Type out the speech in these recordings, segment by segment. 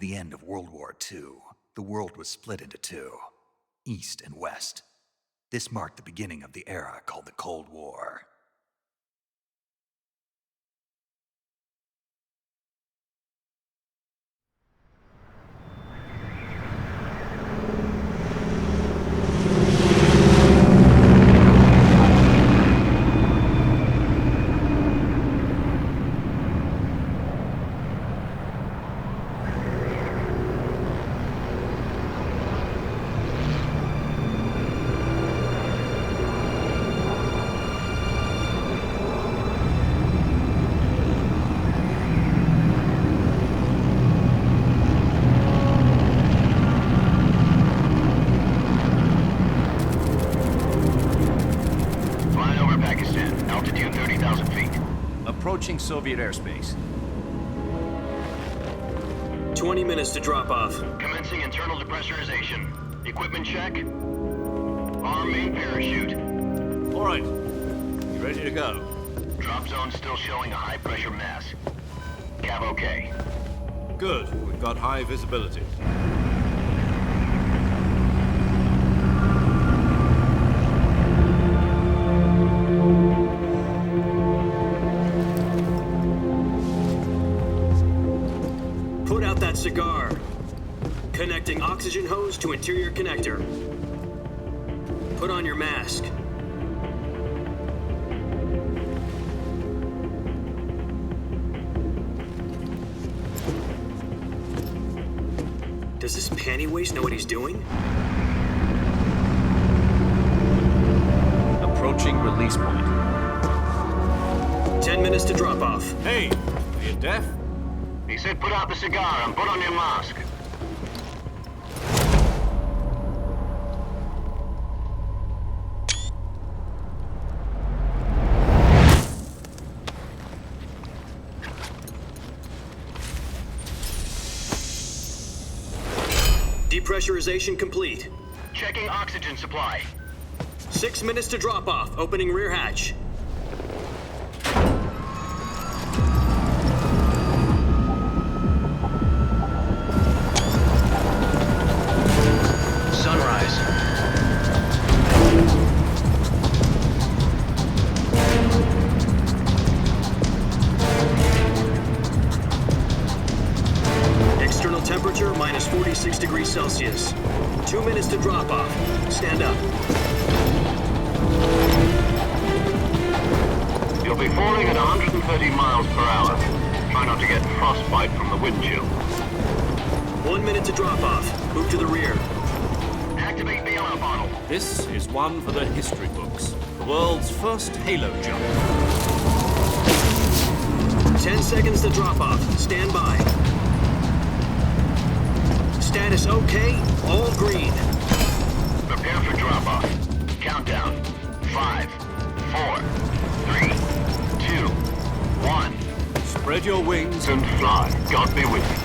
the end of World War II, the world was split into two, East and West. This marked the beginning of the era called the Cold War. Approaching Soviet airspace. 20 minutes to drop off. Commencing internal depressurization. Equipment check. Arm main parachute. All right. You ready to go? Drop zone still showing a high pressure mass. Cav okay. Good. We've got high visibility. Put out that cigar. Connecting oxygen hose to interior connector. Put on your mask. Does this panty waste know what he's doing? Approaching release point. 10 minutes to drop off. Hey, are you deaf? He said put out the cigar and put on your mask. Depressurization complete. Checking oxygen supply. 6 minutes to drop off. Opening rear hatch. Sunrise. External temperature minus 46 degrees Celsius. 2 minutes to drop off. Stand up. You'll be falling at 130 miles per hour. Try not to get frostbite from the wind chill. 1 minute to drop off. Move to the rear. Activate bailout bottle. This is one for the history books. The world's first halo jump. 10 seconds to drop off. Stand by. Status okay. All green. Prepare for drop-off. Countdown. 5, 4, 3, 2, 1. Spread your wings And fly. God be with you.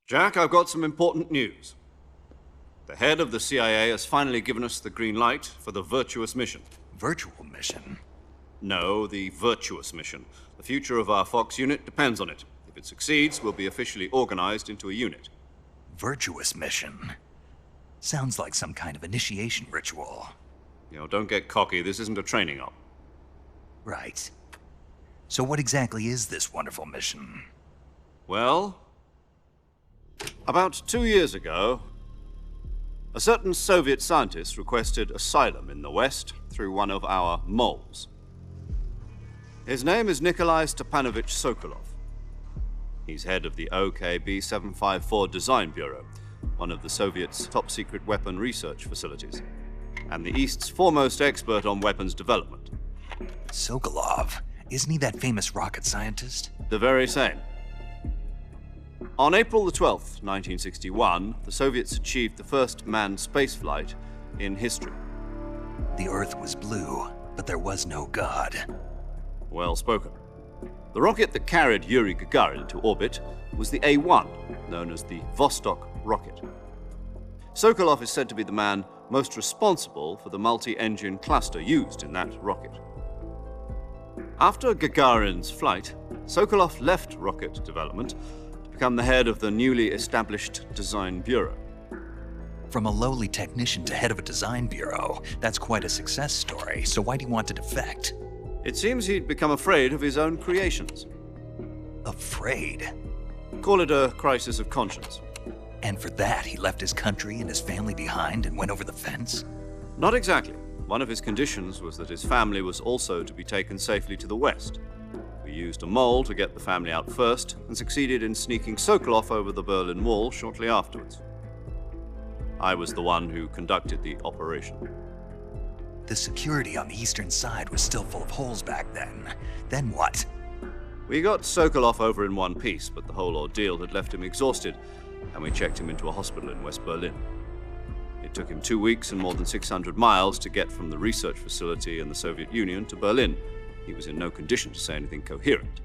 Jack, I've got some important news. The head of the CIA has finally given us the green light for the virtuous mission. Virtual mission? No, the virtuous mission. The future of our Fox unit depends on it. If it succeeds, we'll be officially organized into a unit. Virtuous mission? Sounds like some kind of initiation ritual. You know, don't get cocky. This isn't a training op. Right. So what exactly is this wonderful mission? Well, about 2 years ago, a certain Soviet scientist requested asylum in the West through one of our moles. His name is Nikolai Stepanovich Sokolov. He's head of the OKB 754 Design Bureau, one of the Soviets' top-secret weapon research facilities, and the East's foremost expert on weapons development. Sokolov? Isn't he that famous rocket scientist? The very same. On April the 12th, 1961, the Soviets achieved the first manned spaceflight in history. The Earth was blue, but there was no God. Well spoken. The rocket that carried Yuri Gagarin into orbit was the A-1, known as the Vostok rocket. Sokolov is said to be the man most responsible for the multi-engine cluster used in that rocket. After Gagarin's flight, Sokolov left rocket development to become the head of the newly established Design Bureau. From a lowly technician to head of a design bureau, that's quite a success story, so why do you want to defect? It seems he'd become afraid of his own creations. Afraid? Call it a crisis of conscience. And for that, he left his country and his family behind and went over the fence? Not exactly. One of his conditions was that his family was also to be taken safely to the west. We used a mole to get the family out first and succeeded in sneaking Sokolov over the Berlin Wall shortly afterwards. I was the one who conducted the operation. The security on the eastern side was still full of holes back then. Then what? We got Sokolov over in one piece, but the whole ordeal had left him exhausted, and we checked him into a hospital in West Berlin. It took him 2 weeks and more than 600 miles to get from the research facility in the Soviet Union to Berlin. He was in no condition to say anything coherent.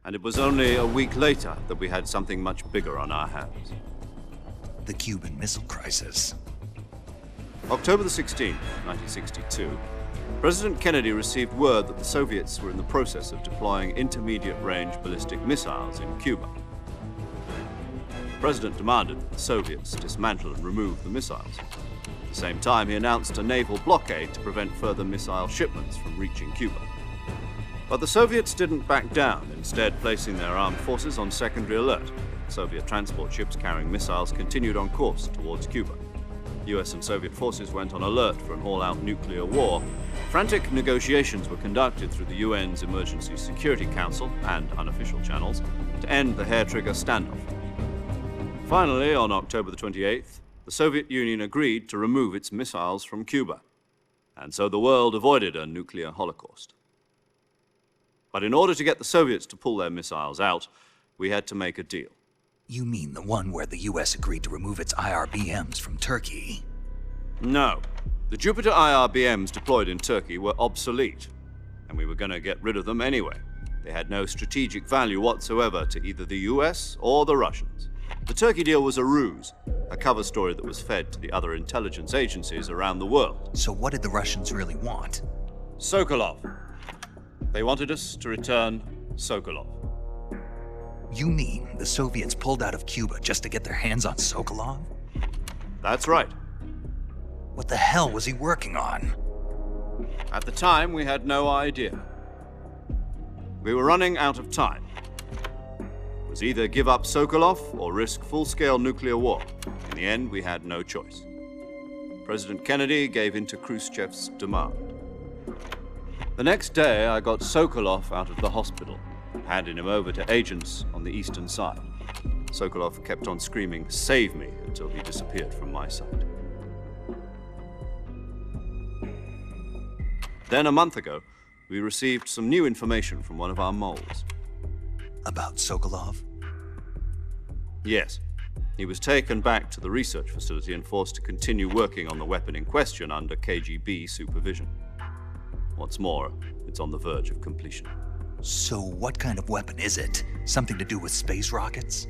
And it was only a week later that we had something much bigger on our hands. The Cuban Missile Crisis. October the 16th, 1962, President Kennedy received word that the Soviets were in the process of deploying intermediate-range ballistic missiles in Cuba. The President demanded that the Soviets dismantle and remove the missiles. At the same time, he announced a naval blockade to prevent further missile shipments from reaching Cuba. But the Soviets didn't back down, instead placing their armed forces on secondary alert. Soviet transport ships carrying missiles continued on course towards Cuba. US and Soviet forces went on alert for an all-out nuclear war. Frantic negotiations were conducted through the UN's Emergency Security Council and unofficial channels to end the hair-trigger standoff. Finally, on October the 28th, the Soviet Union agreed to remove its missiles from Cuba, and so the world avoided a nuclear holocaust. But in order to get the Soviets to pull their missiles out, we had to make a deal. You mean the one where the US agreed to remove its IRBMs from Turkey? No. The Jupiter IRBMs deployed in Turkey were obsolete, and we were going to get rid of them anyway. They had no strategic value whatsoever to either the US or the Russians. The Turkey deal was a ruse, a cover story that was fed to the other intelligence agencies around the world. So what did the Russians really want? Sokolov. They wanted us to return Sokolov. You mean the Soviets pulled out of Cuba just to get their hands on Sokolov? That's right. What the hell was he working on? At the time, we had no idea. We were running out of time. It was either give up Sokolov or risk full-scale nuclear war. In the end, we had no choice. President Kennedy gave in to Khrushchev's demand. The next day, I got Sokolov out of the hospital, handing him over to agents on the eastern side. Sokolov kept on screaming, "Save me," until he disappeared from my sight. Then a month ago, we received some new information from one of our moles. About Sokolov? Yes. He was taken back to the research facility and forced to continue working on the weapon in question under KGB supervision. What's more, it's on the verge of completion. So what kind of weapon is it? Something to do with space rockets?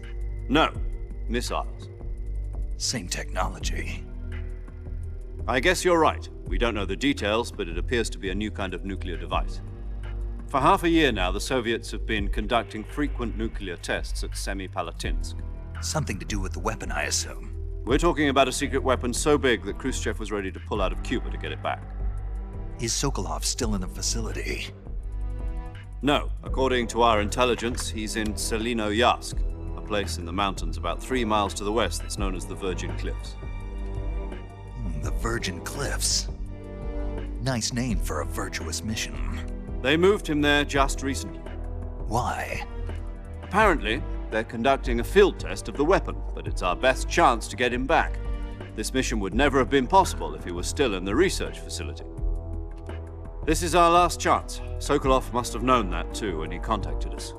No, missiles. Same technology. I guess you're right. We don't know the details, but it appears to be a new kind of nuclear device. For half a year now, the Soviets have been conducting frequent nuclear tests at Semipalatinsk. Something to do with the weapon, I assume. We're talking about a secret weapon so big that Khrushchev was ready to pull out of Cuba to get it back. Is Sokolov still in the facility? No. According to our intelligence, he's in Selinoyarsk, a place in the mountains about 3 miles to the west that's known as the Virgin Cliffs. The Virgin Cliffs. Nice name for a virtuous mission. They moved him there just recently. Why? Apparently, they're conducting a field test of the weapon, but it's our best chance to get him back. This mission would never have been possible if he was still in the research facility. This is our last chance. Sokolov must have known that too when he contacted us.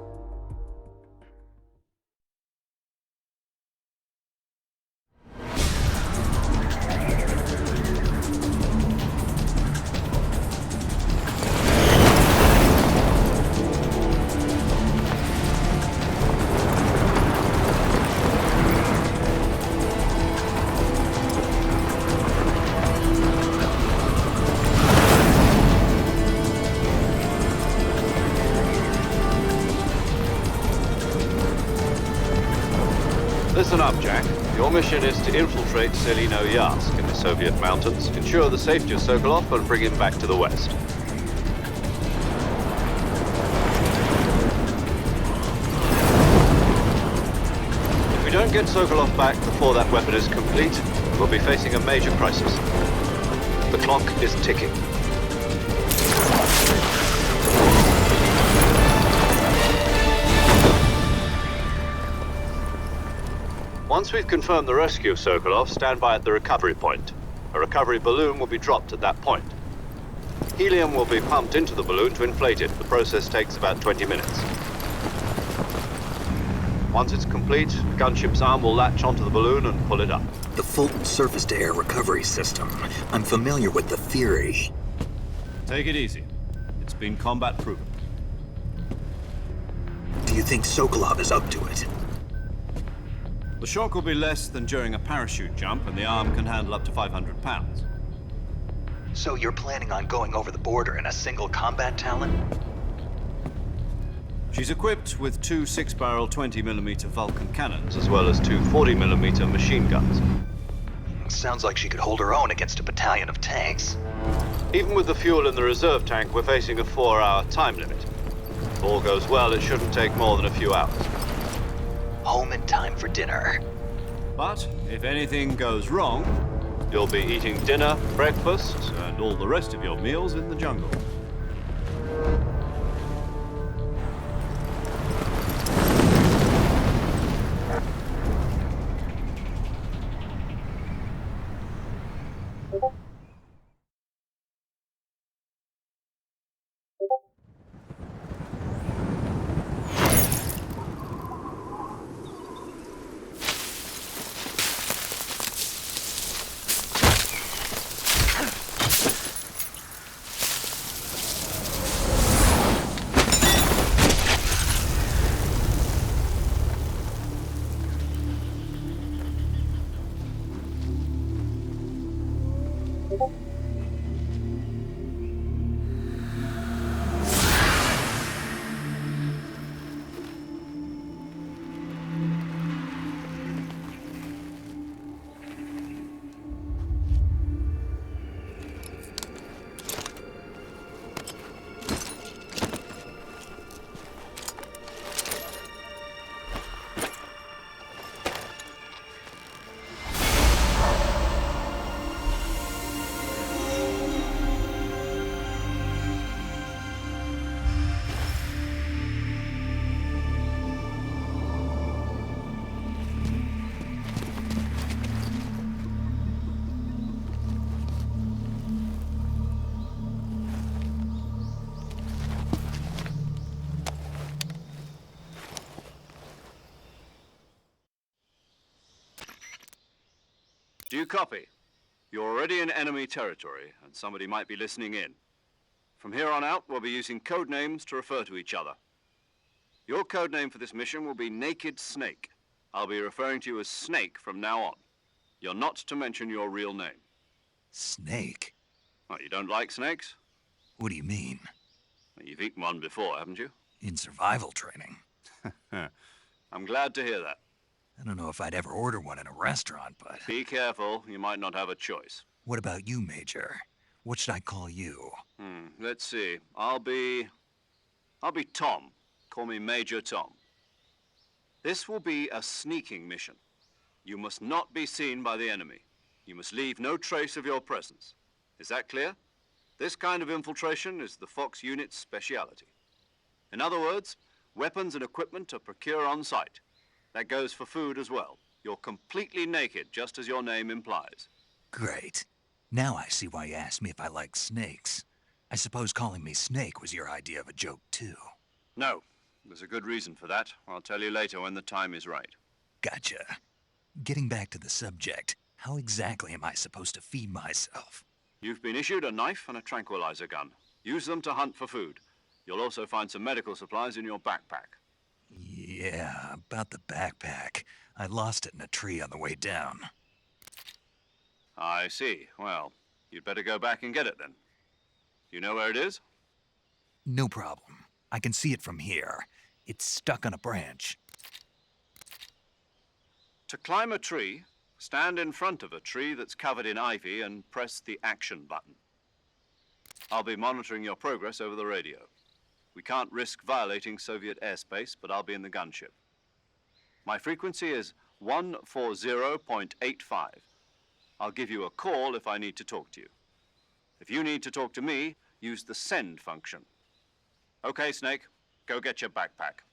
mission is to infiltrate Selino-Yask in the Soviet mountains, ensure the safety of Sokolov, and bring him back to the west. If we don't get Sokolov back before that weapon is complete, we'll be facing a major crisis. The clock is ticking. Once we've confirmed the rescue of Sokolov, stand by at the recovery point. A recovery balloon will be dropped at that point. Helium will be pumped into the balloon to inflate it. The process takes about 20 minutes. Once it's complete, the gunship's arm will latch onto the balloon and pull it up. The Fulton surface-to-air recovery system. I'm familiar with the theory. Take it easy. It's been combat-proven. Do you think Sokolov is up to it? The shock will be less than during a parachute jump, and the arm can handle up to 500 pounds. So you're planning on going over the border in a single combat Talon? She's equipped with two 6-barrel 20mm Vulcan cannons, as well as two 40mm machine guns. Sounds like she could hold her own against a battalion of tanks. Even with the fuel in the reserve tank, we're facing a 4-hour time limit. If all goes well, it shouldn't take more than a few hours. Home in time for dinner. But if anything goes wrong, you'll be eating dinner, breakfast, and all the rest of your meals in the jungle. Do you copy? You're already in enemy territory, and somebody might be listening in. From here on out, we'll be using code names to refer to each other. Your code name for this mission will be Naked Snake. I'll be referring to you as Snake from now on. You're not to mention your real name. Snake? Oh, you don't like snakes? What do you mean? Well, you've eaten one before, haven't you? In survival training. I'm glad to hear that. I don't know if I'd ever order one in a restaurant, but... Be careful, you might not have a choice. What about you, Major? What should I call you? Let's see. I'll be Tom. Call me Major Tom. This will be a sneaking mission. You must not be seen by the enemy. You must leave no trace of your presence. Is that clear? This kind of infiltration is the Fox unit's speciality. In other words, weapons and equipment are procured on site. That goes for food as well. You're completely naked, just as your name implies. Great. Now I see why you asked me if I like snakes. I suppose calling me Snake was your idea of a joke, too. No. There's a good reason for that. I'll tell you later when the time is right. Gotcha. Getting back to the subject, how exactly am I supposed to feed myself? You've been issued a knife and a tranquilizer gun. Use them to hunt for food. You'll also find some medical supplies in your backpack. Yeah, about the backpack. I lost it in a tree on the way down. I see. Well, you'd better go back and get it then. You know where it is? No problem. I can see it from here. It's stuck on a branch. To climb a tree, Stand in front of a tree that's covered in ivy and press the action button. I'll be monitoring your progress over the radio. We can't risk violating Soviet airspace, but I'll be in the gunship. My frequency is 140.85. I'll give you a call if I need to talk to you. If you need to talk to me, use the send function. Okay, Snake, go get your backpack.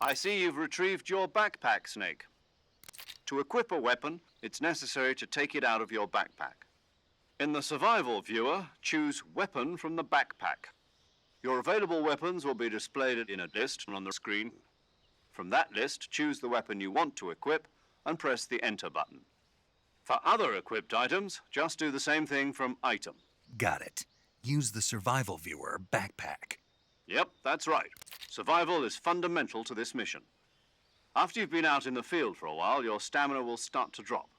I see you've retrieved your backpack, Snake. To equip a weapon, it's necessary to take it out of your backpack. In the survival viewer, choose Weapon from the backpack. Your available weapons will be displayed in a list on the screen. From that list, choose the weapon you want to equip and press the Enter button. For other equipped items, just do the same thing from Item. Got it. Use the survival viewer backpack. Yep, that's right. Survival is fundamental to this mission. After you've been out in the field for a while, your stamina will start to drop.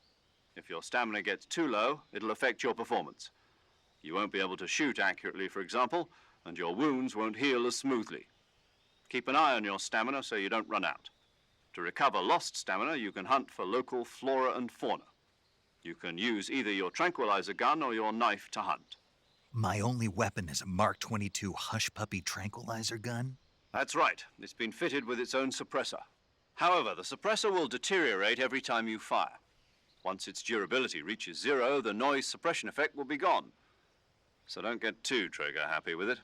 If your stamina gets too low, it'll affect your performance. You won't be able to shoot accurately, for example, and your wounds won't heal as smoothly. Keep an eye on your stamina so you don't run out. To recover lost stamina, you can hunt for local flora and fauna. You can use either your tranquilizer gun or your knife to hunt. My only weapon is a Mark 22 Hush Puppy tranquilizer gun? That's right. It's been fitted with its own suppressor. However, the suppressor will deteriorate every time you fire. Once its durability reaches 0, the noise suppression effect will be gone. So don't get too trigger happy with it.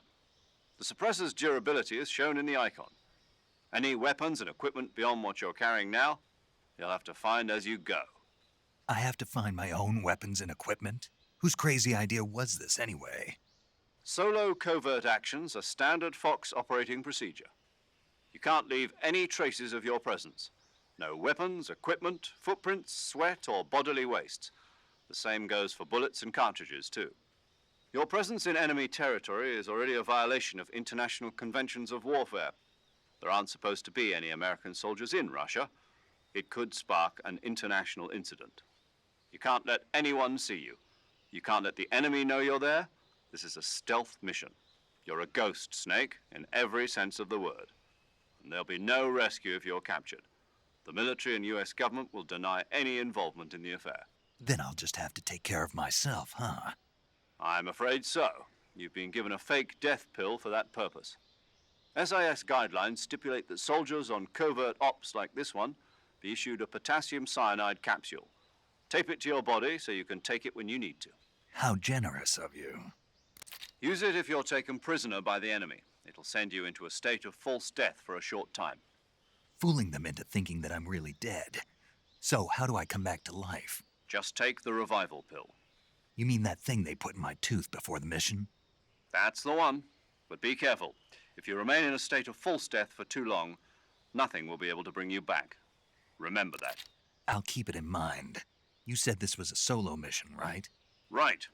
The suppressor's durability is shown in the icon. Any weapons and equipment beyond what you're carrying now, you'll have to find as you go. I have to find my own weapons and equipment? Whose crazy idea was this anyway? Solo covert actions are standard Fox operating procedure. You can't leave any traces of your presence. No weapons, equipment, footprints, sweat, or bodily wastes. The same goes for bullets and cartridges, too. Your presence in enemy territory is already a violation of international conventions of warfare. There aren't supposed to be any American soldiers in Russia. It could spark an international incident. You can't let anyone see you. You can't let the enemy know you're there. This is a stealth mission. You're a ghost, Snake, in every sense of the word. And there'll be no rescue if you're captured. The military and US government will deny any involvement in the affair. Then I'll just have to take care of myself, huh? I'm afraid so. You've been given a fake death pill for that purpose. SIS guidelines stipulate that soldiers on covert ops like this one be issued a potassium cyanide capsule. Tape it to your body so you can take it when you need to. How generous of you. Use it if you're taken prisoner by the enemy. It'll send you into a state of false death for a short time. Fooling them into thinking that I'm really dead. So how do I come back to life? Just take the revival pill. You mean that thing they put in my tooth before the mission? That's the one. But be careful. If you remain in a state of false death for too long, nothing will be able to bring you back. Remember that. I'll keep it in mind. You said this was a solo mission, right? Right.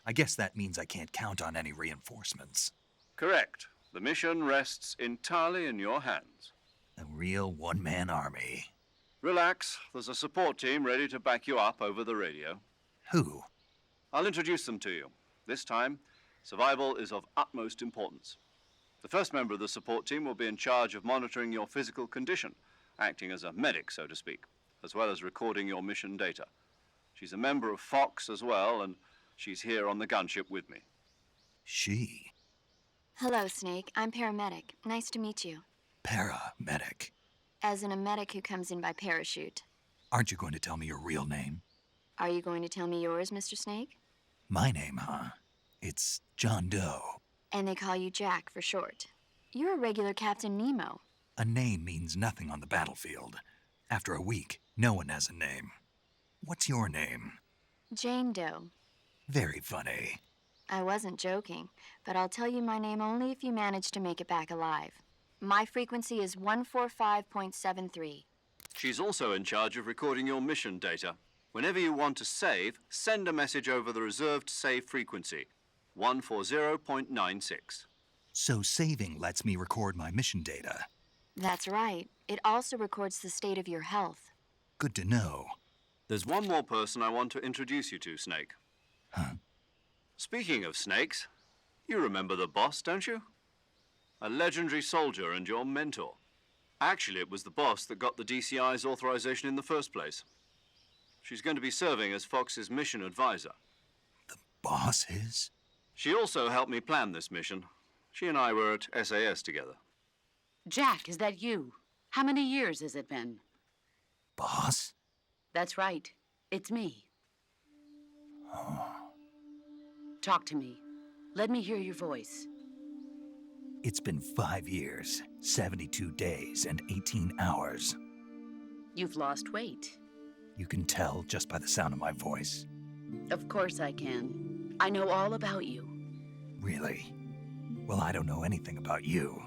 I guess that means I can't count on any reinforcements. Correct. The mission rests entirely in your hands. A real one-man army. Relax. There's a support team ready to back you up over the radio. Who? I'll introduce them to you. This time, survival is of utmost importance. The first member of the support team will be in charge of monitoring your physical condition, acting as a medic, so to speak, as well as recording your mission data. She's a member of Fox as well, and she's here on the gunship with me. She? Hello, Snake. I'm paramedic. Nice to meet you. Paramedic. As in a medic who comes in by parachute. Aren't you going to tell me your real name? Are you going to tell me yours, Mr. Snake? My name, huh? It's John Doe. And they call you Jack for short. You're a regular Captain Nemo. A name means nothing on the battlefield. After a week, no one has a name. What's your name? Jane Doe. Very funny. I wasn't joking, but I'll tell you my name only if you manage to make it back alive. My frequency is 145.73. She's also in charge of recording your mission data. Whenever you want to save, send a message over the reserved save frequency, 140.96. So saving lets me record my mission data. That's right. It also records the state of your health. Good to know. There's one more person I want to introduce you to, Snake. Huh? Speaking of snakes, you remember the boss, don't you? A legendary soldier and your mentor. Actually, it was the boss that got the DCI's authorization in the first place. She's going to be serving as Fox's mission advisor. The boss is? She also helped me plan this mission. She and I were at SAS together. Jack, is that you? How many years has it been? Boss? That's right. It's me. Oh. Talk to me. Let me hear your voice. It's been 5 years, 72 days, and 18 hours. You've lost weight. You can tell just by the sound of my voice. Of course I can. I know all about you. Really? Well, I don't know anything about you.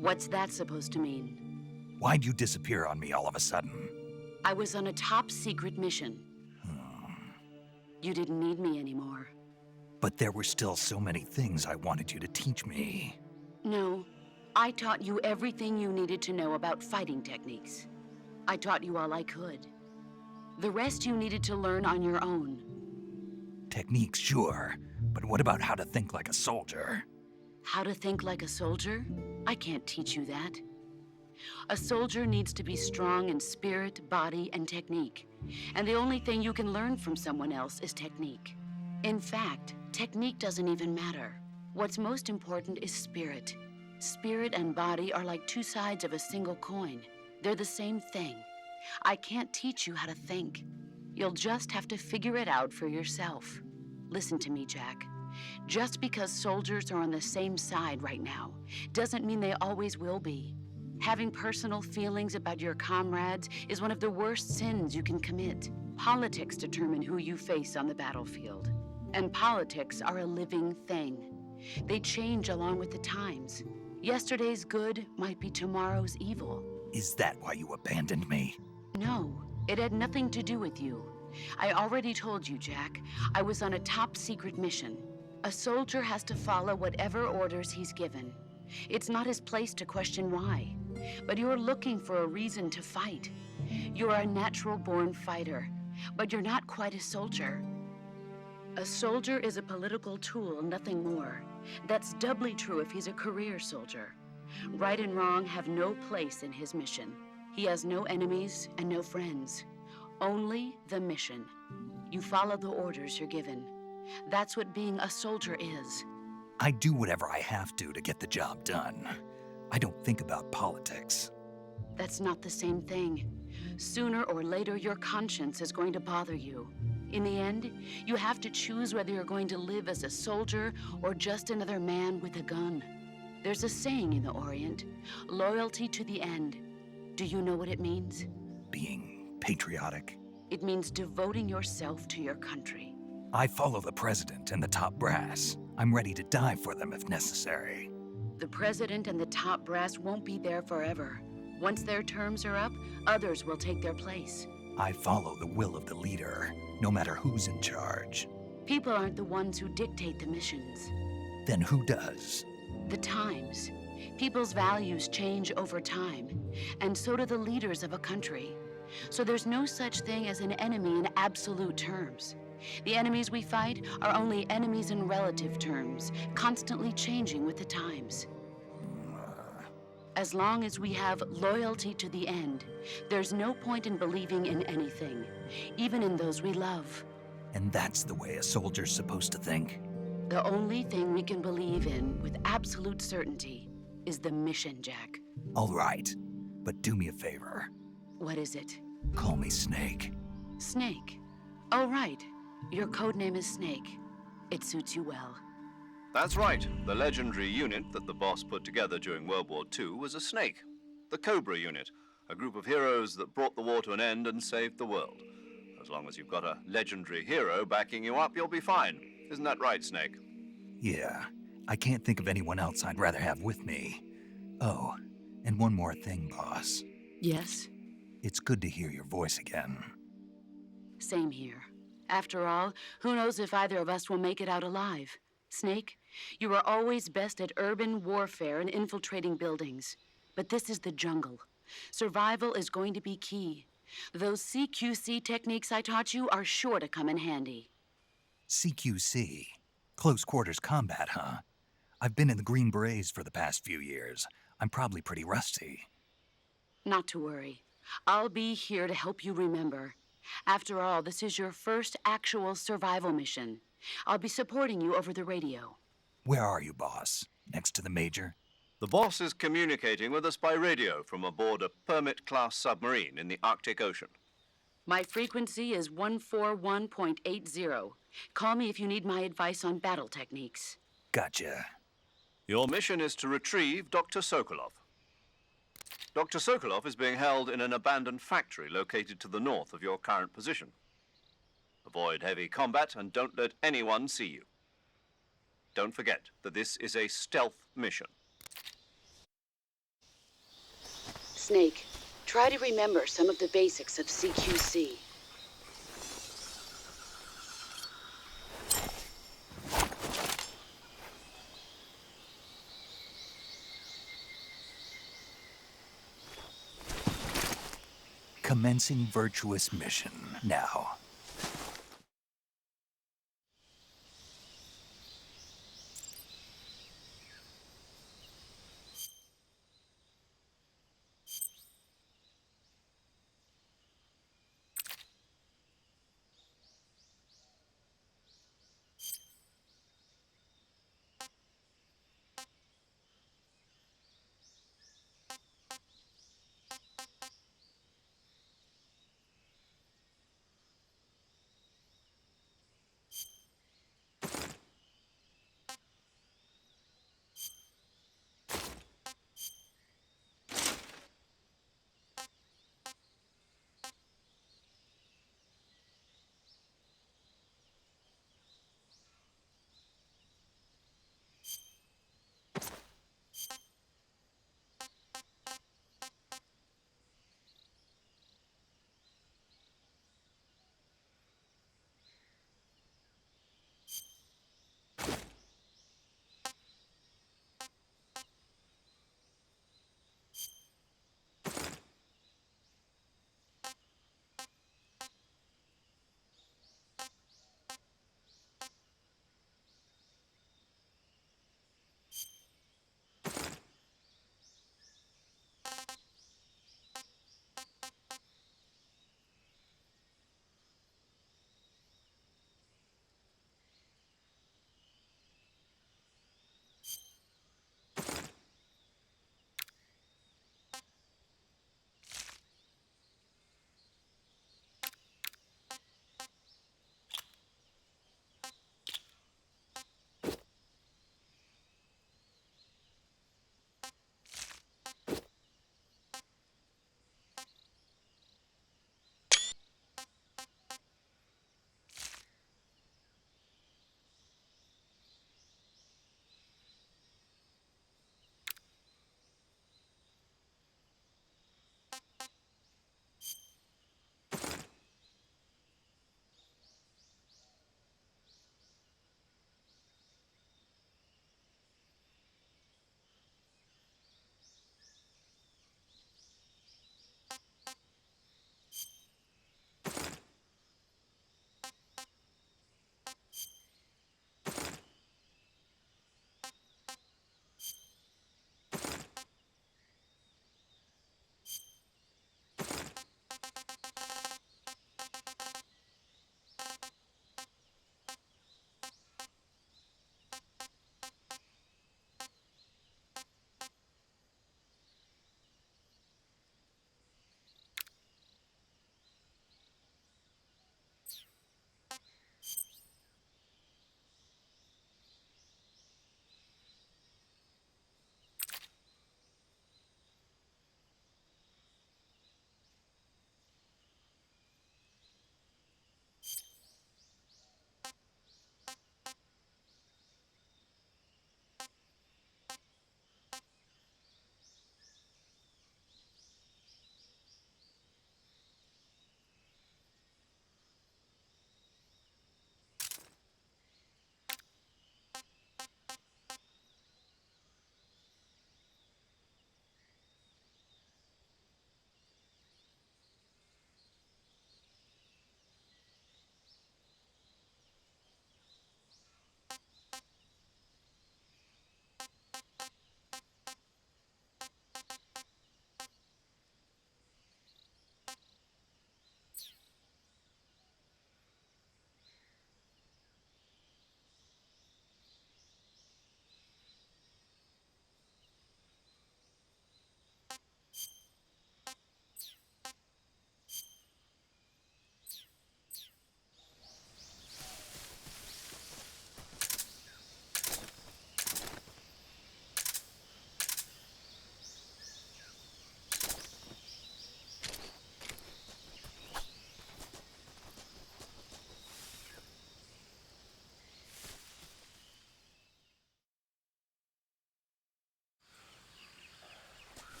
What's that supposed to mean? Why'd you disappear on me all of a sudden? I was on a top-secret mission. You didn't need me anymore. But there were still so many things I wanted you to teach me. No, I taught you everything you needed to know about fighting techniques. I taught you all I could. The rest you needed to learn on your own. Techniques, sure. But what about how to think like a soldier? How to think like a soldier? I can't teach you that. A soldier needs to be strong in spirit, body, and technique. And the only thing you can learn from someone else is technique. In fact, technique doesn't even matter. What's most important is spirit. Spirit and body are like two sides of a single coin. They're the same thing. I can't teach you how to think. You'll just have to figure it out for yourself. Listen to me, Jack. Just because soldiers are on the same side right now doesn't mean they always will be. Having personal feelings about your comrades is one of the worst sins you can commit. Politics determine who you face on the battlefield. And politics are a living thing. They change along with the times. Yesterday's good might be tomorrow's evil. Is that why you abandoned me? No, it had nothing to do with you. I already told you, Jack. I was on a top-secret mission. A soldier has to follow whatever orders he's given. It's not his place to question why. But you're looking for a reason to fight. You're a natural-born fighter, but you're not quite a soldier. A soldier is a political tool, nothing more. That's doubly true if he's a career soldier. Right and wrong have no place in his mission. He has no enemies and no friends. Only the mission. You follow the orders you're given. That's what being a soldier is. I do whatever I have to get the job done. I don't think about politics. That's not the same thing. Sooner or later, your conscience is going to bother you. In the end, you have to choose whether you're going to live as a soldier or just another man with a gun. There's a saying in the Orient, loyalty to the end. Do you know what it means? Being patriotic. It means devoting yourself to your country. I follow the president and the top brass. I'm ready to die for them if necessary. The president and the top brass won't be there forever. Once their terms are up, others will take their place. I follow the will of the leader, no matter who's in charge. People aren't the ones who dictate the missions. Then who does? The times. People's values change over time, and so do the leaders of a country. So there's no such thing as an enemy in absolute terms. The enemies we fight are only enemies in relative terms, constantly changing with the times. As long as we have loyalty to the end, there's no point in believing in anything, even in those we love. And that's the way a soldier's supposed to think? The only thing we can believe in with absolute certainty is the mission, Jack. All right, but do me a favor. What is it? Call me Snake. Snake. Oh, right. Your codename is Snake. It suits you well. That's right. The legendary unit that the boss put together during World War II was a snake. The Cobra unit, a group of heroes that brought the war to an end and saved the world. As long as you've got a legendary hero backing you up, you'll be fine. Isn't that right, Snake? Yeah, I can't think of anyone else I'd rather have with me. Oh, and one more thing, boss. Yes? It's good to hear your voice again. Same here. After all, who knows if either of us will make it out alive? Snake, you are always best at urban warfare and infiltrating buildings. But this is the jungle. Survival is going to be key. Those CQC techniques I taught you are sure to come in handy. CQC? Close quarters combat, huh? I've been in the Green Berets for the past few years. I'm probably pretty rusty. Not to worry. I'll be here to help you remember. After all, this is your first actual survival mission. I'll be supporting you over the radio. Where are you, boss? Next to the Major? The boss is communicating with us by radio from aboard a Permit-class submarine in the Arctic Ocean. My frequency is 141.80. Call me if you need my advice on battle techniques. Gotcha. Your mission is to retrieve Dr. Sokolov. Dr. Sokolov is being held in an abandoned factory located to the north of your current position. Avoid heavy combat and don't let anyone see you. Don't forget that this is a stealth mission. Snake, try to remember some of the basics of CQC. Commencing virtuous mission now.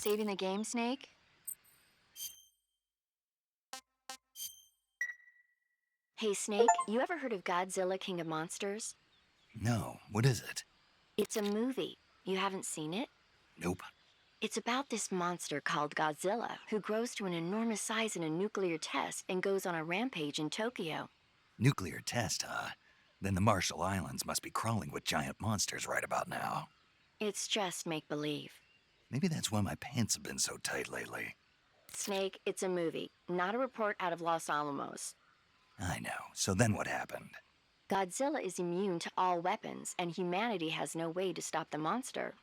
saving the game, Snake? Hey, Snake, you ever heard of Godzilla King of Monsters? No, what is it? It's a movie. You haven't seen it? Nope. It's about this monster called Godzilla who grows to an enormous size in a nuclear test and goes on a rampage in Tokyo. Nuclear test, huh? Then the Marshall Islands must be crawling with giant monsters right about now. It's just make-believe. Maybe that's why my pants have been so tight lately. Snake, it's a movie, not a report out of Los Alamos. I know. So then what happened? Godzilla is immune to all weapons, and humanity has no way to stop the monster.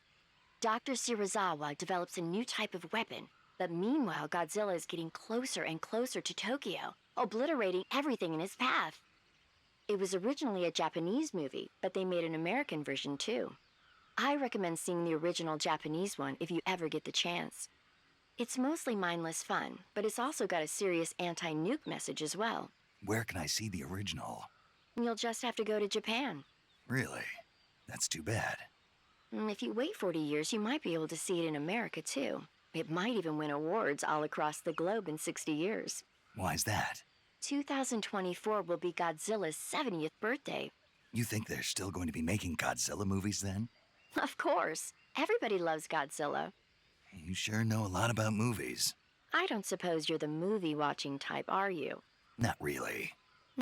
Dr. Shirazawa develops a new type of weapon, but meanwhile Godzilla is getting closer and closer to Tokyo, obliterating everything in his path. It was originally a Japanese movie, but they made an American version too. I recommend seeing the original Japanese one if you ever get the chance. It's mostly mindless fun, but it's also got a serious anti-nuke message as well. Where can I see the original? You'll just have to go to Japan. Really? That's too bad. If you wait 40 years, you might be able to see it in America too. It might even win awards all across the globe in 60 years. Why's that? 2024 will be Godzilla's 70th birthday. You think they're still going to be making Godzilla movies then? Of course. Everybody loves Godzilla. You sure know a lot about movies. I don't suppose you're the movie-watching type, are you? Not really.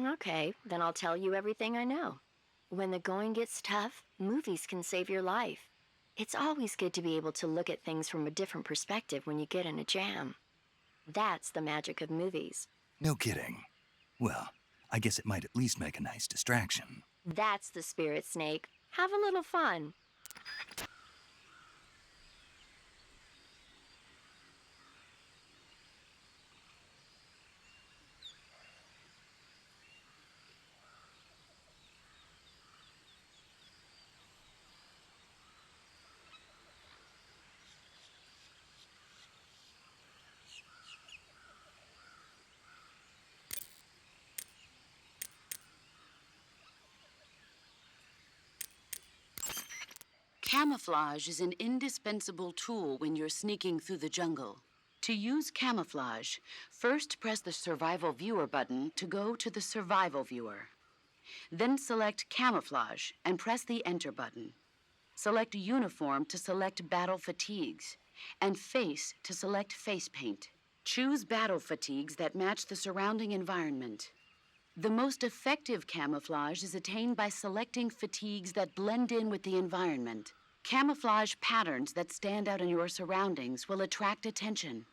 Okay, then I'll tell you everything I know. When the going gets tough, movies can save your life. It's always good to be able to look at things from a different perspective when you get in a jam. That's the magic of movies. No kidding. Well, I guess it might at least make a nice distraction. That's the spirit, Snake. Have a little fun. Camouflage is an indispensable tool when you're sneaking through the jungle. To use camouflage, first press the Survival Viewer button to go to the Survival Viewer. Then select Camouflage and press the Enter button. Select Uniform to select Battle Fatigues, and Face to select Face Paint. Choose battle fatigues that match the surrounding environment. The most effective camouflage is attained by selecting fatigues that blend in with the environment. Camouflage patterns that stand out in your surroundings will attract attention.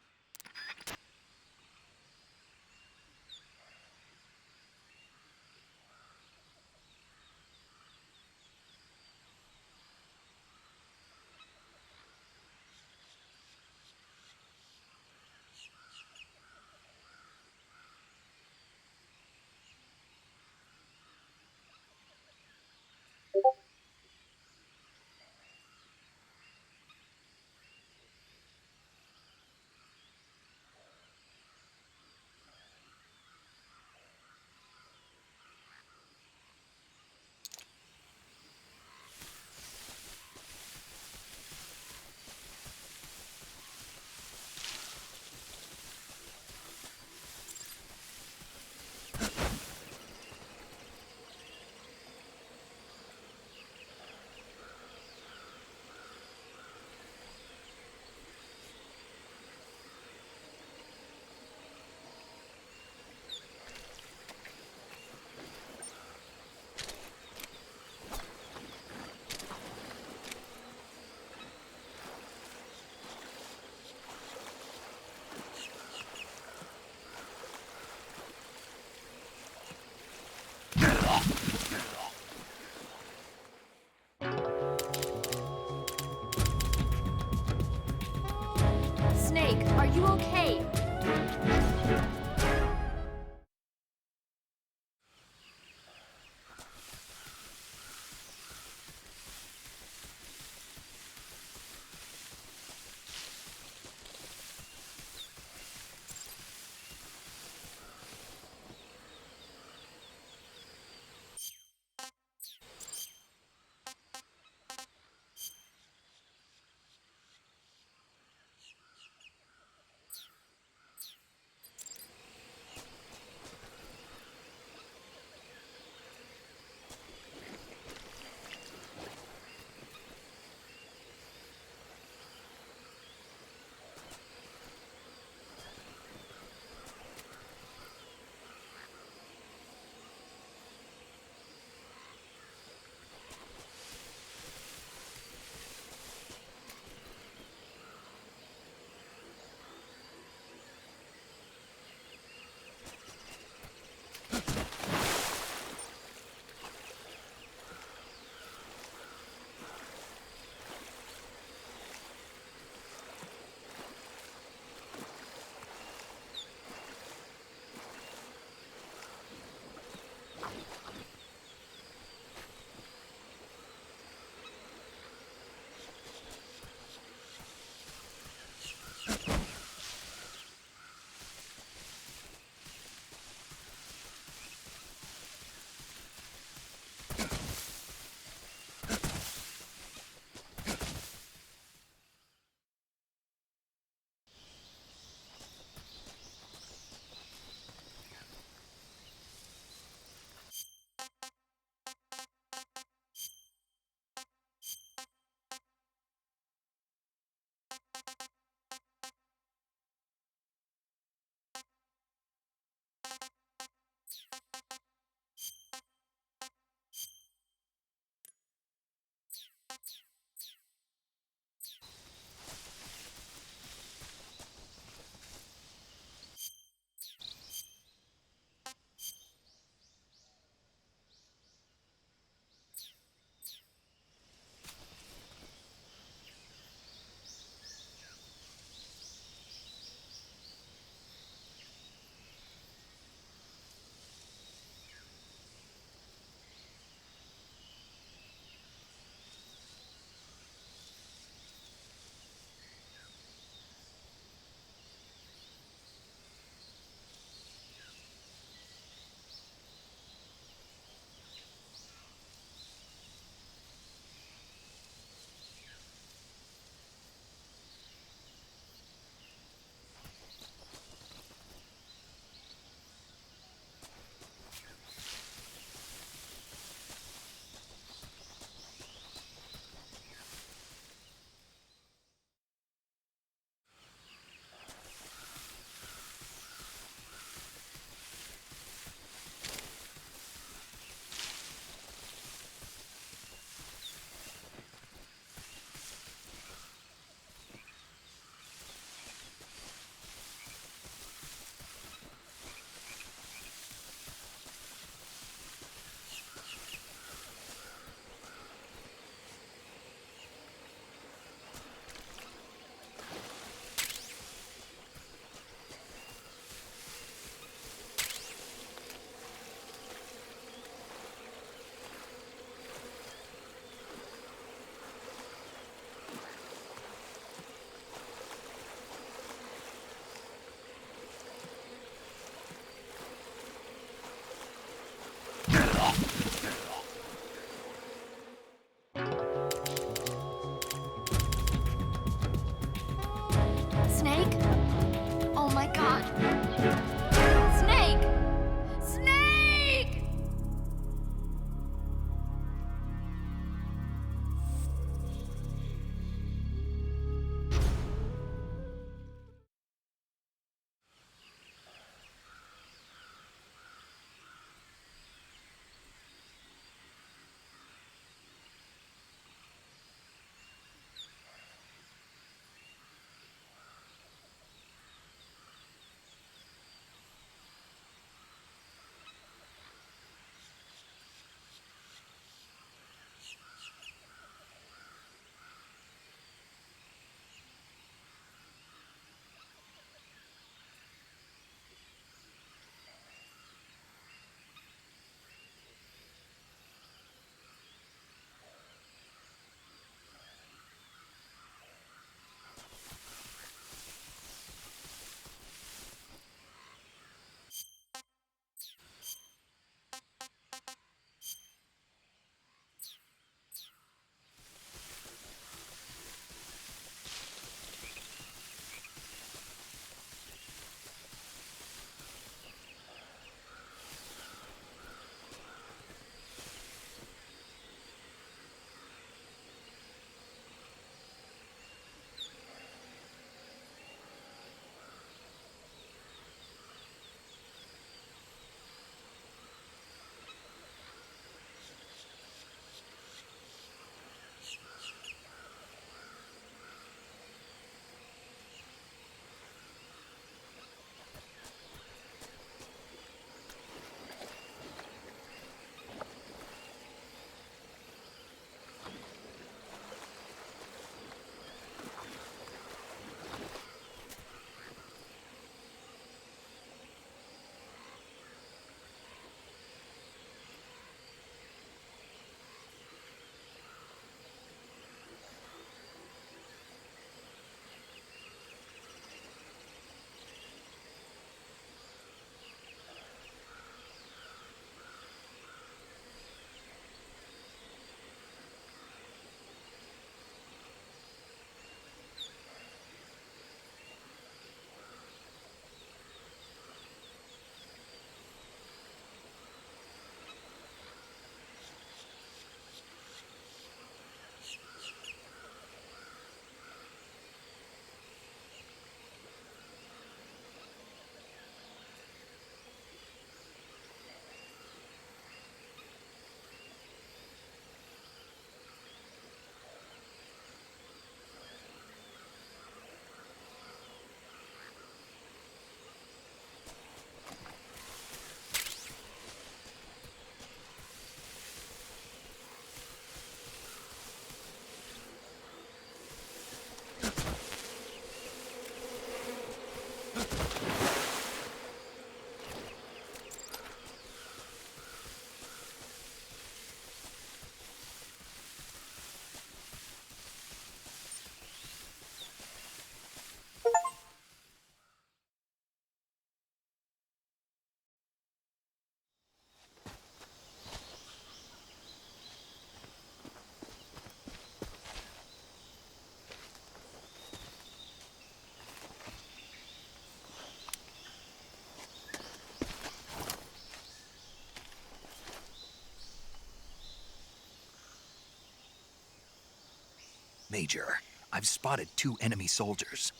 Major, I've spotted 2 enemy soldiers.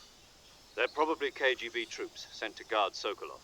They're probably KGB troops sent to guard Sokolov.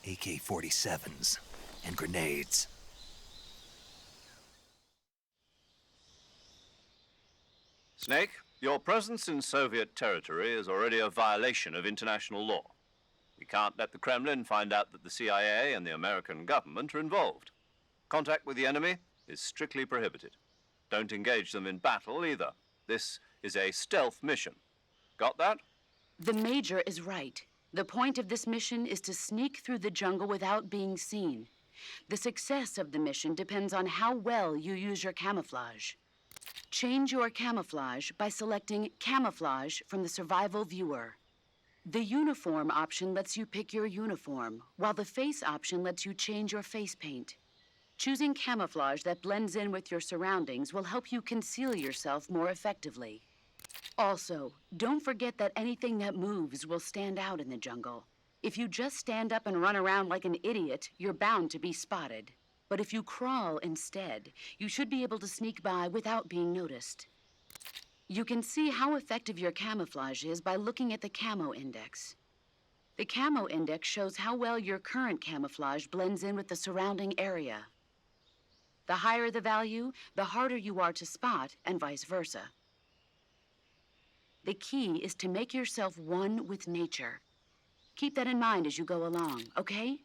AK-47s and grenades. Snake, your presence in Soviet territory is already a violation of international law. We can't let the Kremlin find out that the CIA and the American government are involved. Contact with the enemy is strictly prohibited. Don't engage them in battle either. This is a stealth mission. Got that? The Major is right. The point of this mission is to sneak through the jungle without being seen. The success of the mission depends on how well you use your camouflage. Change your camouflage by selecting Camouflage from the Survival Viewer. The Uniform option lets you pick your uniform, while the Face option lets you change your face paint. Choosing camouflage that blends in with your surroundings will help you conceal yourself more effectively. Also, don't forget that anything that moves will stand out in the jungle. If you just stand up and run around like an idiot, you're bound to be spotted. But if you crawl instead, you should be able to sneak by without being noticed. You can see how effective your camouflage is by looking at the Camo Index. The Camo Index shows how well your current camouflage blends in with the surrounding area. The higher the value, the harder you are to spot, and vice versa. The key is to make yourself one with nature. Keep that in mind as you go along, okay?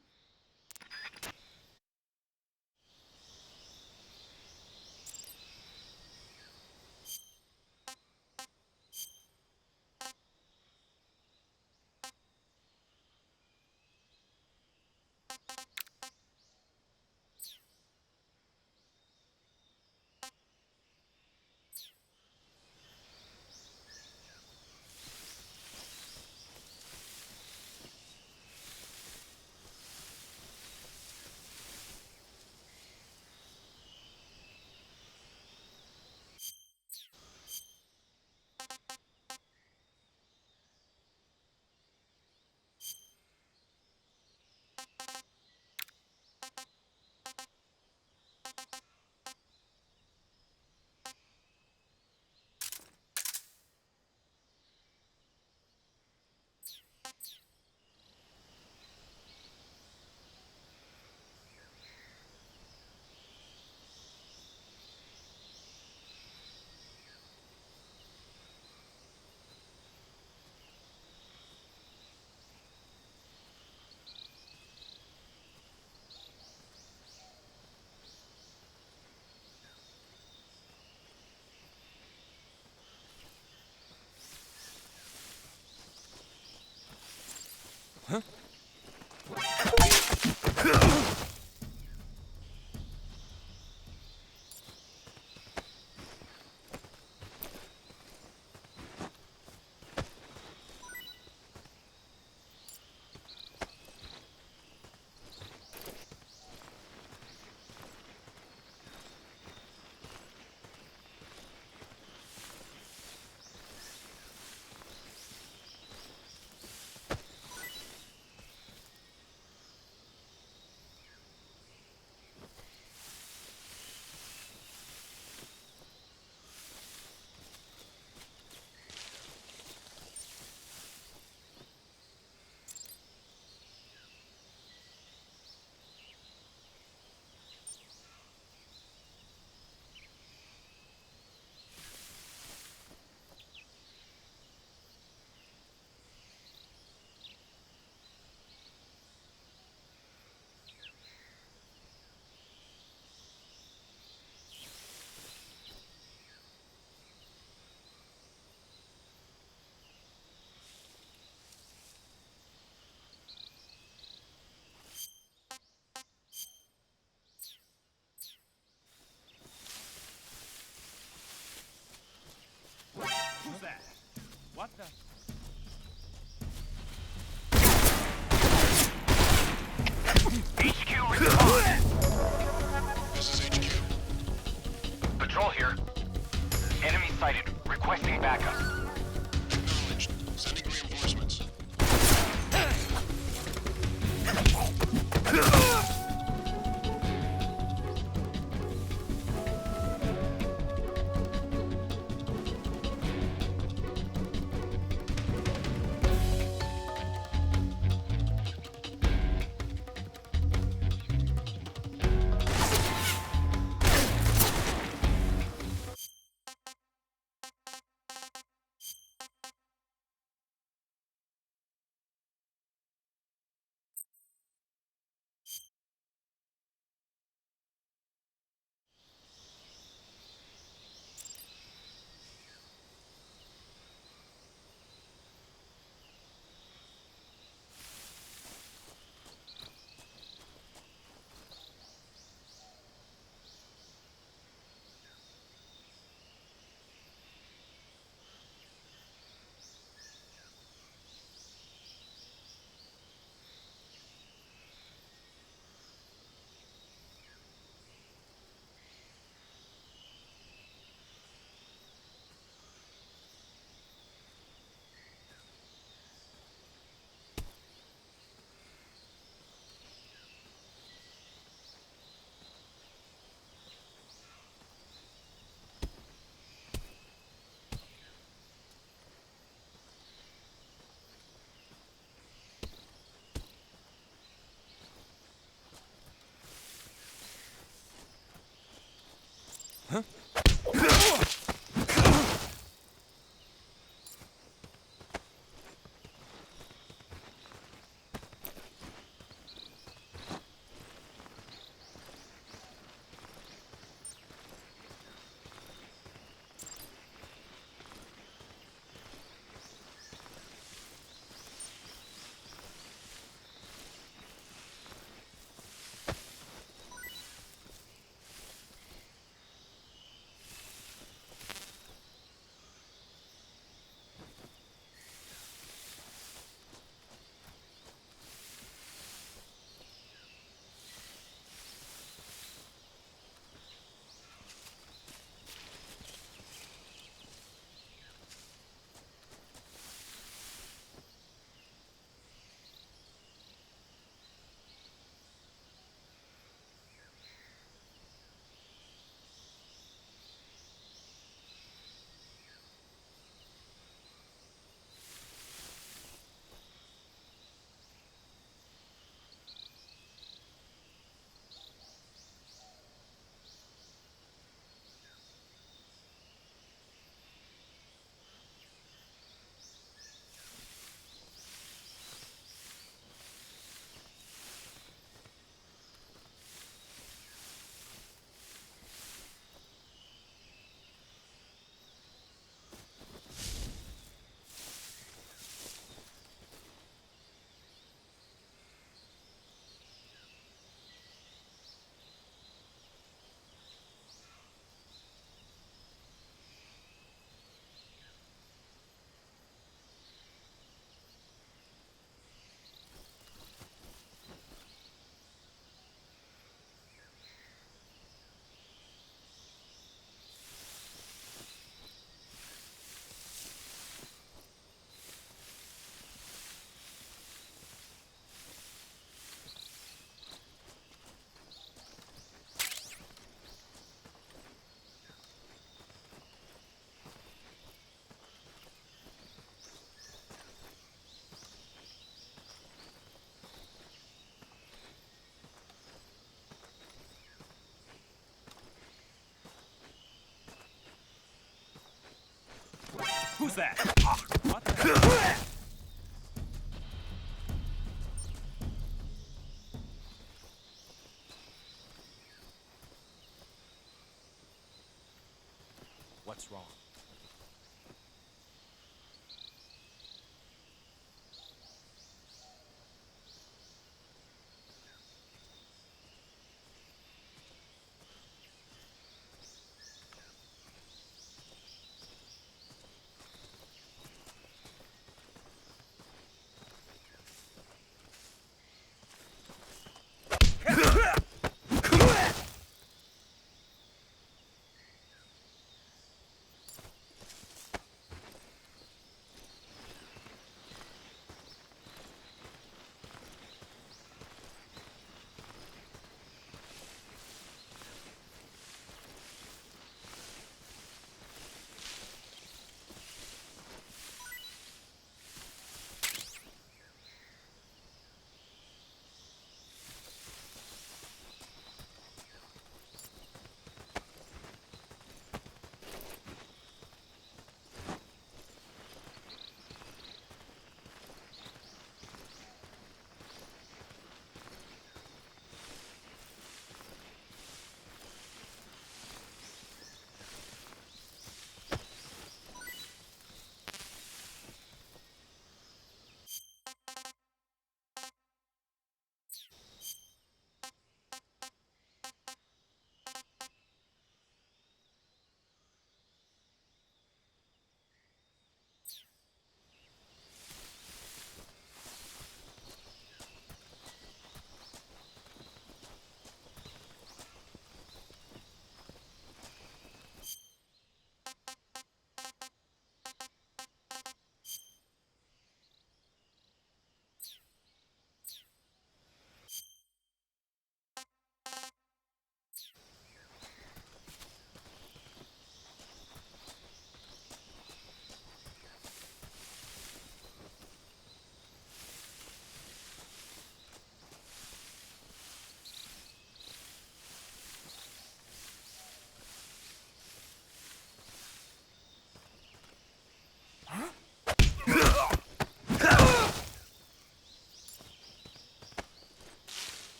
Who's that? What the? What's wrong?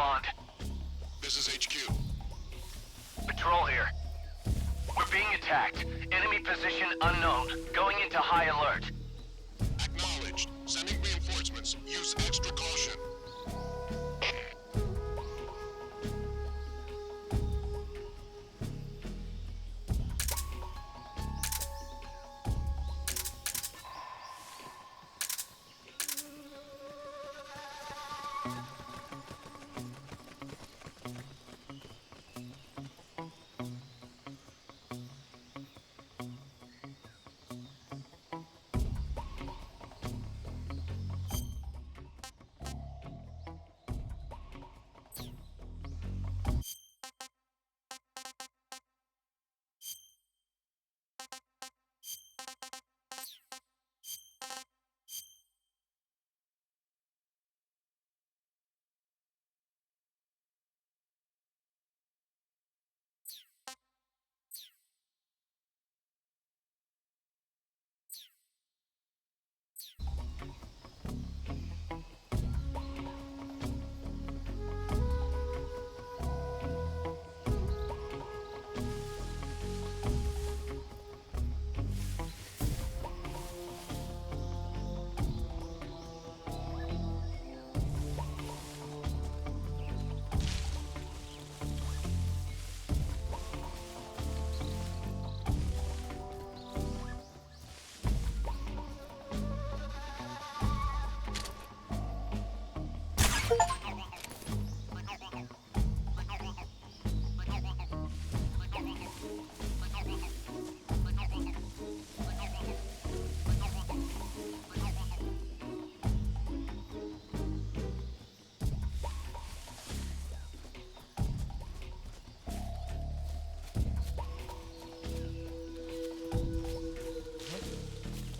respond. This is HQ. Patrol here. We're being attacked. Enemy position unknown. Going into high alert. Acknowledged. Sending reinforcements. Use extra caution.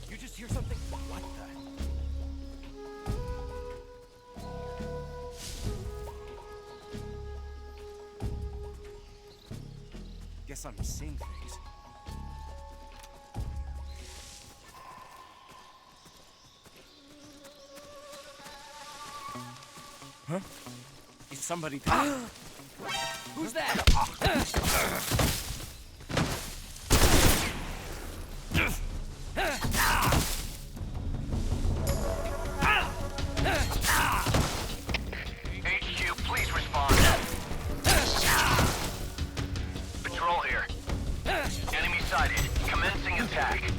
You just hear something? What the? Guess I'm seeing things. Huh? Is somebody there? Who's that? HQ, please respond. Patrol here. Enemy sighted. Commencing attack.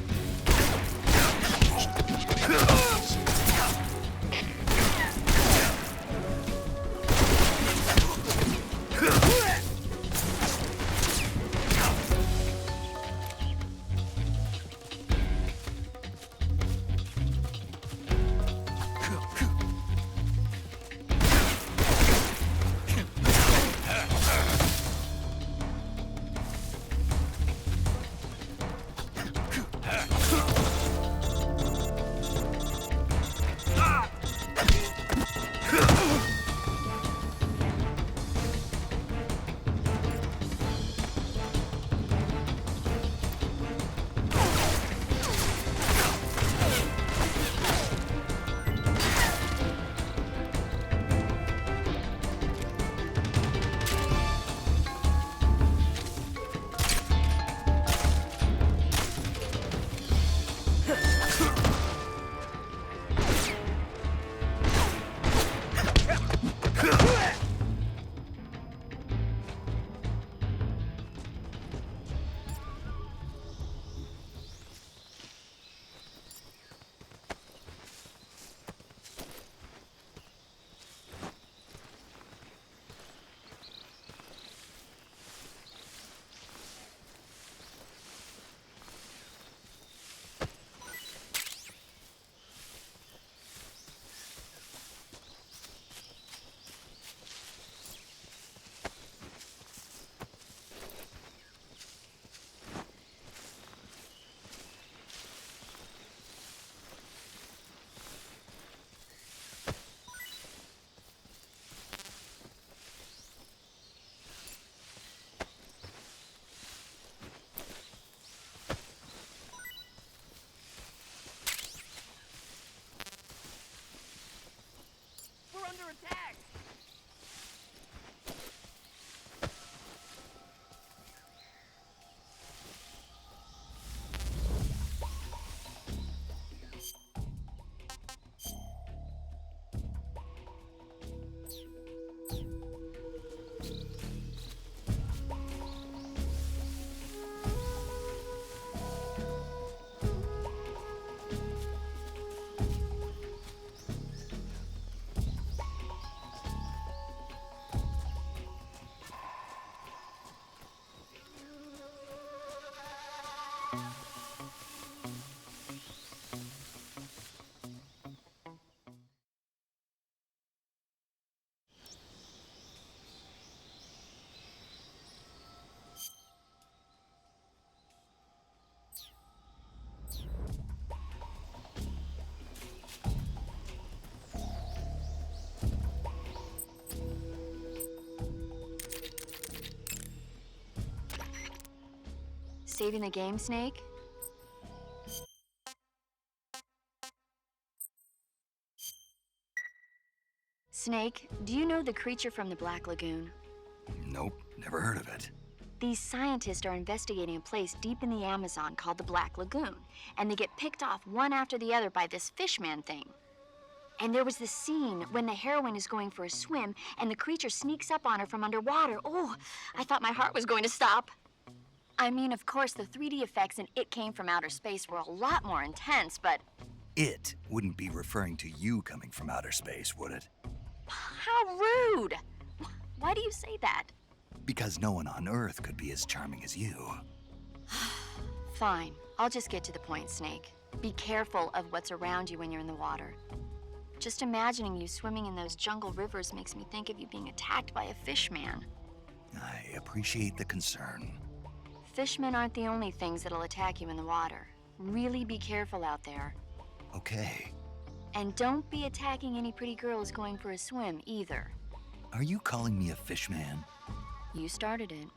saving the game, Snake? Snake, do you know the creature from the Black Lagoon? Nope, never heard of it. These scientists are investigating a place deep in the Amazon called the Black Lagoon, and they get picked off one after the other by this fishman thing. And there was this scene when the heroine is going for a swim, and the creature sneaks up on her from underwater. Oh, I thought my heart was going to stop. I mean, of course, the 3D effects in It Came from Outer Space were a lot more intense, but... It wouldn't be referring to you coming from outer space, would it? How rude! Why do you say that? Because no one on Earth could be as charming as you. Fine, I'll just get to the point, Snake. Be careful of what's around you when you're in the water. Just imagining you swimming in those jungle rivers makes me think of you being attacked by a fishman. I appreciate the concern. Fishmen aren't the only things that'll attack you in the water. Really be careful out there. Okay. And don't be attacking any pretty girls going for a swim, either. Are you calling me a fishman? You started it.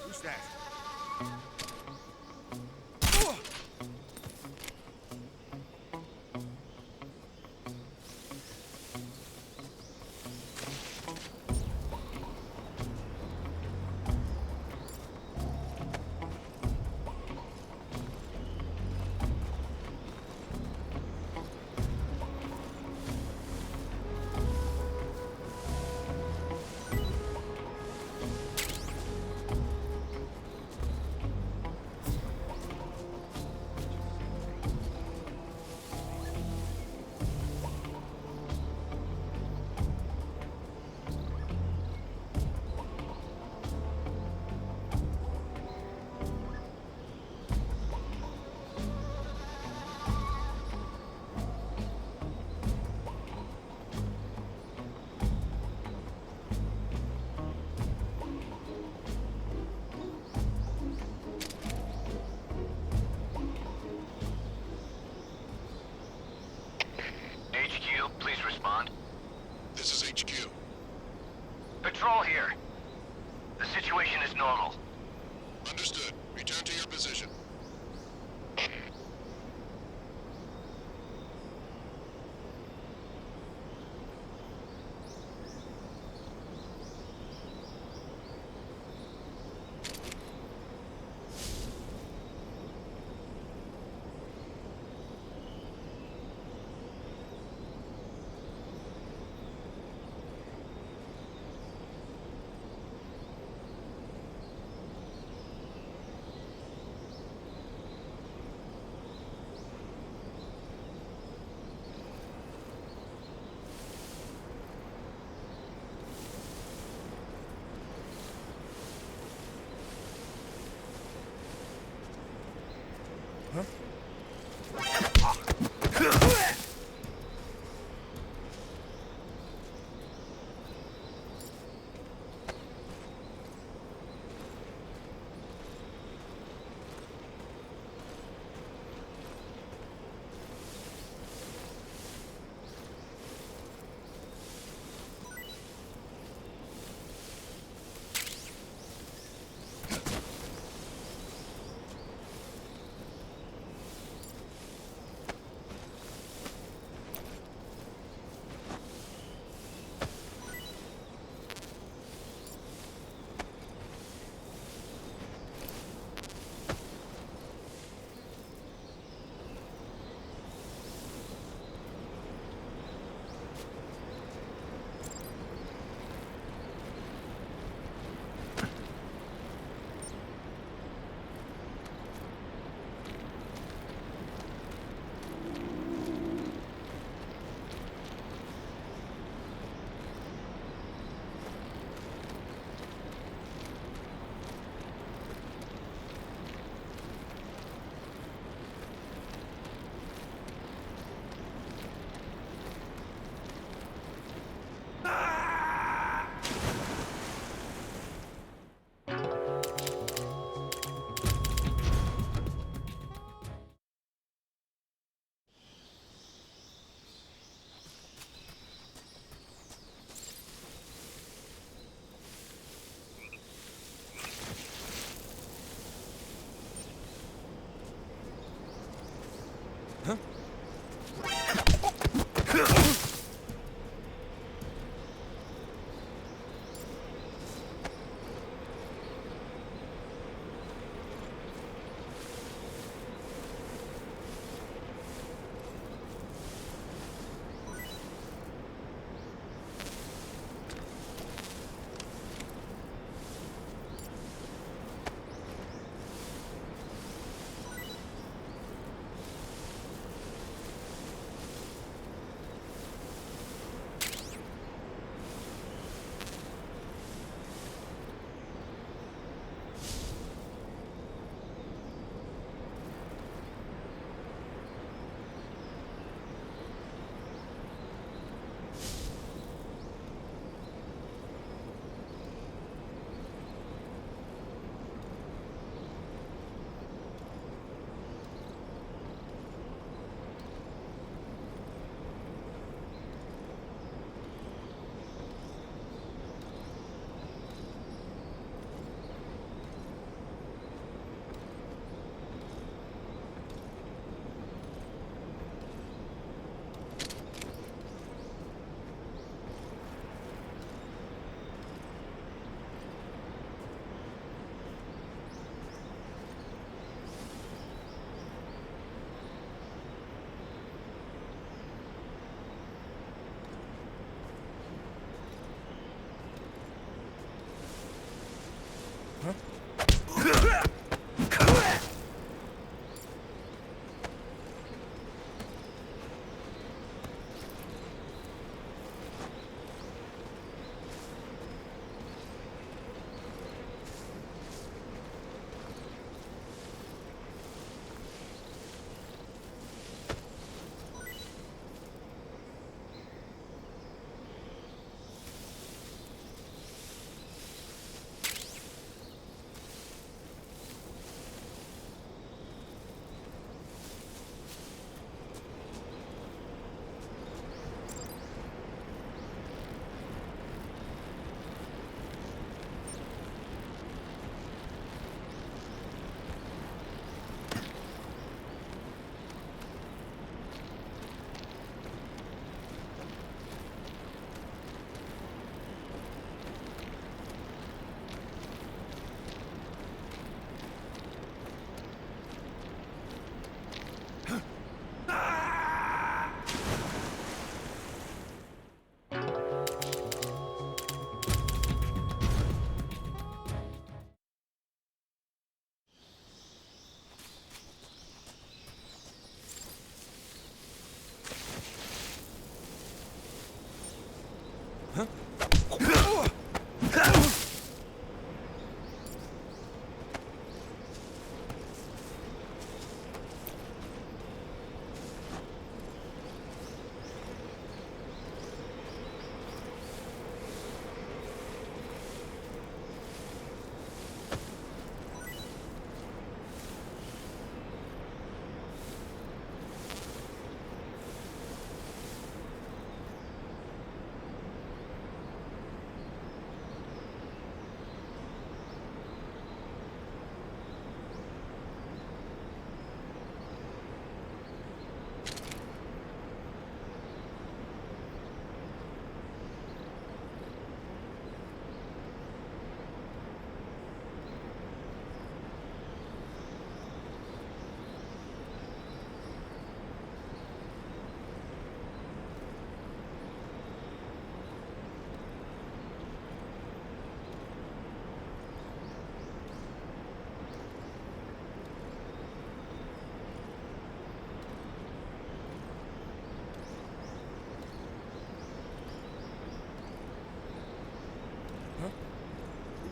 Who's that? HQ, please respond. This is HQ. Patrol here. The situation is normal. Understood. Return to your position.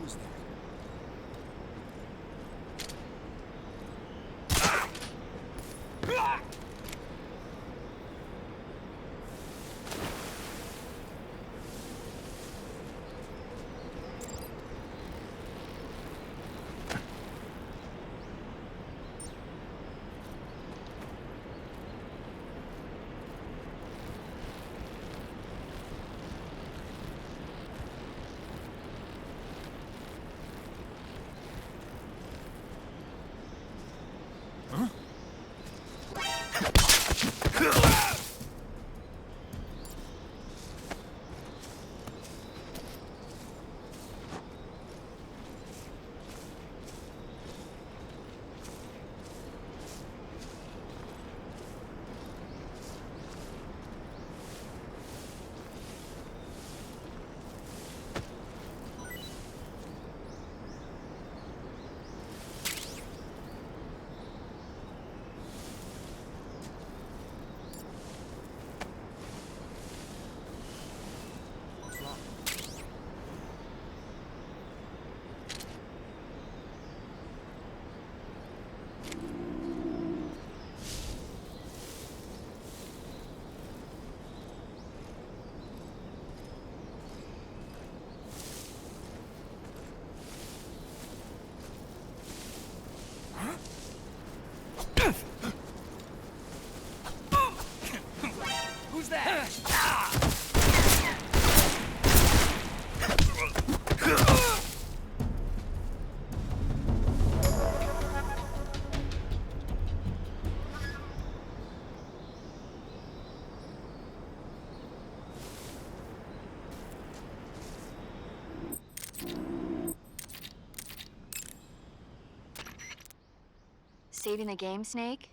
Who was that? Who's that? Saving the game, Snake?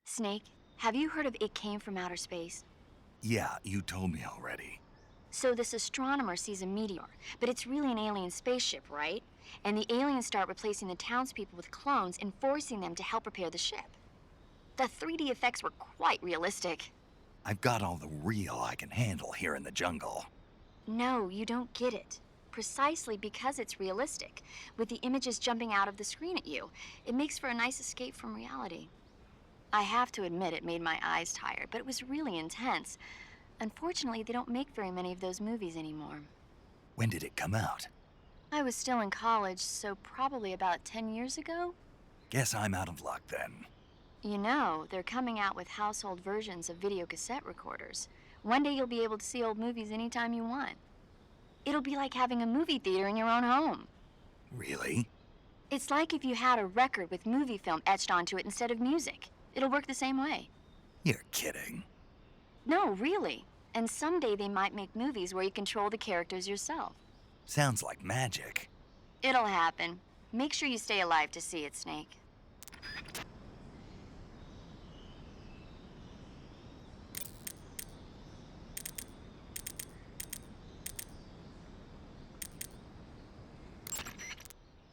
Snake, have you heard of It Came from Outer Space? Yeah, you told me already. So this astronomer sees a meteor, but it's really an alien spaceship, right? And the aliens start replacing the townspeople with clones and forcing them to help repair the ship. The 3D effects were quite realistic. I've got all the real I can handle here in the jungle. No, you don't get it. Precisely because it's realistic, with the images jumping out of the screen at you, it makes for a nice escape from reality. I have to admit it made my eyes tired, but it was really intense. Unfortunately, they don't make very many of those movies anymore. When did it come out? I was still in college, so probably about 10 years ago. Guess I'm out of luck then. You know, they're coming out with household versions of video cassette recorders. One day you'll be able to see old movies anytime you want. It'll be like having a movie theater in your own home. Really? It's like if you had a record with movie film etched onto it instead of music. It'll work the same way. You're kidding. No, really. And someday they might make movies where you control the characters yourself. Sounds like magic. It'll happen. Make sure you stay alive to see it, Snake.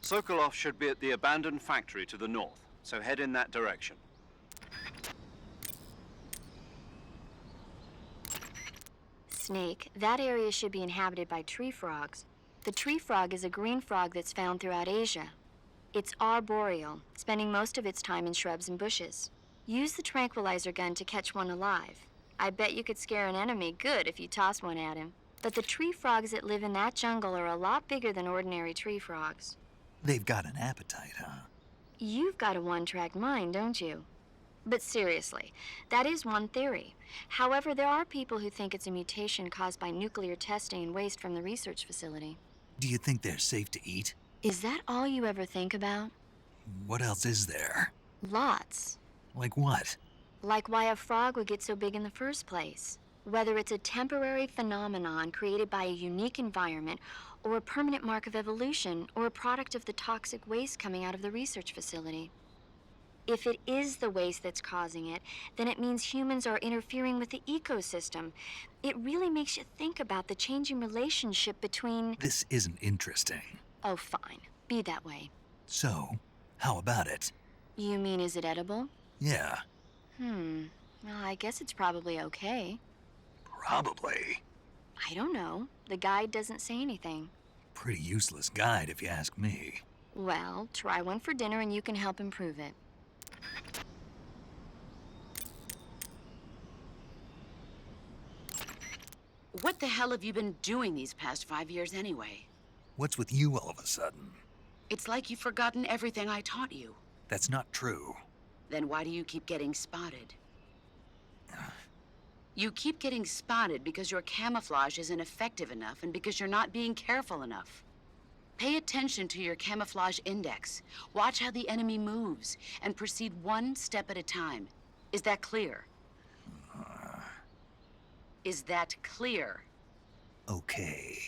Sokolov should be at the abandoned factory to the north, so head in that direction. Snake, that area should be inhabited by tree frogs. The tree frog is a green frog that's found throughout Asia. It's arboreal, spending most of its time in shrubs and bushes. Use the tranquilizer gun to catch one alive. I bet you could scare an enemy good if you toss one at him. But the tree frogs that live in that jungle are a lot bigger than ordinary tree frogs. They've got an appetite, huh? You've got a one-track mind, don't you? But seriously, that is one theory. However, there are people who think it's a mutation caused by nuclear testing and waste from the research facility. Do you think they're safe to eat? Is that all you ever think about? What else is there? Lots. Like what? Like why a frog would get so big in the first place. Whether it's a temporary phenomenon created by a unique environment, or a permanent mark of evolution, or a product of the toxic waste coming out of the research facility. If it is the waste that's causing it, then it means humans are interfering with the ecosystem. It really makes you think about the changing relationship between... This isn't interesting. Oh, fine. Be that way. So, how about it? You mean, is it edible? Yeah. Well, I guess it's probably okay. Probably. I don't know. The guide doesn't say anything. Pretty useless guide, if you ask me. Well, try one for dinner and you can help improve it. What the hell have you been doing these past 5 years anyway? What's with you all of a sudden? It's like you've forgotten everything I taught you. That's not true. Then why do you keep getting spotted? You keep getting spotted because your camouflage isn't effective enough and because you're not being careful enough. Pay attention to your camouflage index. Watch how the enemy moves and proceed one step at a time. Is that clear? Is that clear? Okay.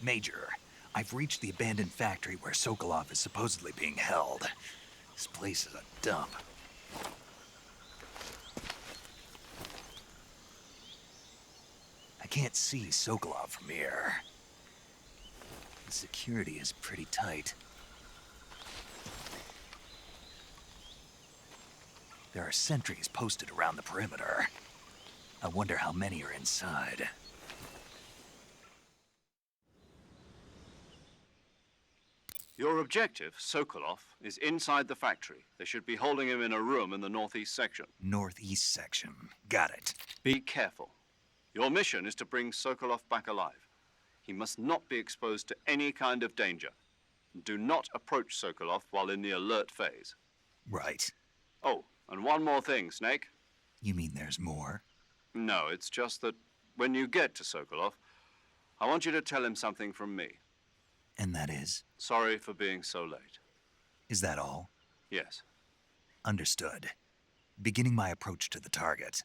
Major, I've reached the abandoned factory where Sokolov is supposedly being held. This place is a dump. I can't see Sokolov from here. The security is pretty tight. There are sentries posted around the perimeter. I wonder how many are inside. Your objective, Sokolov, is inside the factory. They should be holding him in a room in the northeast section. Northeast section. Got it. Be careful. Your mission is to bring Sokolov back alive. He must not be exposed to any kind of danger. Do not approach Sokolov while in the alert phase. Right. Oh, and one more thing, Snake. You mean there's more? No, it's just that when you get to Sokolov, I want you to tell him something from me. And that is? Sorry for being so late. Is that all? Yes. Understood. Beginning my approach to the target.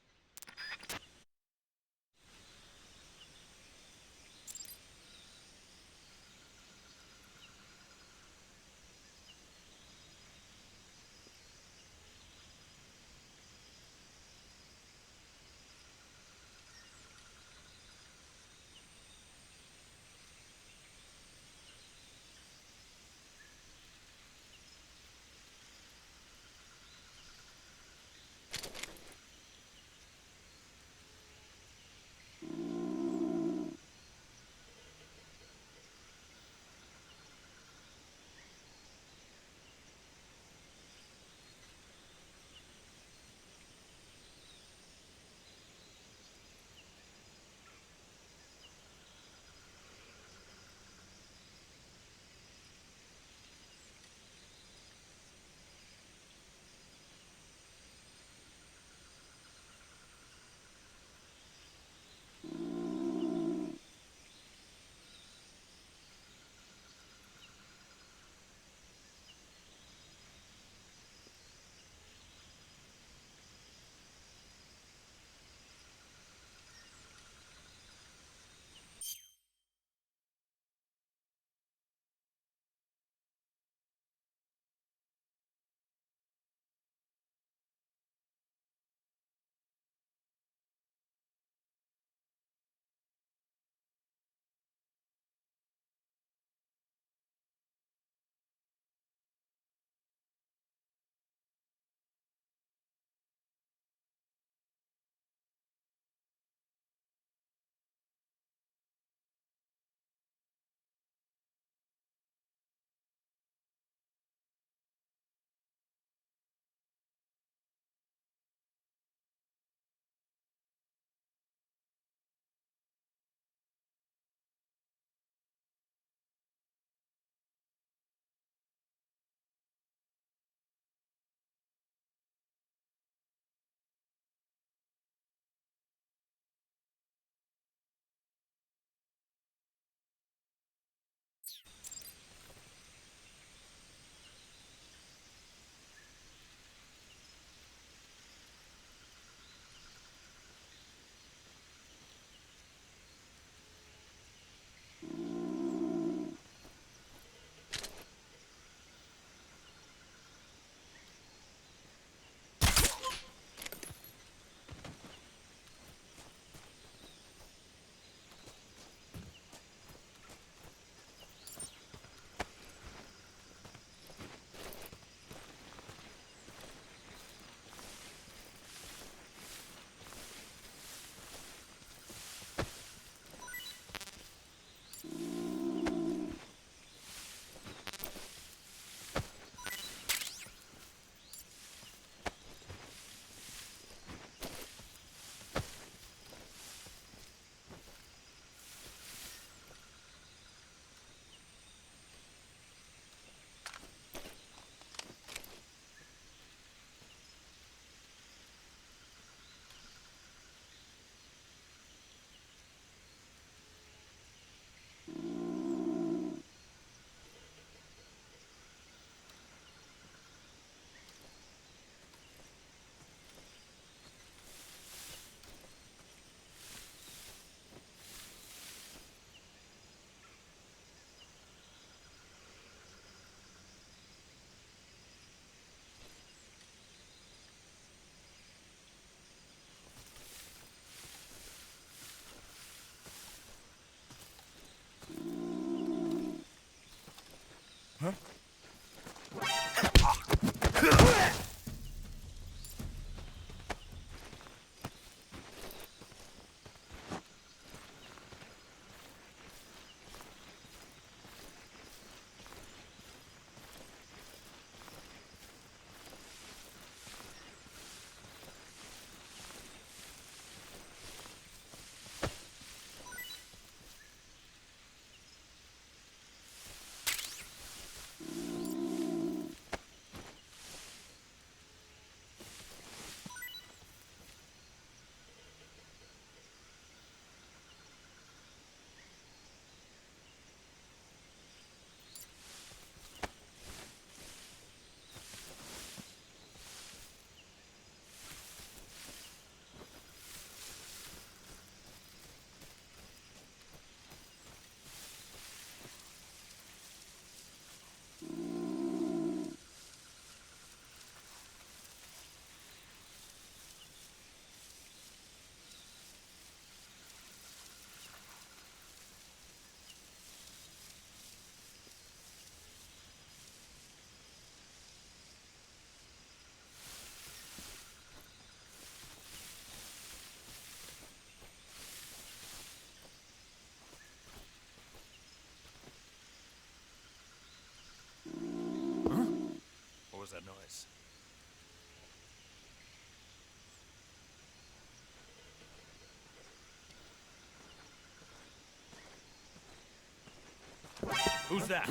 Who's that?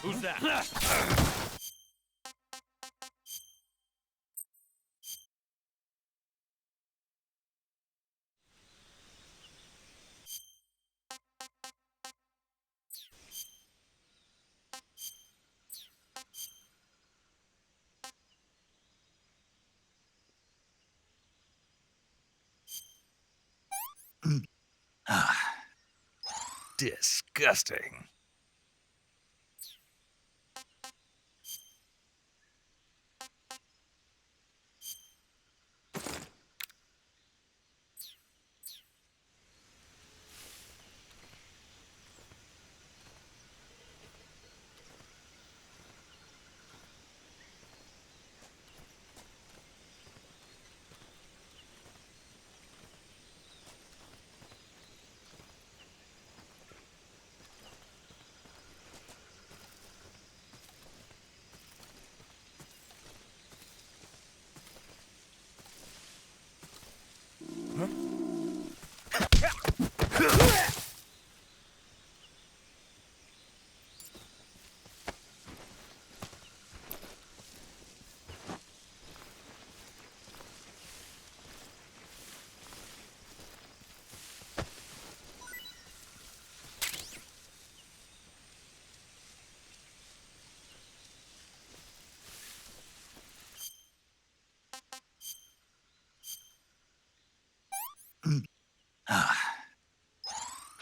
Who's that? Disgusting.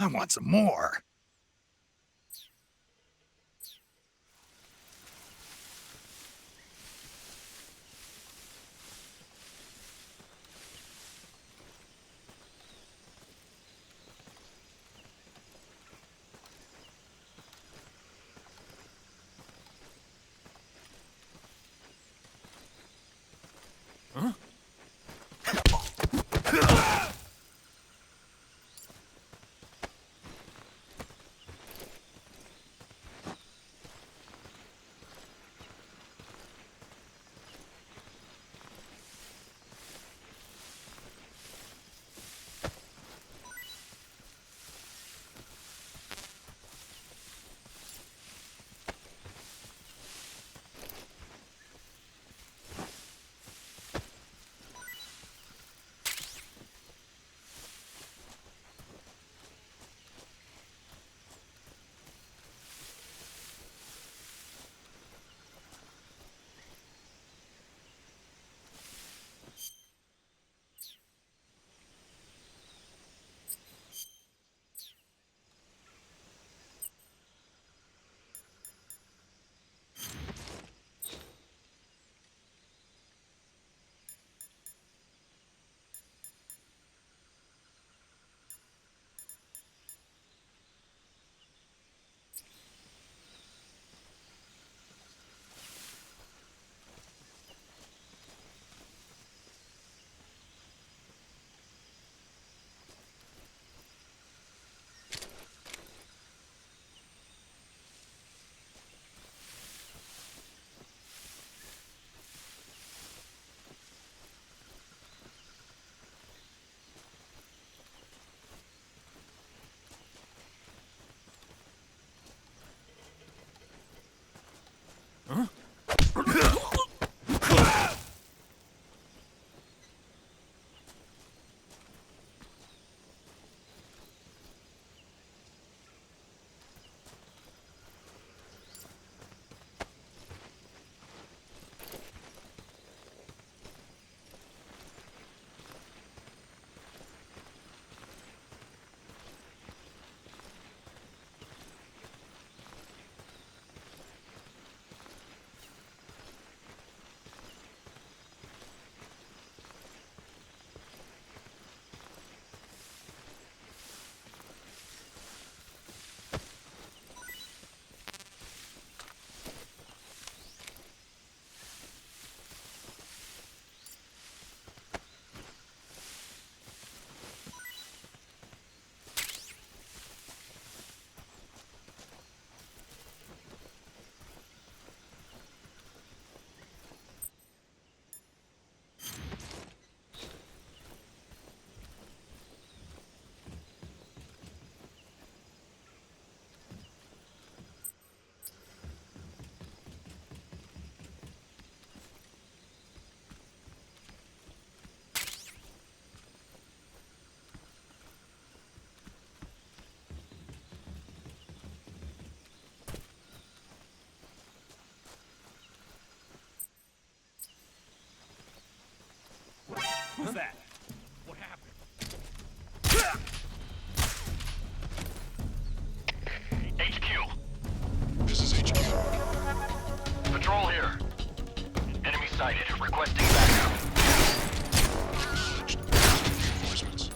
I want some more. sighted. Requesting backup. Acknowledged. Reinforcements.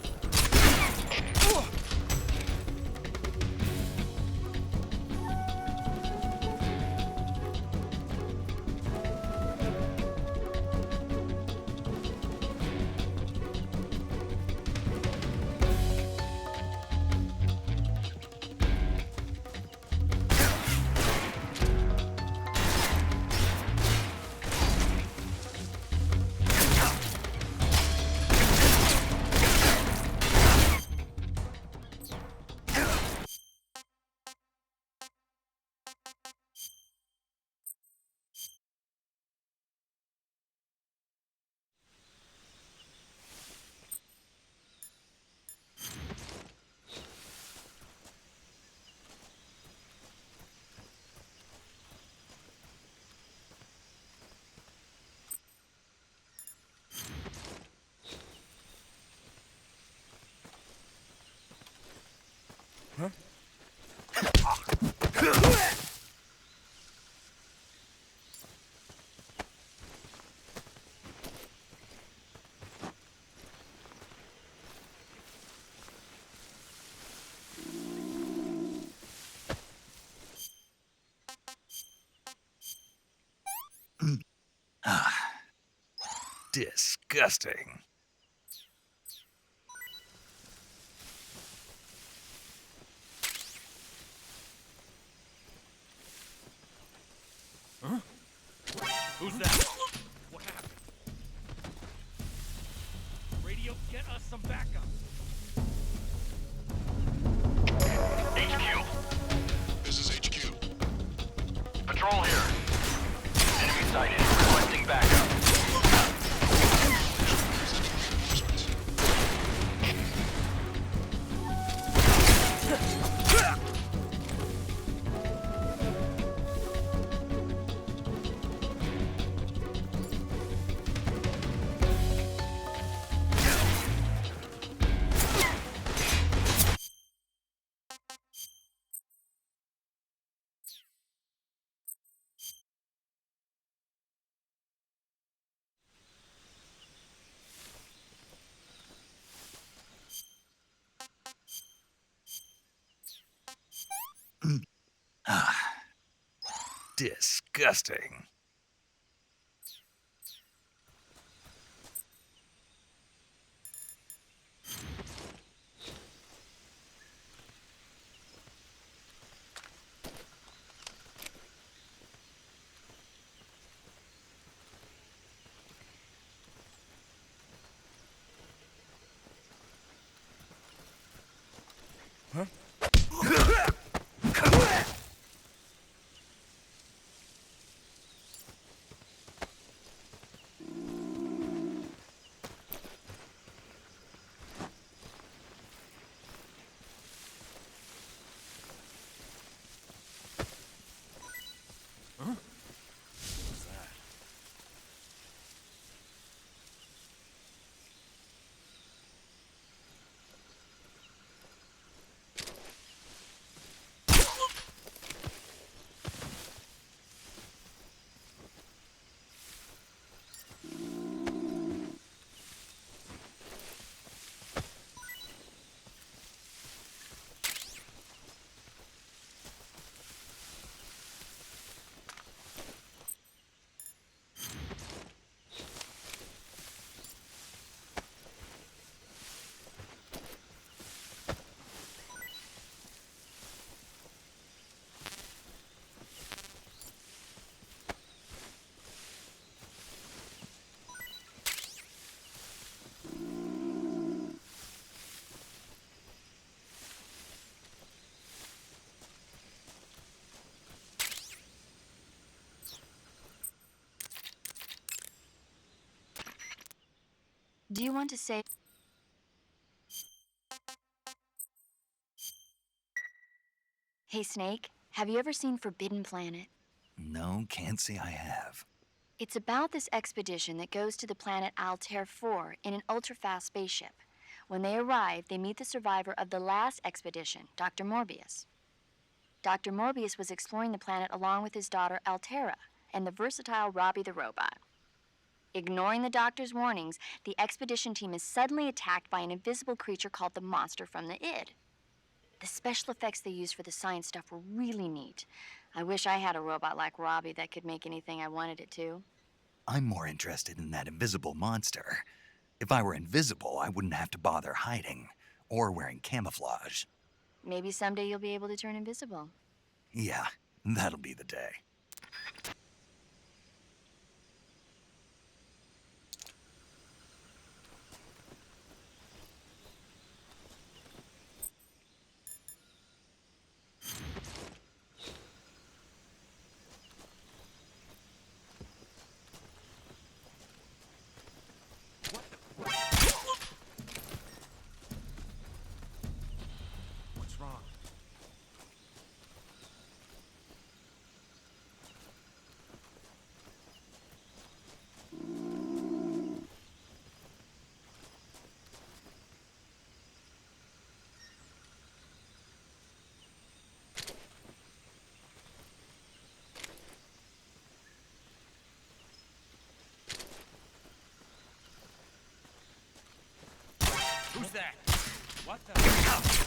Disgusting. Who's that? What happened? Radio, get us some backup. HQ. This is HQ. Patrol here. Enemy sighted. Requesting backup. Reinforcements. Disgusting. Do you want to say... Hey, Snake, have you ever seen Forbidden Planet? No, can't say I have. It's about this expedition that goes to the planet Altair-4 in an ultra-fast spaceship. When they arrive, they meet the survivor of the last expedition, Dr. Morbius. Dr. Morbius was exploring the planet along with his daughter Altera and the versatile Robbie the robot. Ignoring the doctor's warnings, the expedition team is suddenly attacked by an invisible creature called the monster from the id. The special effects they used for the science stuff were really neat. I wish I had a robot like Robbie that could make anything I wanted it to. I'm more interested in that invisible monster. If I were invisible, I wouldn't have to bother hiding or wearing camouflage. Maybe someday you'll be able to turn invisible. Yeah, that'll be the day. What's wrong? Who's that? What the?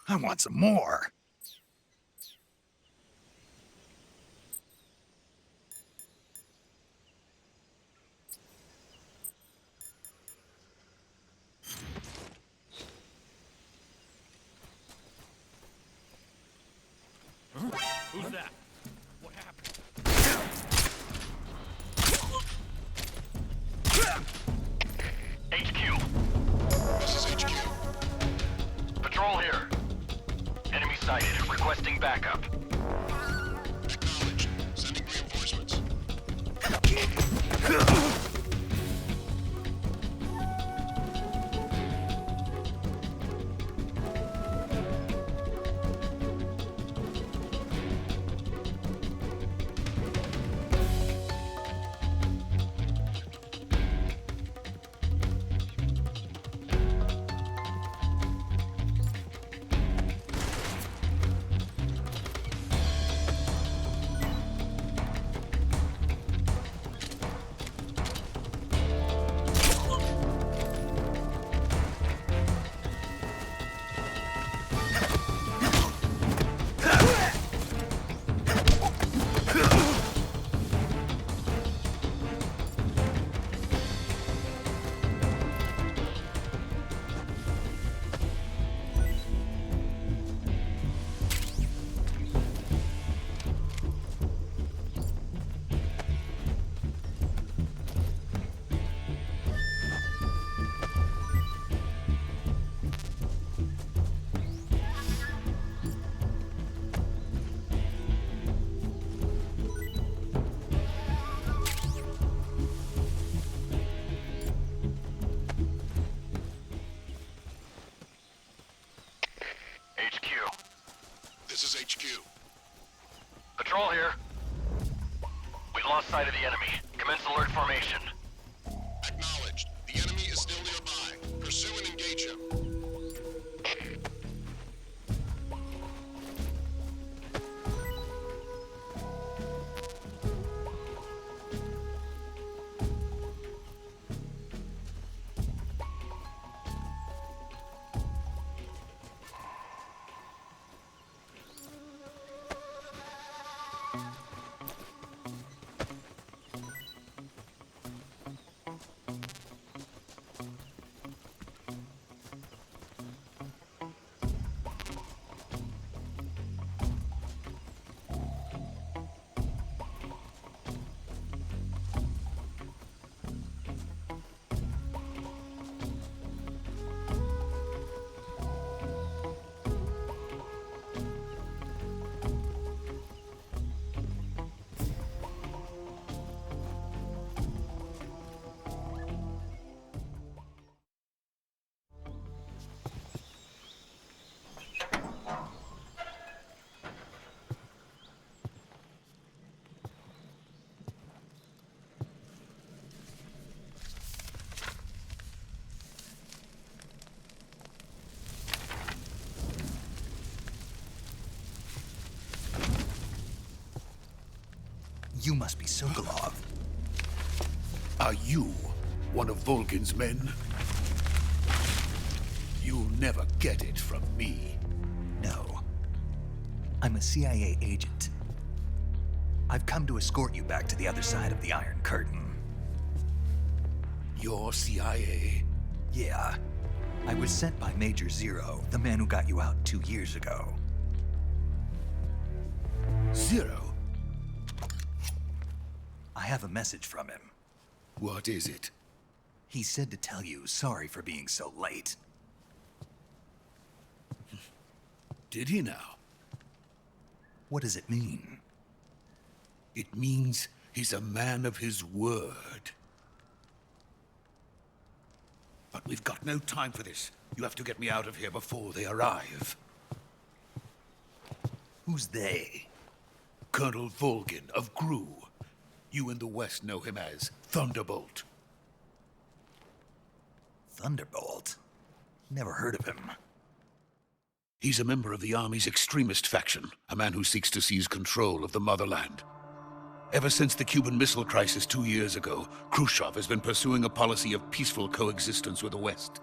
I want some more. Who's that? What happened? HQ, This is HQ. patrol here. Enemy sighted, requesting backup. Acknowledged. Sending reinforcements. sight of the enemy. Commence alert formation. Acknowledged. The enemy is still nearby. Pursue and engage him. You must be Sokolov. Are you one of Volgin's men? You'll never get it from me. No. I'm a CIA agent. I've come to escort you back to the other side of the Iron Curtain. You're CIA? Yeah. I was sent by Major Zero, the man who got you out 2 years ago. Zero? I have a message from him. What is it? He said to tell you sorry for being so late. Did he now? What does it mean? It means he's a man of his word. But we've got no time for this. You have to get me out of here before they arrive. Who's they? Colonel Volgin of GRU. You in the West know him as Thunderbolt. Thunderbolt? Never heard of him. He's a member of the Army's extremist faction, a man who seeks to seize control of the motherland. Ever since the Cuban Missile Crisis 2 years ago, Khrushchev has been pursuing a policy of peaceful coexistence with the West.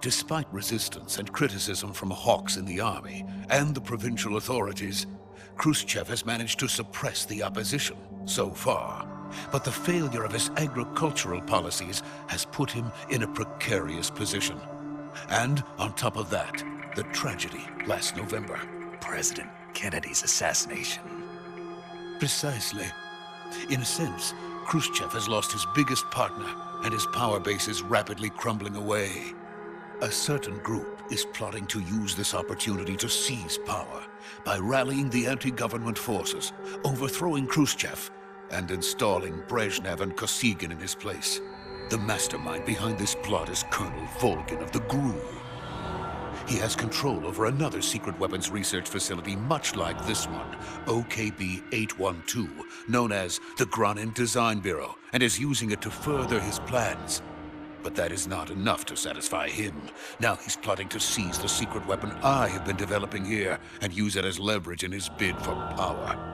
Despite resistance and criticism from hawks in the army and the provincial authorities, Khrushchev has managed to suppress the opposition so far. But the failure of his agricultural policies has put him in a precarious position. And on top of that, the tragedy last November. President Kennedy's assassination. Precisely. In a sense, Khrushchev has lost his biggest partner, and his power base is rapidly crumbling away. A certain group is plotting to use this opportunity to seize power by rallying the anti-government forces, overthrowing Khrushchev, and installing Brezhnev and Kosygin in his place. The mastermind behind this plot is Colonel Volgin of the GRU. He has control over another secret weapons research facility much like this one, OKB-812, known as the Granin Design Bureau, and is using it to further his plans. But that is not enough to satisfy him. Now he's plotting to seize the secret weapon I have been developing here and use it as leverage in his bid for power.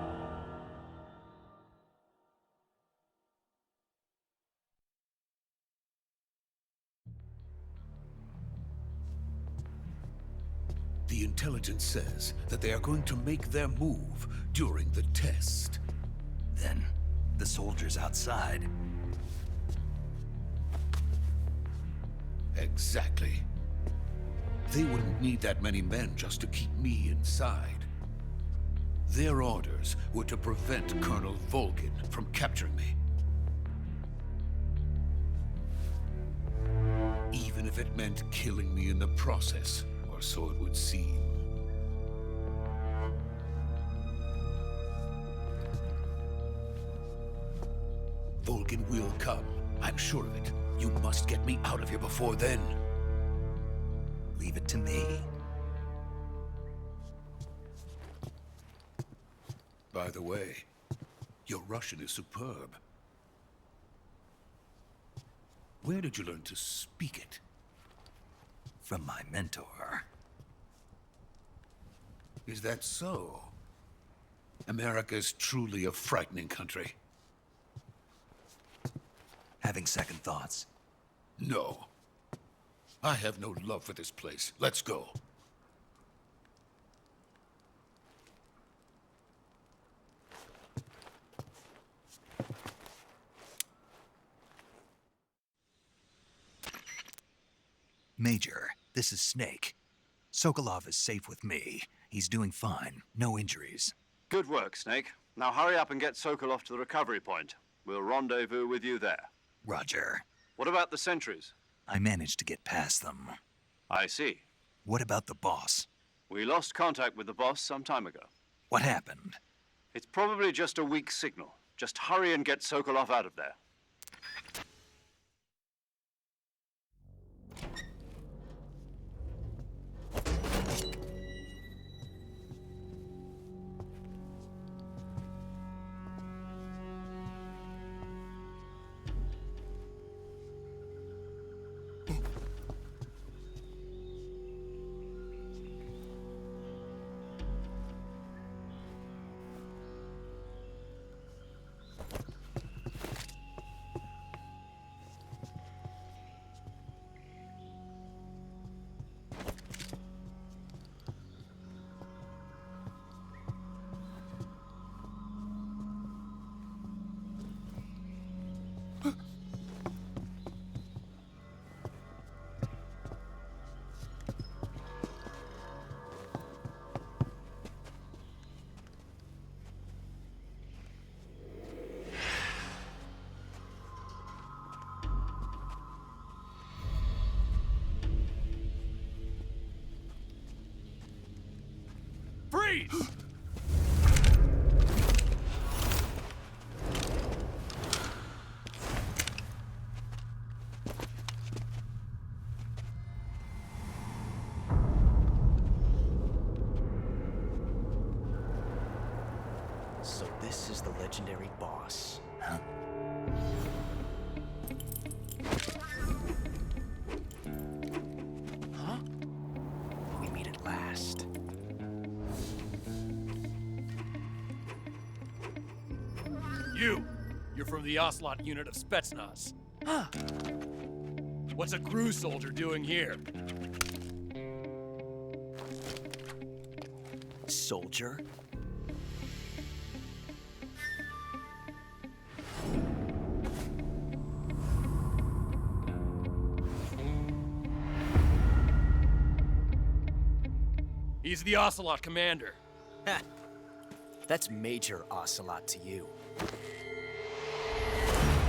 The intelligence says that they are going to make their move during the test. Then, the soldiers outside. Exactly. They wouldn't need that many men just to keep me inside. Their orders were to prevent Colonel Volgin from capturing me. Even if it meant killing me in the process, or so it would seem. Volgin will come. I'm sure of it. You must get me out of here before then. Leave it to me. By the way, Your Russian is superb. Where did you learn to speak it? From my mentor. Is that so? America is truly a frightening country. Having second thoughts? No. I have no love for this place. Let's go. Major, this is Snake. Sokolov is safe with me. He's doing fine. No injuries. Good work, Snake. Now hurry up and get Sokolov to the recovery point. We'll rendezvous with you there. Roger. What about the sentries? I managed to get past them. I see. What about the boss? We lost contact with the boss some time ago. What happened? It's probably just a weak signal. Just hurry and get Sokolov out of there. Freeze! So this is the legendary boss. Huh? Huh? We meet at last. You're from the Ocelot unit of Spetsnaz. Huh. What's a crew soldier doing here? Soldier? He's the Ocelot commander. Ha! That's Major Ocelot to you.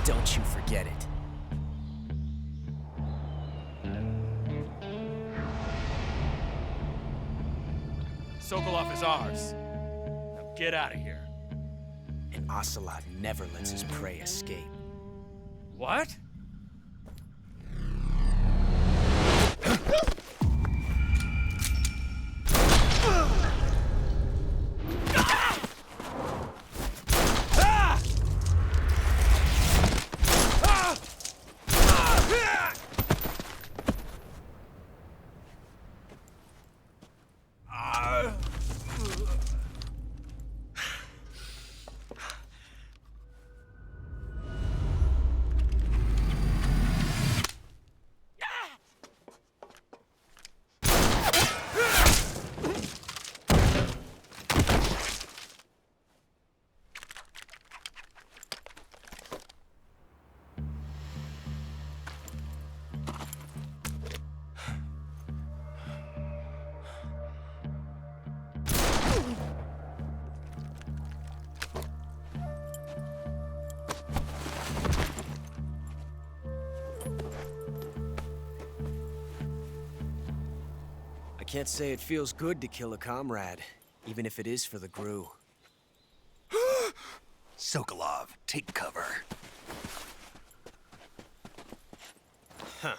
Don't you forget it. Sokolov is ours. Now get out of here. And Ocelot never lets his prey escape. What? I can't say it feels good to kill a comrade, even if it is for the GRU. Sokolov, take cover. Huh.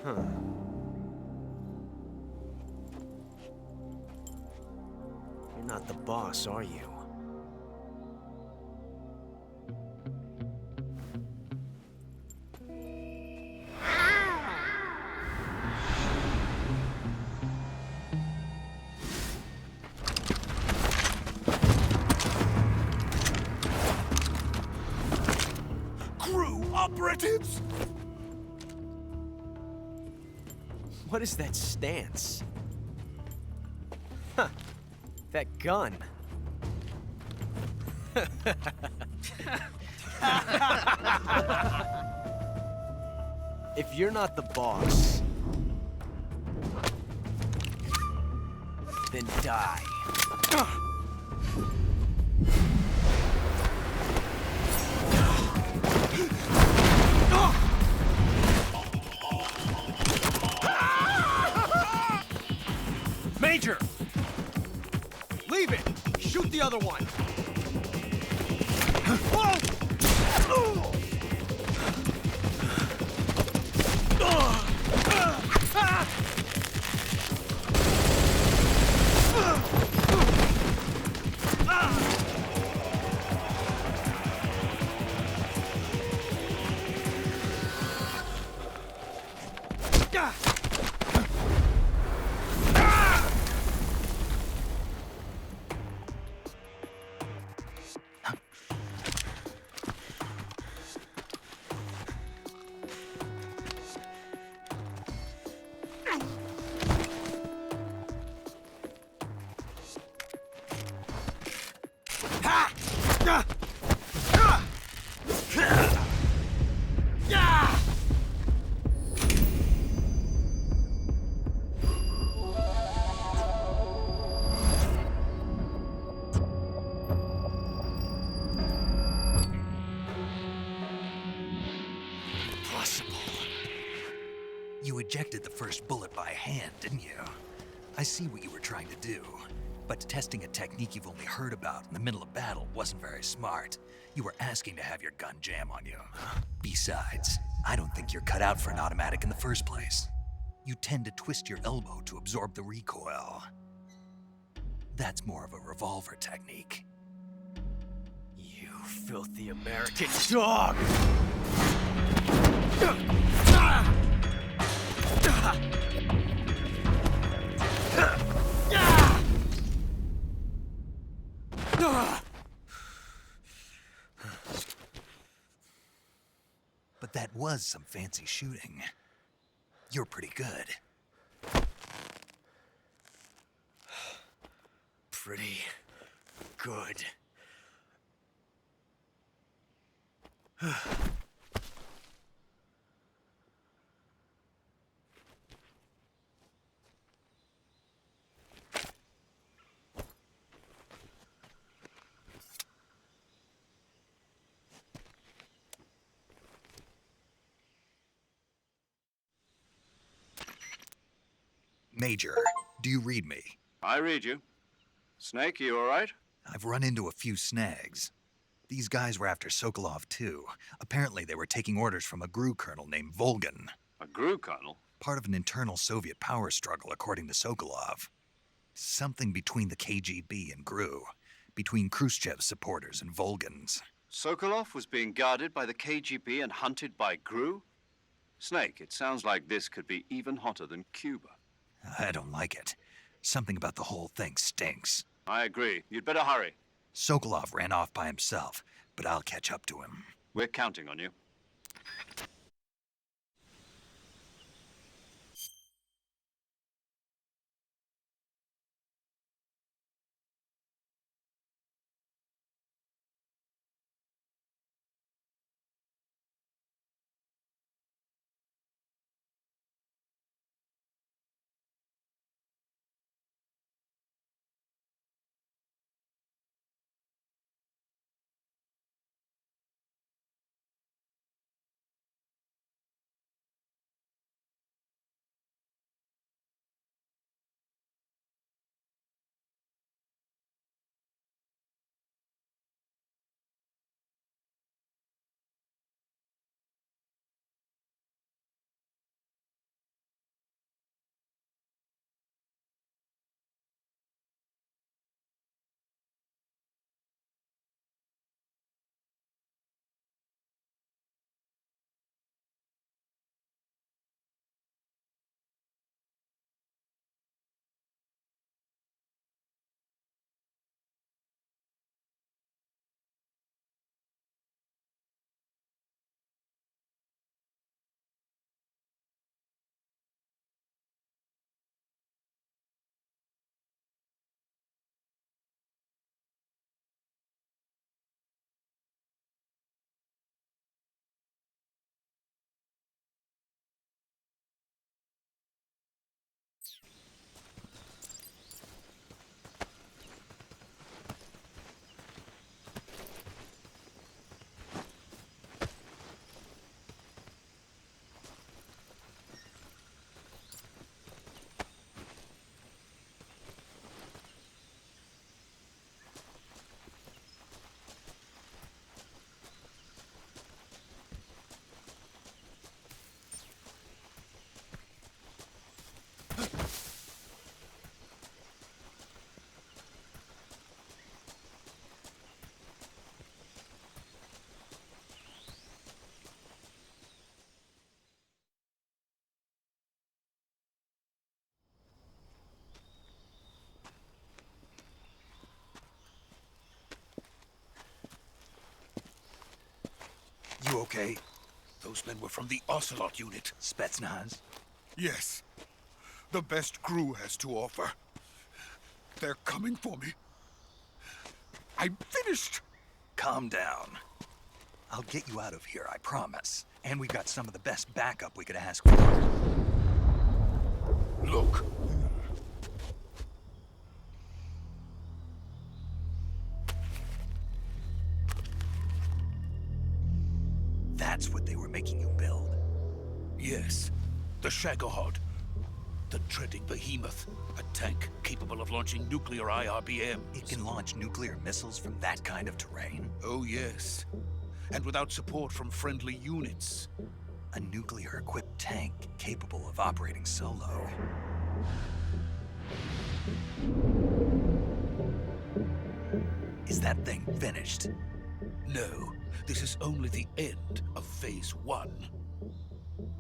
Huh. not the boss, are you? Crew operatives! What is that stance? Huh. That gun. If you're not the boss, then die. Major! Leave it! Shoot the other one! You ejected the first bullet by hand, didn't you? I see what you were trying to do. But testing a technique you've only heard about in the middle of battle wasn't very smart. You were asking to have your gun jam on you. Besides, I don't think you're cut out for an automatic in the first place. You tend to twist your elbow to absorb the recoil. That's more of a revolver technique. You filthy American dog! But that was some fancy shooting. You're pretty good. Pretty good. Major, do you read me? I read you. Snake, you all right? I've run into a few snags. These guys were after Sokolov too. Apparently they were taking orders from a GRU colonel named Volgan. A GRU colonel? Part of an internal Soviet power struggle, according to Sokolov. Something between the KGB and GRU. Between Khrushchev's supporters and Volgan's. Sokolov was being guarded by the KGB and hunted by GRU? Snake, it sounds like this could be even hotter than Cuba. I don't like it. Something about the whole thing stinks. I agree. You'd better hurry. Sokolov ran off by himself, but I'll catch up to him. We're counting on you. okay? Those men were from the Ocelot unit. Spetsnaz? Yes. The best crew has to offer. They're coming for me. I'm finished. Calm down. I'll get you out of here, I promise. And we've got some of the best backup we could ask for. Look. That's what they were making you build? Yes. The Shagohod. The treading behemoth. A tank capable of launching nuclear IRBMs. It can launch nuclear missiles from that kind of terrain? Oh, yes. And without support from friendly units. A nuclear-equipped tank capable of operating solo. Is that thing finished? No, this is only the end of Phase 1.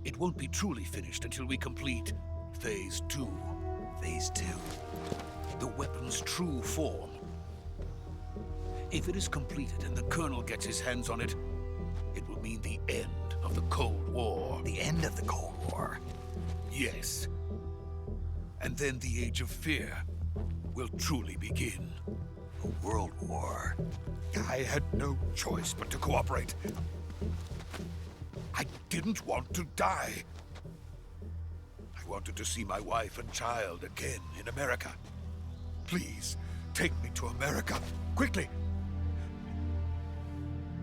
It won't be truly finished until we complete Phase 2. Phase 2? The weapon's true form. If it is completed and the Colonel gets his hands on it, it will mean the end of the Cold War. The end of the Cold War? Yes. And then the Age of Fear will truly begin. A world war? I had no choice but to cooperate. I didn't want to die. I wanted to see my wife and child again in America. Please, take me to America, quickly.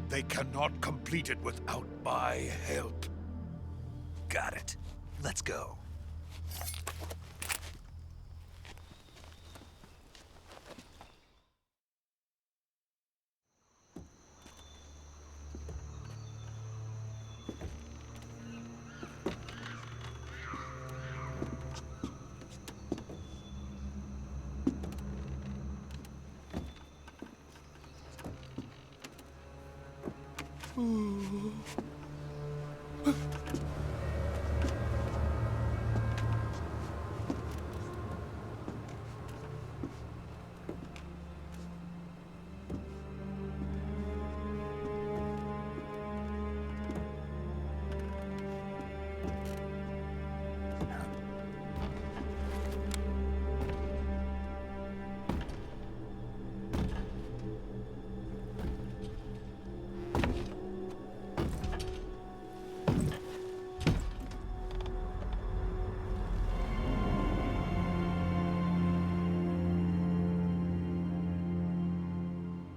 They cannot complete it without my help. Got it. Let's go.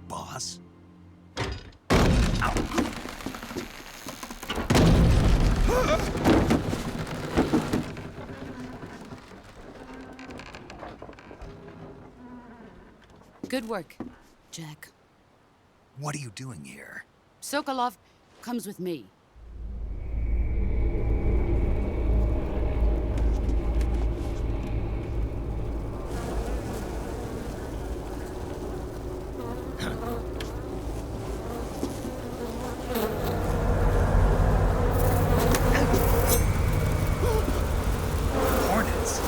Boss? Good work, Jack. What are you doing here? Sokolov comes with me. Hornets?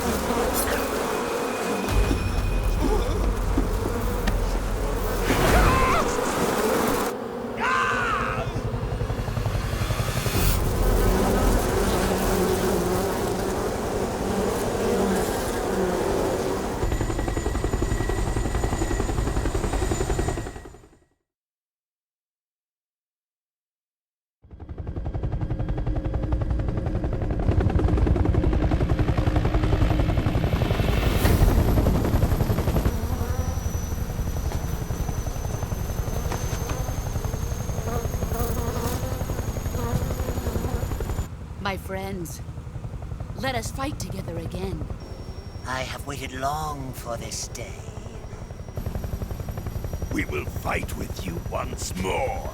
My friends, let us fight together again. I have waited long for this day. We will fight with you once more.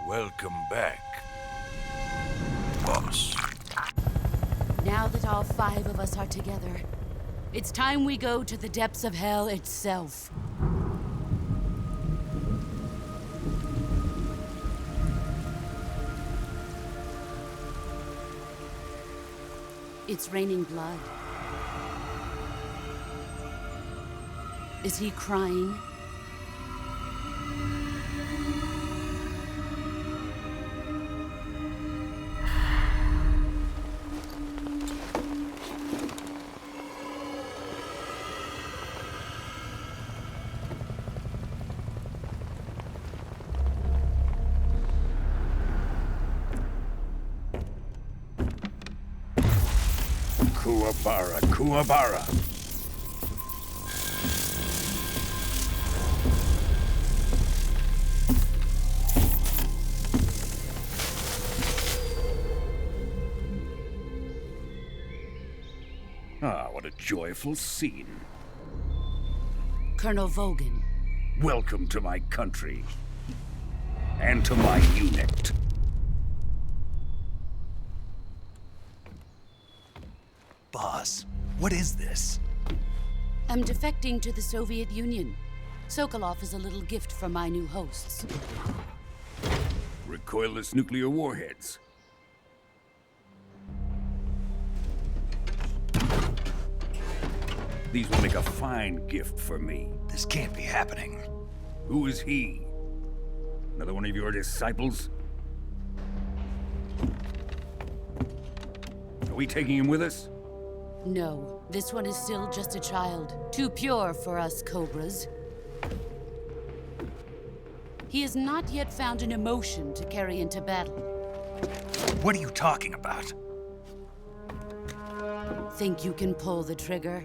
Welcome back, boss. Now that all 5 of us are together, it's time we go to the depths of hell itself. It's raining blood. Is he crying? Kuwabara, Kuwabara. Ah, what a joyful scene. Colonel Vogan. Welcome to my country. And to my unit. Boss, what is this? I'm defecting to the Soviet Union. Sokolov is a little gift from my new hosts. Recoilless nuclear warheads. These will make a fine gift for me. This can't be happening. Who is he? Another one of your disciples? Are we taking him with us? No, this one is still just a child. Too pure for us Cobras. He has not yet found an emotion to carry into battle. What are you talking about? Think you can pull the trigger?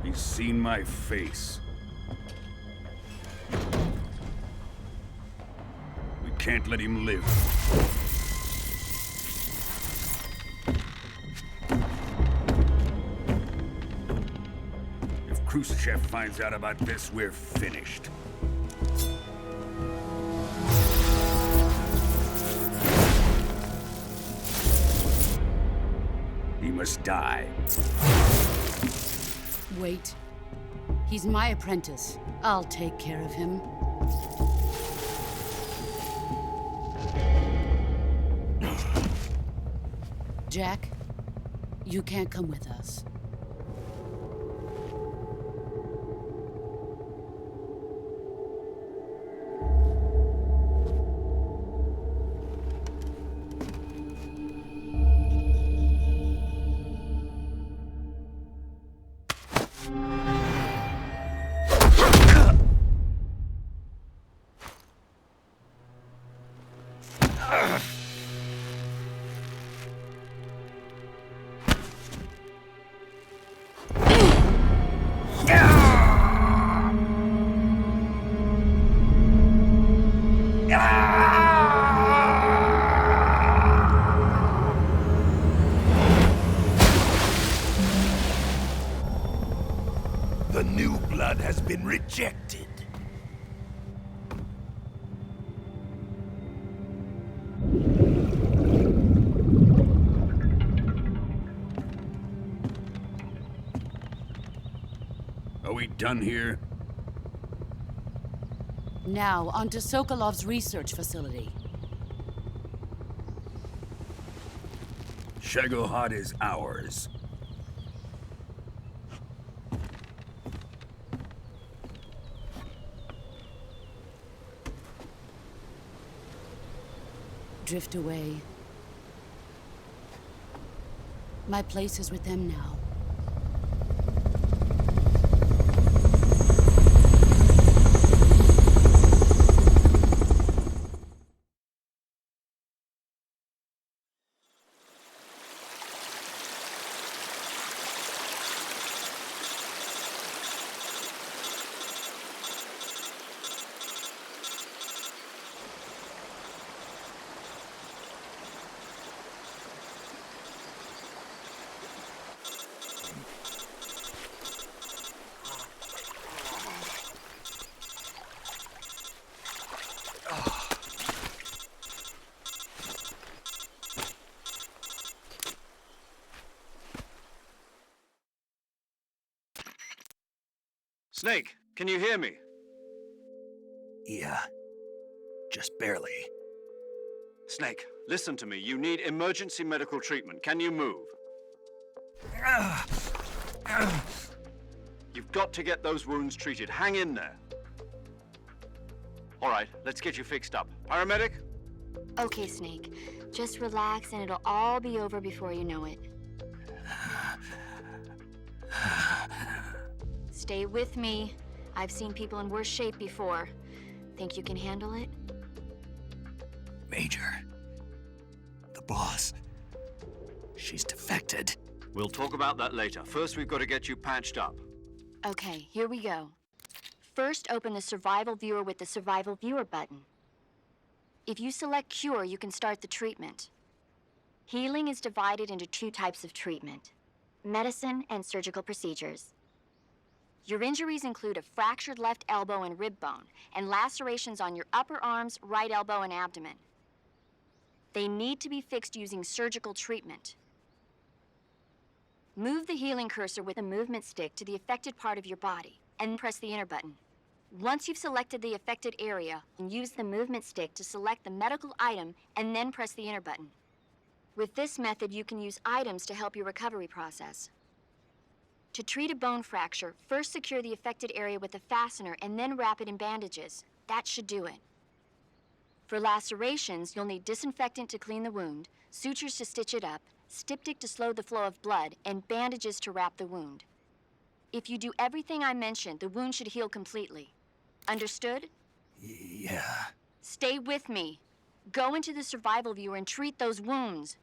He's seen my face. We can't let him live. If Khrushchev finds out about this, we're finished. He must die. Wait. He's my apprentice. I'll take care of him. Jack, you can't come with us. The new blood has been rejected. Are we done here? Now, onto Sokolov's research facility. Shagohod is ours. Drift away. My place is with them now. Snake, can you hear me? Yeah. Just barely. Snake, listen to me. You need emergency medical treatment. Can you move? You've got to get those wounds treated. Hang in there. All right, let's get you fixed up. Paramedic? Okay, Snake. Just relax and it'll all be over before you know it. Stay with me. I've seen people in worse shape before. Think you can handle it? Major. The boss. She's defected. We'll talk about that later. First, we've got to get you patched up. Okay, here we go. First, open the Survival Viewer with the Survival Viewer button. If you select Cure, you can start the treatment. Healing is divided into 2 types of treatment: medicine and surgical procedures. Your injuries include a fractured left elbow and rib bone, and lacerations on your upper arms, right elbow, and abdomen. They need to be fixed using surgical treatment. Move the healing cursor with a movement stick to the affected part of your body, and press the enter button. Once you've selected the affected area, use the movement stick to select the medical item, and then press the enter button. With this method, you can use items to help your recovery process. To treat a bone fracture, first secure the affected area with a fastener and then wrap it in bandages. That should do it. For lacerations, you'll need disinfectant to clean the wound, sutures to stitch it up, styptic to slow the flow of blood, and bandages to wrap the wound. If you do everything I mentioned, the wound should heal completely. Understood? Yeah. Stay with me. Go into the Survival Viewer and treat those wounds.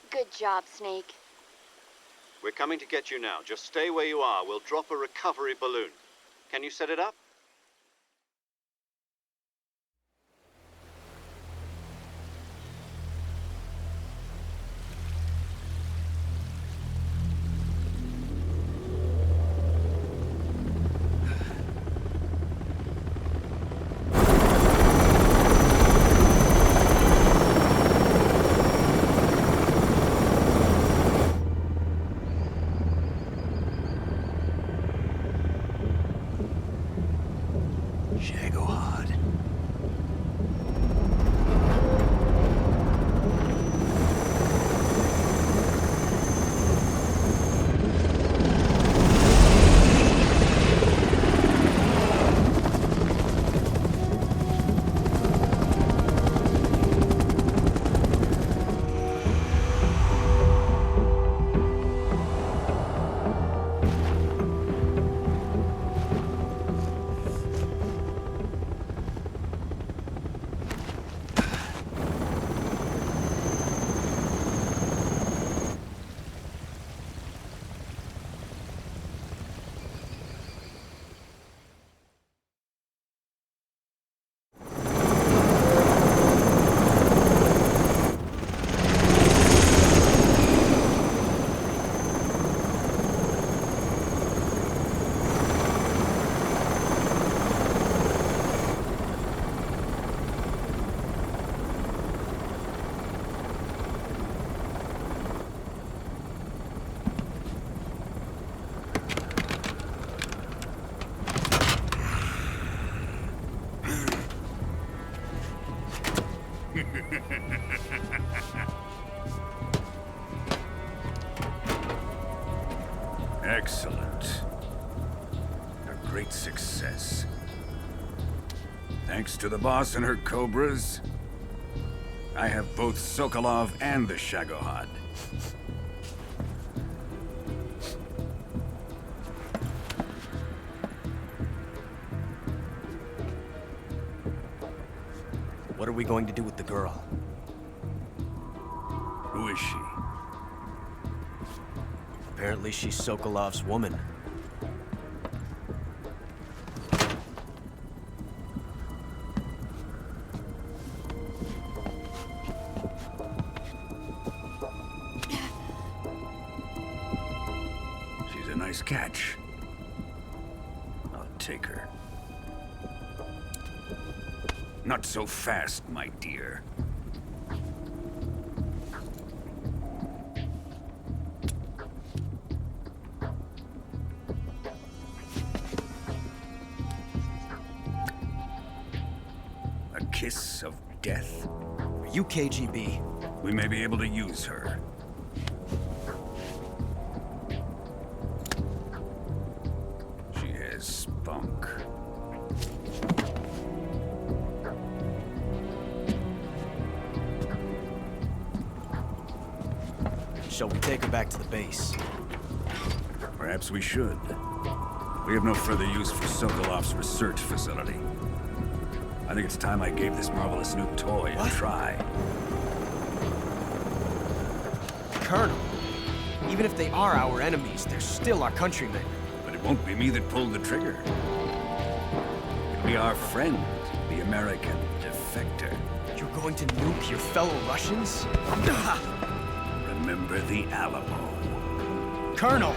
Good job, Snake. We're coming to get you now. Just stay where you are. We'll drop a recovery balloon. Can you set it up? Excellent. A great success. Thanks to the boss and her cobras, I have both Sokolov and the Shagohod. What are we going to do with the girl? Who is she? Apparently she's Sokolov's woman. She's a nice catch. I'll take her. Not so fast, my dear. A kiss of death? Are you KGB? We may be able to use her. She has spunk. Shall we take her back to the base? Perhaps we should. We have no further use for Sokolov's research facility. I think it's time I gave this marvelous new toy a try. Colonel, even if they are our enemies, they're still our countrymen. But it won't be me that pulled the trigger. It'll be our friend, the American defector. You're going to nuke your fellow Russians? Remember the Alamo. Colonel!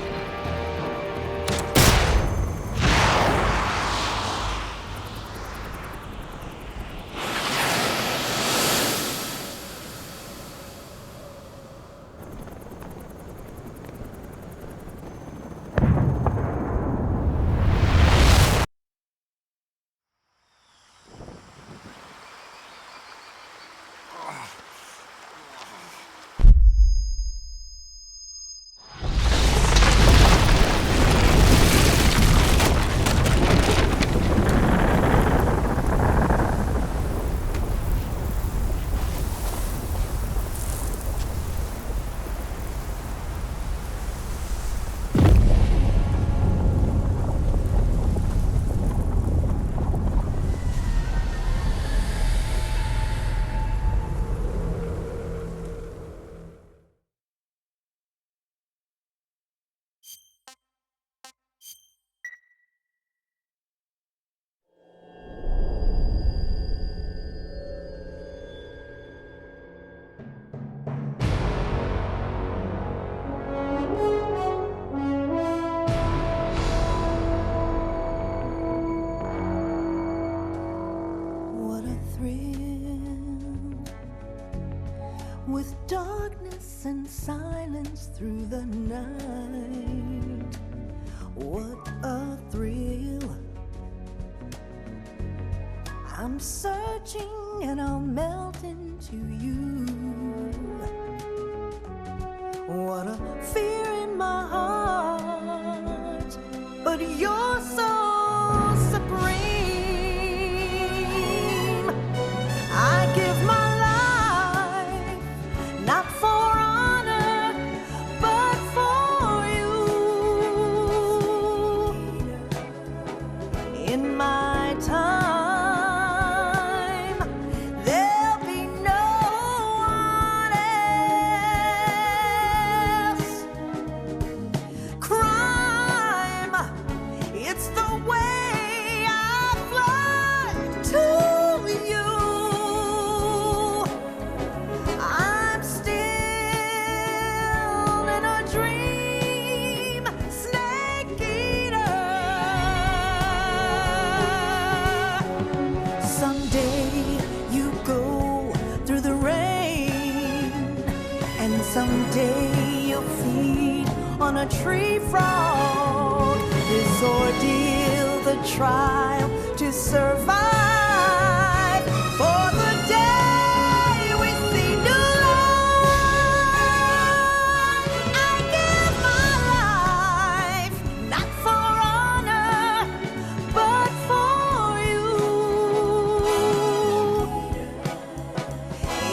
I'm searching and I'll melt into you. What a fear in my heart, but you're so supreme. I give my life, not for honor, but for you. In my time, there'll be no one else. Crime, it's the way I fly to you. I'm still in a dream, snake eater. Someday you go through the rain, and someday you'll feed on a tree frog. This ordeal, the trial to survive, for the day we see new life. I give my life, not for honor, but for you.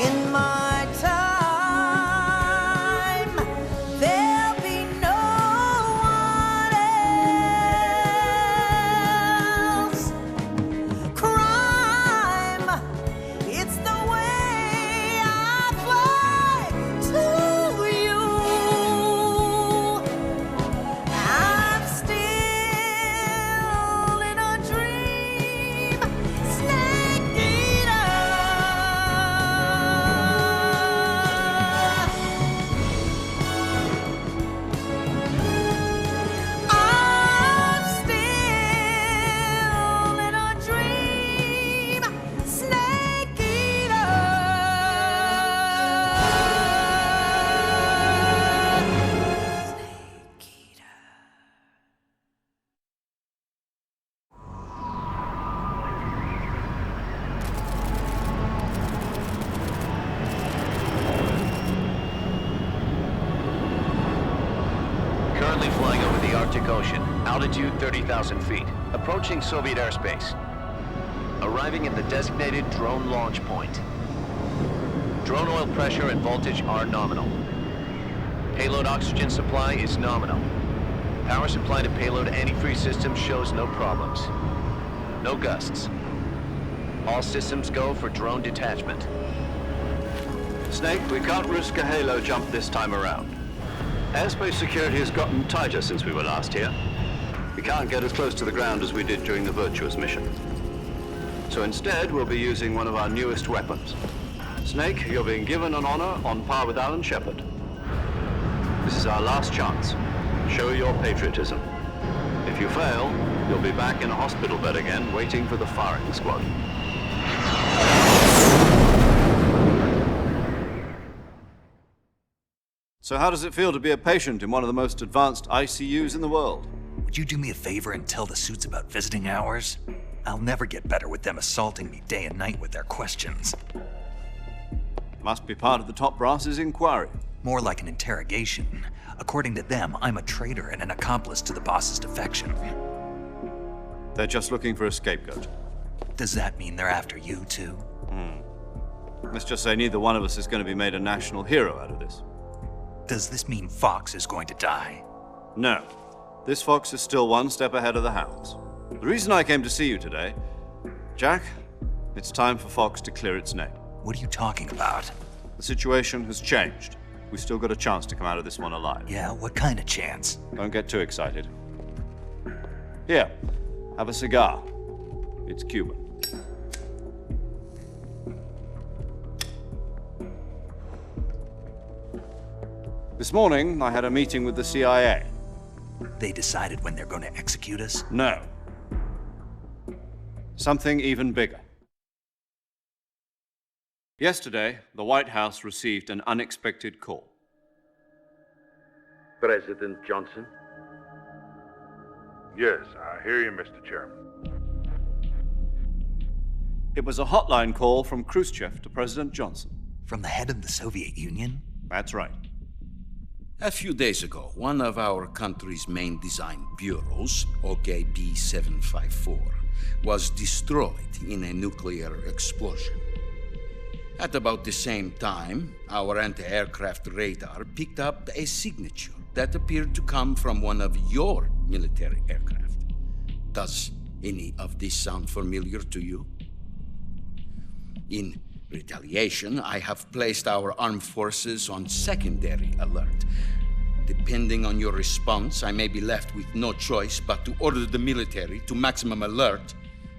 In my time, there'll be no one else. Crime, it's the way I fly to you. I'm still in a dream, snake eater. I'm still in a dream, snake eater. Snake eater. Currently flying over the Arctic Ocean, altitude 30,000 feet, approaching Soviet airspace. Arriving at the designated drone launch point. Drone oil pressure and voltage are nominal. Payload oxygen supply is nominal. Power supply to payload antifreeze system shows no problems. No gusts. All systems go for drone detachment. Snake, we can't risk a halo jump this time around. Airspace security has gotten tighter since we were last here. We can't get as close to the ground as we did during the Virtuous mission. So instead, we'll be using one of our newest weapons. Snake, you're being given an honor on par with Alan Shepard. This is our last chance. Show your patriotism. If you fail, you'll be back in a hospital bed again, waiting for the firing squad. So how does it feel to be a patient in one of the most advanced ICUs in the world? Would you do me a favor and tell the suits about visiting hours? I'll never get better with them assaulting me day and night with their questions. Must be part of the top brass's inquiry. More like an interrogation. According to them, I'm a traitor and an accomplice to the boss's defection. They're just looking for a scapegoat. Does that mean they're after you, too? Let's just say neither one of us is going to be made a national hero out of this. Does this mean Fox is going to die? No. This fox is still one step ahead of the hounds. The reason I came to see you today, Jack, it's time for Fox to clear its name. What are you talking about? The situation has changed. We've still got a chance to come out of this one alive. Yeah, what kind of chance? Don't get too excited. Here, have a cigar. It's Cuban. This morning, I had a meeting with the CIA. They decided when they're going to execute us? No. Something even bigger. Yesterday, the White House received an unexpected call. President Johnson? Yes, I hear you, Mr. Chairman. It was a hotline call from Khrushchev to President Johnson. From the head of the Soviet Union? That's right. A few days ago, one of our country's main design bureaus, OKB 754, was destroyed in a nuclear explosion. At about the same time, our anti-aircraft radar picked up a signature that appeared to come from one of your military aircraft. Does any of this sound familiar to you? In retaliation, I have placed our armed forces on secondary alert. Depending on your response, I may be left with no choice but to order the military to maximum alert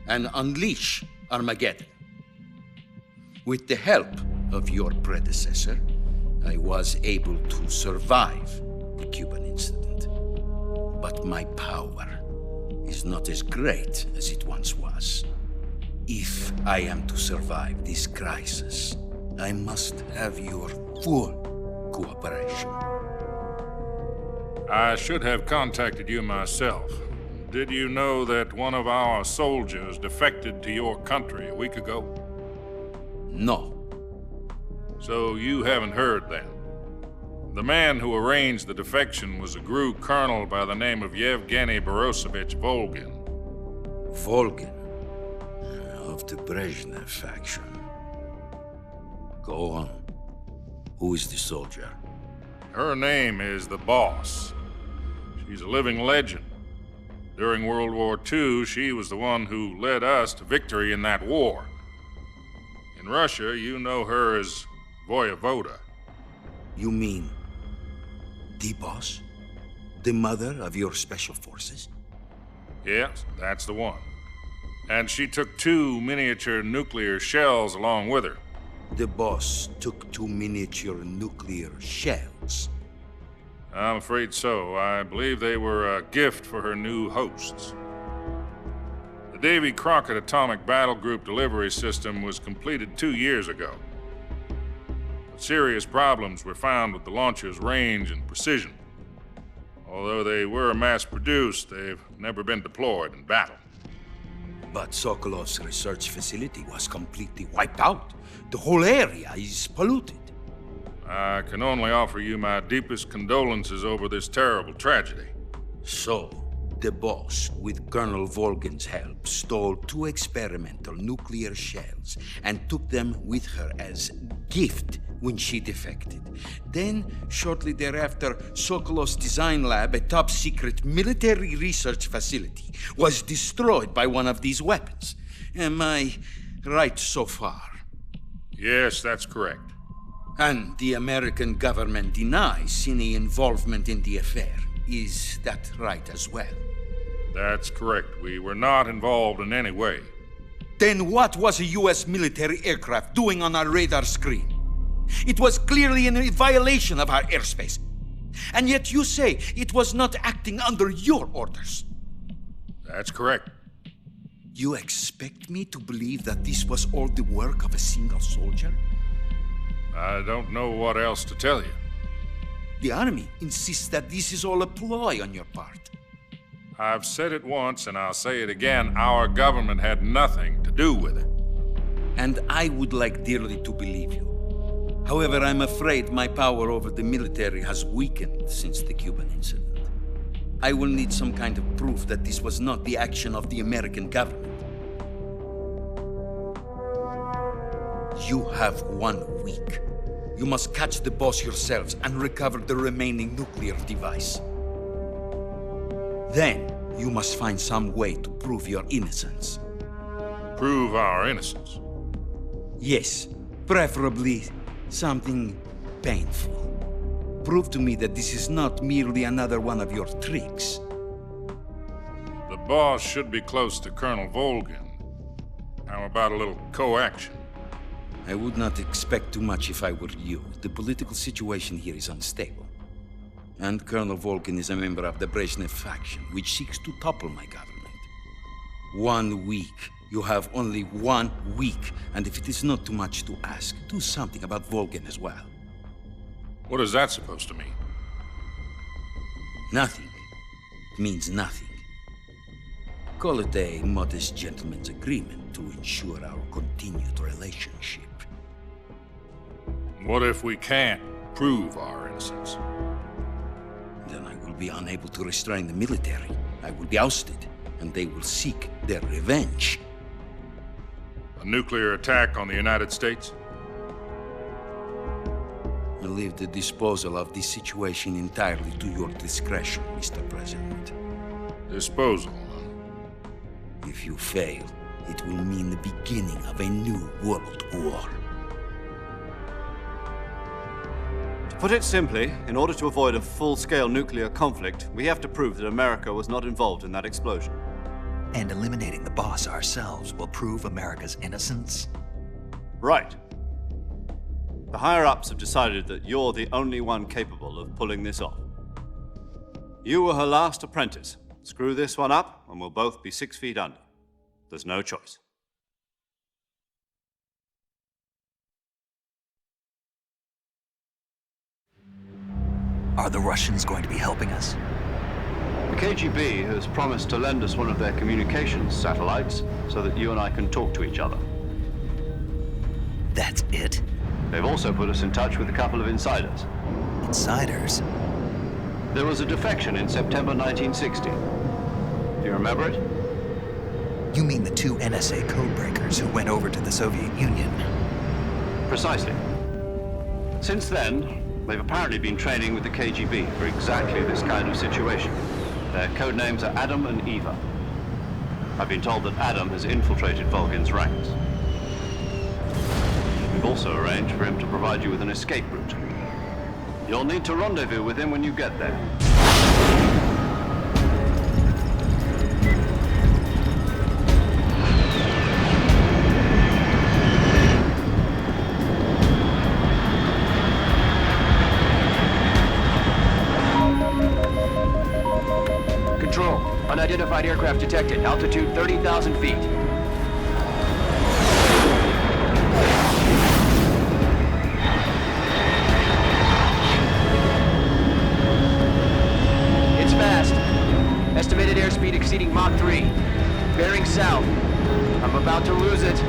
and unleash Armageddon. With the help of your predecessor, I was able to survive the Cuban incident. But my power is not as great as it once was. If I am to survive this crisis, I must have your full cooperation. I should have contacted you myself. Did you know that one of our soldiers defected to your country a week ago? No. So you haven't heard then. The man who arranged the defection was a GRU colonel by the name of Yevgeny Borosovich Volgin. Volgin? Of the Brezhnev faction. Go on. Who is the soldier? Her name is the Boss. She's a living legend. During World War II, she was the one who led us to victory in that war. In Russia, you know her as Voyevoda. You mean the Boss? The mother of your special forces? Yes, that's the one. And she took 2 miniature nuclear shells along with her. The Boss took 2 miniature nuclear shells? I'm afraid so. I believe they were a gift for her new hosts. The Davy Crockett Atomic Battle Group delivery system was completed 2 years ago. But serious problems were found with the launcher's range and precision. Although they were mass-produced, they've never been deployed in battle. But Sokolov's research facility was completely wiped out. The whole area is polluted. I can only offer you my deepest condolences over this terrible tragedy. So, the Boss, with Colonel Volgin's help, stole 2 experimental nuclear shells and took them with her as gift when she defected. Then, shortly thereafter, Sokolov's design lab, a top-secret military research facility, was destroyed by one of these weapons. Am I right so far? Yes, that's correct. And the American government denies any involvement in the affair. Is that right as well? That's correct. We were not involved in any way. Then what was a U.S. military aircraft doing on our radar screen? It was clearly in violation of our airspace. And yet you say it was not acting under your orders. That's correct. You expect me to believe that this was all the work of a single soldier? I don't know what else to tell you. The Army insists that this is all a ploy on your part. I've said it once, and I'll say it again. Our government had nothing to do with it. And I would like dearly to believe you. However, I'm afraid my power over the military has weakened since the Cuban incident. I will need some kind of proof that this was not the action of the American government. You have 1 week. You must catch the Boss yourselves and recover the remaining nuclear device. Then, you must find some way to prove your innocence. Prove our innocence? Yes, preferably something painful. Prove to me that this is not merely another one of your tricks. The Boss should be close to Colonel Volgin. How about a little co-action? I would not expect too much if I were you. The political situation here is unstable. And Colonel Volgin is a member of the Brezhnev faction, which seeks to topple my government. 1 week. You have only 1 week. And if it is not too much to ask, do something about Volgin as well. What is that supposed to mean? Nothing. It means nothing. Call it a modest gentleman's agreement to ensure our continued relationship. What if we can't prove our innocence? Then I will be unable to restrain the military. I will be ousted, and they will seek their revenge. A nuclear attack on the United States? I leave the disposal of this situation entirely to your discretion, Mr. President. Disposal? If you fail, it will mean the beginning of a new world war. To put it simply, in order to avoid a full-scale nuclear conflict, we have to prove that America was not involved in that explosion. And eliminating the boss ourselves will prove America's innocence? Right. The higher-ups have decided that you're the only one capable of pulling this off. You were her last apprentice. Screw this one up, and we'll both be 6 feet under. There's no choice. Are the Russians going to be helping us? The KGB has promised to lend us one of their communications satellites so that you and I can talk to each other. That's it? They've also put us in touch with a couple of insiders. Insiders? There was a defection in September 1960. Do you remember it? You mean the 2 NSA codebreakers who went over to the Soviet Union? Precisely. Since then, they've apparently been training with the KGB for exactly this kind of situation. Their code names are Adam and Eva. I've been told that Adam has infiltrated Volgin's ranks. We've also arranged for him to provide you with an escape route. You'll need to rendezvous with him when you get there. Control, unidentified aircraft detected. Altitude 30,000 feet. It's fast. Estimated airspeed exceeding Mach 3. Bearing south. I'm about to lose it.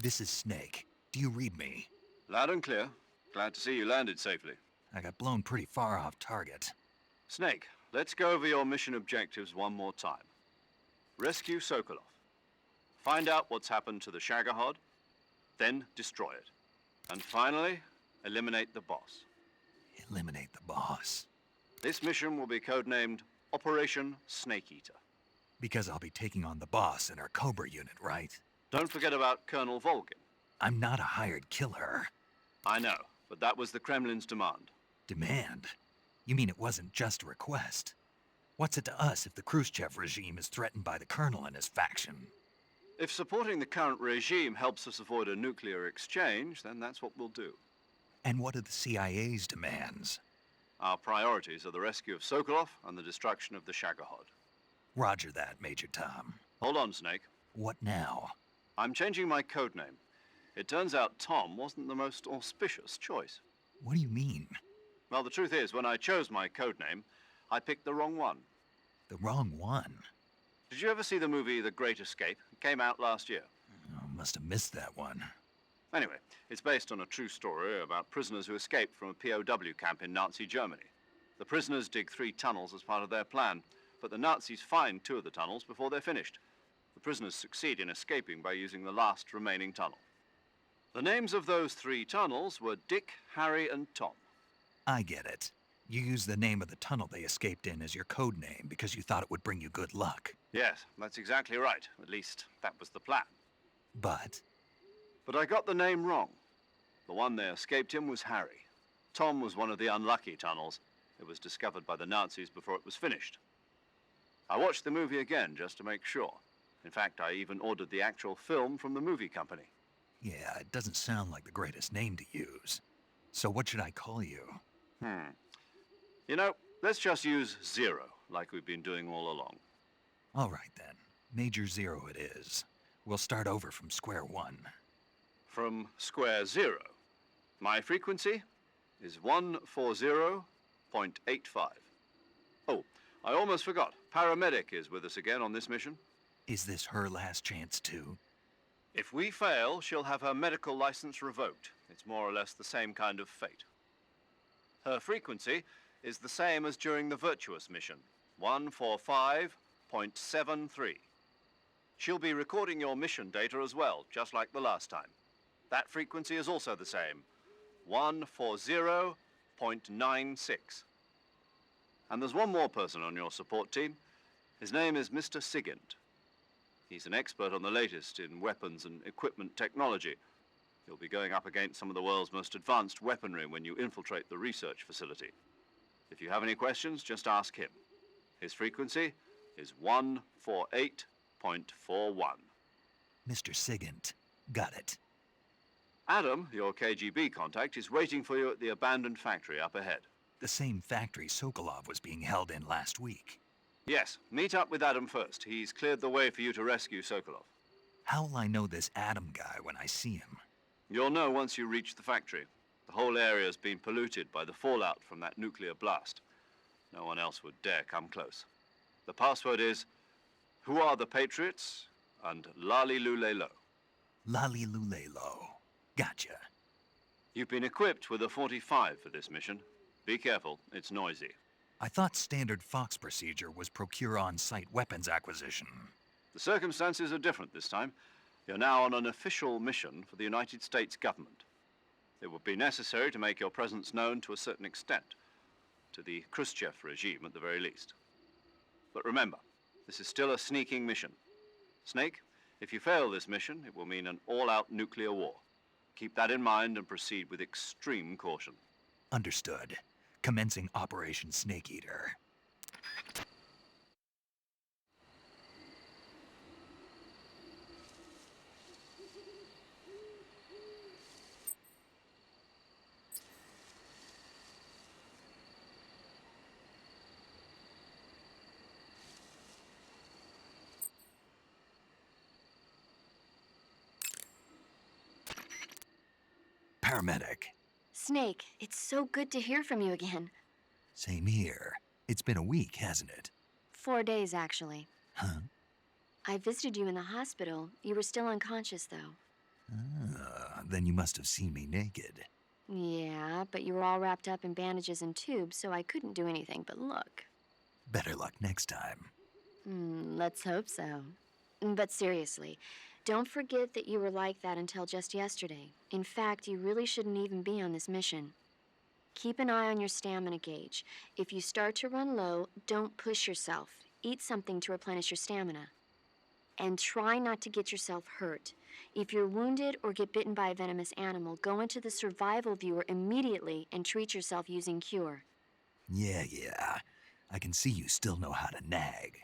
This is Snake. Do you read me? Loud and clear. Glad to see you landed safely. I got blown pretty far off target. Snake, let's go over your mission objectives one more time. Rescue Sokolov. Find out what's happened to the Shagohod, then destroy it. And finally, eliminate the boss. Eliminate the boss? This mission will be codenamed Operation Snake Eater. Because I'll be taking on the boss in our Cobra unit, right? Don't forget about Colonel Volgin. I'm not a hired killer. I know, but that was the Kremlin's demand. Demand? You mean it wasn't just a request? What's it to us if the Khrushchev regime is threatened by the Colonel and his faction? If supporting the current regime helps us avoid a nuclear exchange, then that's what we'll do. And what are the CIA's demands? Our priorities are the rescue of Sokolov and the destruction of the Shagohod. Roger that, Major Tom. Hold on, Snake. What now? I'm changing my codename. It turns out Tom wasn't the most auspicious choice. What do you mean? Well, the truth is, when I chose my codename, I picked the wrong one. The wrong one? Did you ever see the movie The Great Escape? It came out last year. Oh, must have missed that one. Anyway, it's based on a true story about prisoners who escaped from a POW camp in Nazi Germany. The prisoners dig 3 tunnels as part of their plan, but the Nazis find 2 of the tunnels before they're finished. The prisoners succeed in escaping by using the last remaining tunnel. The names of those 3 tunnels were Dick, Harry, and Tom. I get it. You used the name of the tunnel they escaped in as your code name because you thought it would bring you good luck. Yes, that's exactly right. At least, that was the plan. But I got the name wrong. The one they escaped in was Harry. Tom was one of the unlucky tunnels. It was discovered by the Nazis before it was finished. I watched the movie again just to make sure. In fact, I even ordered the actual film from the movie company. yeah, it doesn't sound like the greatest name to use. So what should I call you? You know, let's just use Zero, like we've been doing all along. All right then. Major Zero it is. We'll start over from square one. From square 0. My frequency is 140.85. Oh, I almost forgot. Paramedic is with us again on this mission. Is this her last chance too? If we fail, she'll have her medical license revoked. It's more or less the same kind of fate. Her frequency is the same as during the Virtuous mission, 145.73. She'll be recording your mission data as well, just like the last time. That frequency is also the same, 140.96. And there's one more person on your support team. His name is Mr. Sigint. He's an expert on the latest in weapons and equipment technology. You'll be going up against some of the world's most advanced weaponry when you infiltrate the research facility. If you have any questions, just ask him. His frequency is 148.41. Mr. Sigint. Got it. Adam, your KGB contact, is waiting for you at the abandoned factory up ahead. The same factory Sokolov was being held in last week. Yes, meet up with Adam first. He's cleared the way for you to rescue Sokolov. How will I know this Adam guy when I see him? You'll know once you reach the factory. The whole area's been polluted by the fallout from that nuclear blast. No one else would dare come close. The password is, "Who are the Patriots?" and Lali Lule Lo. Lali Lule Lo. Gotcha. You've been equipped with a 45 for this mission. Be careful, it's noisy. I thought standard Fox procedure was procure on-site weapons acquisition. The circumstances are different this time. You're now on an official mission for the United States government. It would be necessary to make your presence known to a certain extent, to the Khrushchev regime at the very least. But remember, this is still a sneaking mission. Snake, if you fail this mission, it will mean an all-out nuclear war. Keep that in mind and proceed with extreme caution. Understood. Commencing Operation Snake Eater. Paramedic. Snake, it's so good to hear from you again. Same here. It's been a week, hasn't it? 4 days, actually. Huh? I visited you in the hospital. You were still unconscious, though. Then you must have seen me naked. Yeah, but you were all wrapped up in bandages and tubes, so I couldn't do anything but look. Better luck next time. Let's hope so. But seriously, don't forget that you were like that until just yesterday. In fact, you really shouldn't even be on this mission. Keep an eye on your stamina gauge. If you start to run low, don't push yourself. Eat something to replenish your stamina. And try not to get yourself hurt. If you're wounded or get bitten by a venomous animal, go into the survival viewer immediately and treat yourself using Cure. Yeah. I can see you still know how to nag.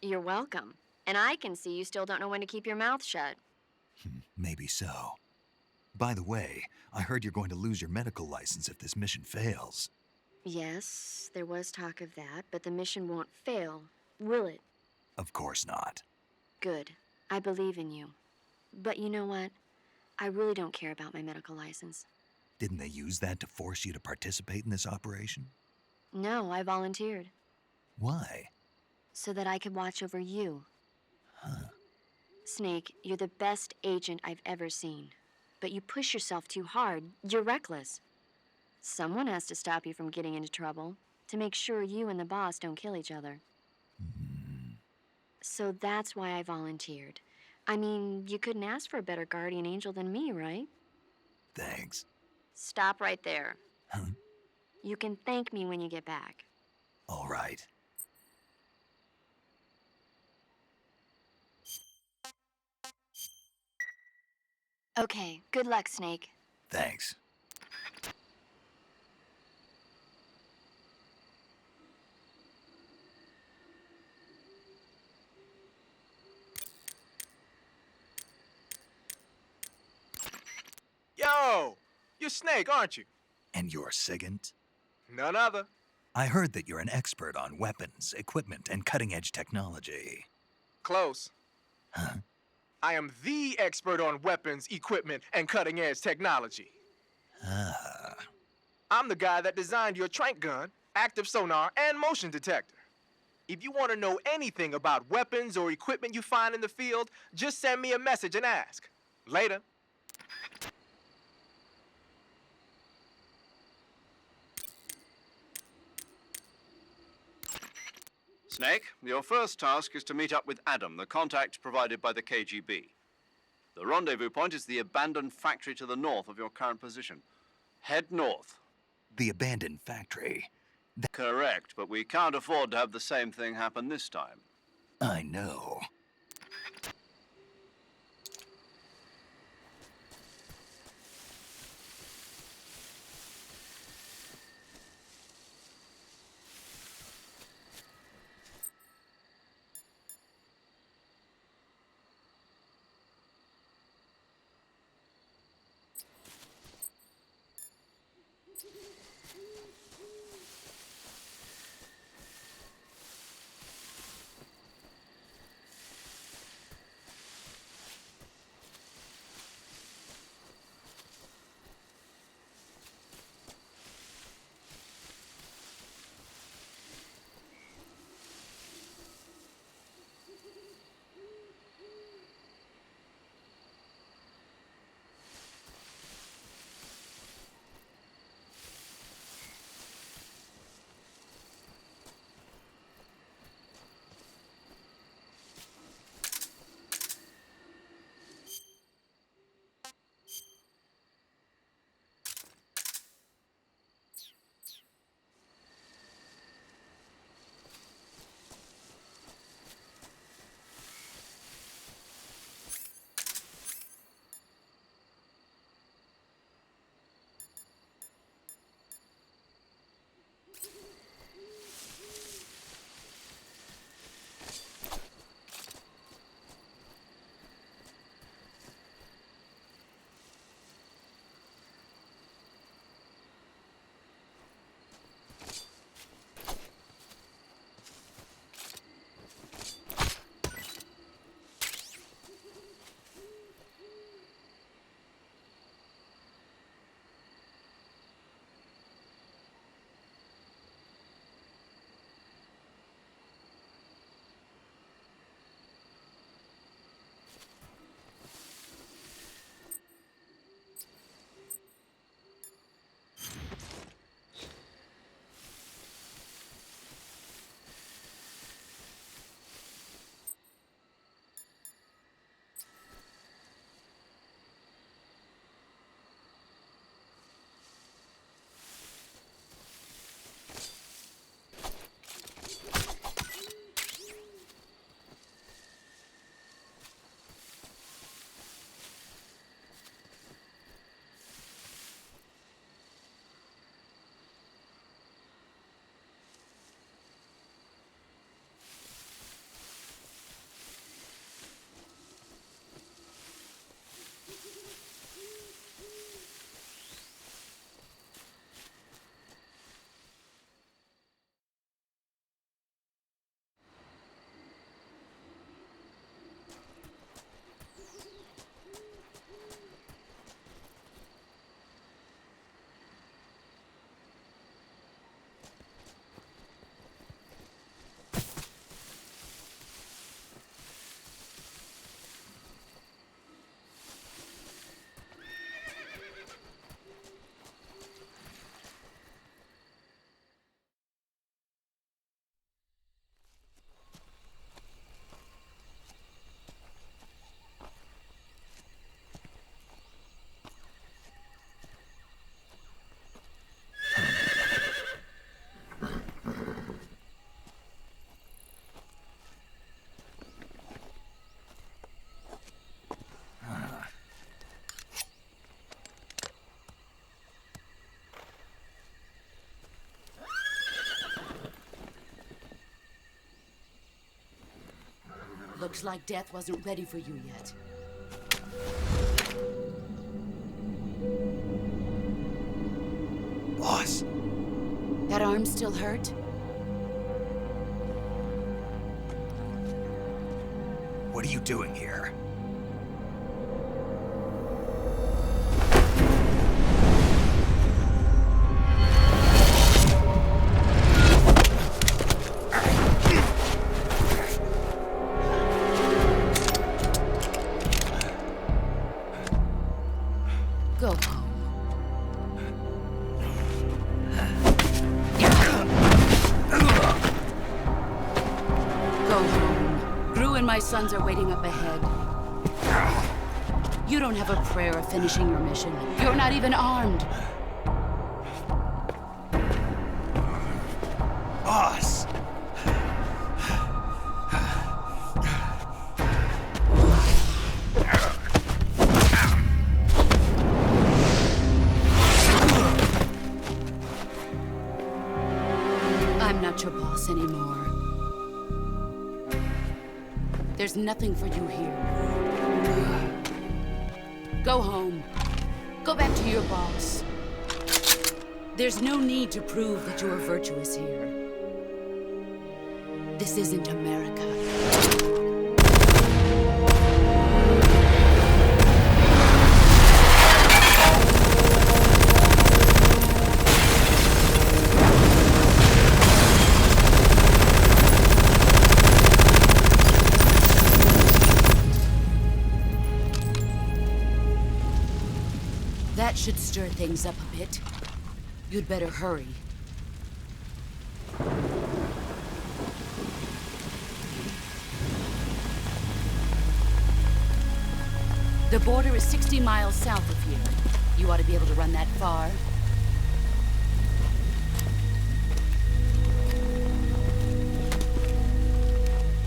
You're welcome. And I can see you still don't know when to keep your mouth shut. Maybe so. By the way, I heard you're going to lose your medical license if this mission fails. Yes, there was talk of that, but the mission won't fail, will it? Of course not. Good. I believe in you. But you know what? I really don't care about my medical license. Didn't they use that to force you to participate in this operation? No, I volunteered. Why? So that I could watch over you. Huh. Snake, you're the best agent I've ever seen. But you push yourself too hard. You're reckless. Someone has to stop you from getting into trouble, to make sure you and the boss don't kill each other. So that's why I volunteered. I mean, you couldn't ask for a better guardian angel than me, right? Thanks. Stop right there. Huh? You can thank me when you get back. All right. Okay, good luck, Snake. Thanks. Yo! You're Snake, aren't you? And you're Sigint? None other. I heard that you're an expert on weapons, equipment, and cutting-edge technology. Close. Huh? I am the expert on weapons, equipment, and cutting-edge technology. Ah. I'm the guy that designed your trank gun, active sonar, and motion detector. If you want to know anything about weapons or equipment you find in the field, just send me a message and ask. Later. Snake, your first task is to meet up with Adam, the contact provided by the KGB. The rendezvous point is the abandoned factory to the north of your current position. Head north. The abandoned factory. Correct, but we can't afford to have the same thing happen this time. I know. Looks like death wasn't ready for you yet. Boss. That arm still hurt? What are you doing here? Go home. Go home. Gru and my sons are waiting up ahead. You don't have a prayer of finishing your mission. You're not even armed. Boss! I'm not your boss anymore. There's nothing for you here. Go home. Go back to your boss. There's no need to prove that you are virtuous here. This isn't America. That should stir things up a bit. You'd better hurry. The border is 60 miles south of here. You ought to be able to run that far.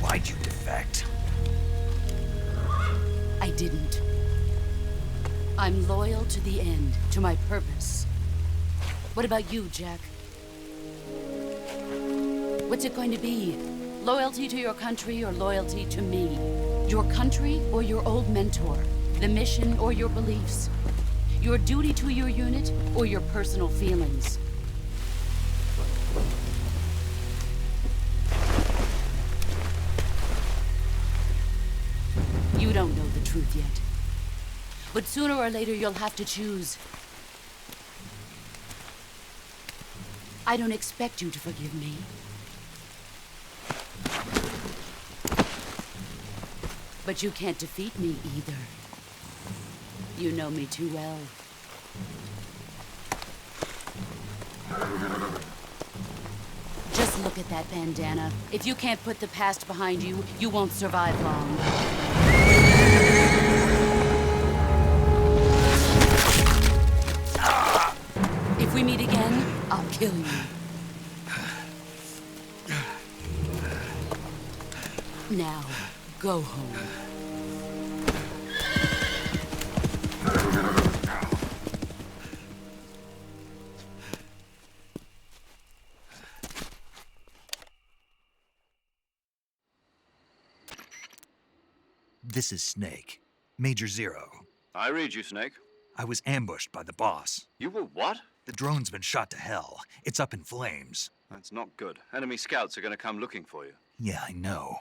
Why'd you defect? I didn't. I'm loyal to the end, to my purpose. What about you, Jack? What's it going to be? Loyalty to your country or loyalty to me? Your country or your old mentor? The mission or your beliefs? Your duty to your unit or your personal feelings? You don't know the truth yet. But sooner or later, you'll have to choose. I don't expect you to forgive me. But you can't defeat me either. You know me too well. Just look at that bandana. If you can't put the past behind you, you won't survive long. If we meet again, I'll kill you. Now, go home. This is Snake. Major Zero. I read you, Snake. I was ambushed by the boss. You were what? The drone's been shot to hell. It's up in flames. That's not good. Enemy scouts are going to come looking for you. Yeah, I know.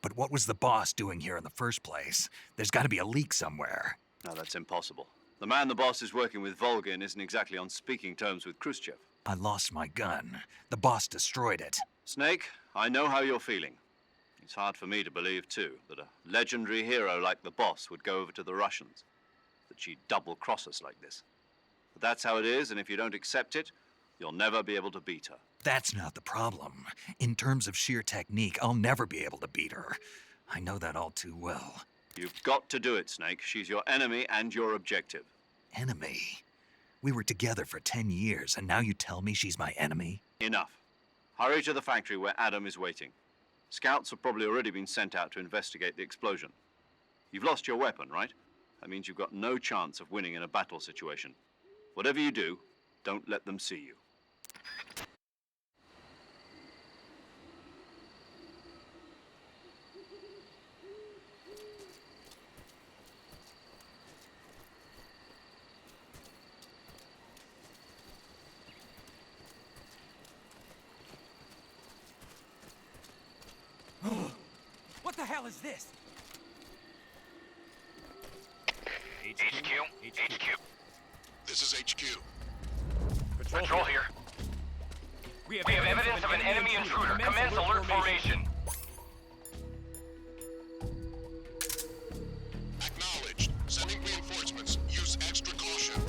But what was the boss doing here in the first place? There's got to be a leak somewhere. No, that's impossible. The man the boss is working with, Volgin, isn't exactly on speaking terms with Khrushchev. I lost my gun. The boss destroyed it. Snake, I know how you're feeling. It's hard for me to believe, too, that a legendary hero like the boss would go over to the Russians. That she'd double-cross us like this. But that's how it is, and if you don't accept it, you'll never be able to beat her. That's not the problem. In terms of sheer technique, I'll never be able to beat her. I know that all too well. You've got to do it, Snake. She's your enemy and your objective. Enemy? We were together for 10 years, and now you tell me she's my enemy? Enough. Hurry to the factory where Adam is waiting. Scouts have probably already been sent out to investigate the explosion. You've lost your weapon, right? That means you've got no chance of winning in a battle situation. Whatever you do, don't let them see you. hell is this? HQ. This is HQ. Patrol here. We have evidence of an enemy intruder. Commence alert formation. Acknowledged. Sending reinforcements. Use extra caution.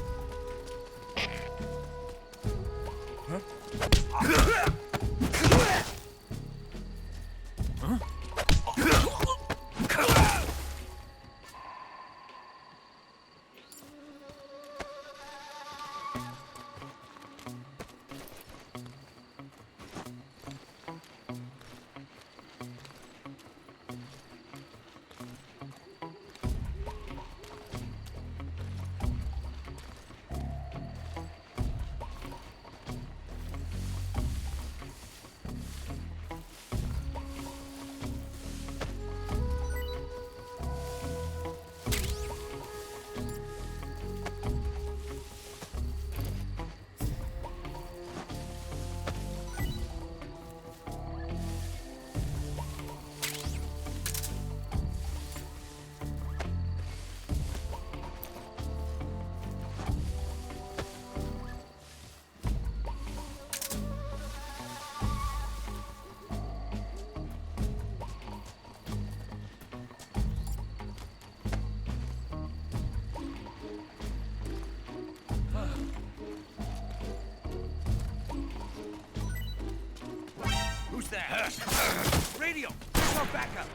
Who's that? Radio! Go back up!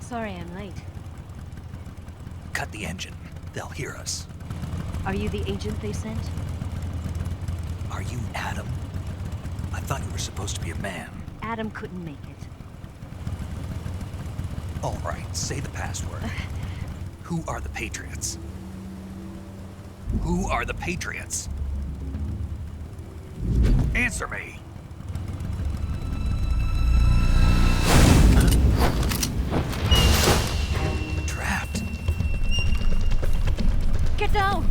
Sorry I'm late. Cut the engine. They'll hear us. Are you the agent they sent? Are you Adam? I thought you were supposed to be a man. Adam couldn't make it. All right, say the password. Who are the Patriots? Who are the Patriots? Answer me! Trapped. Get down!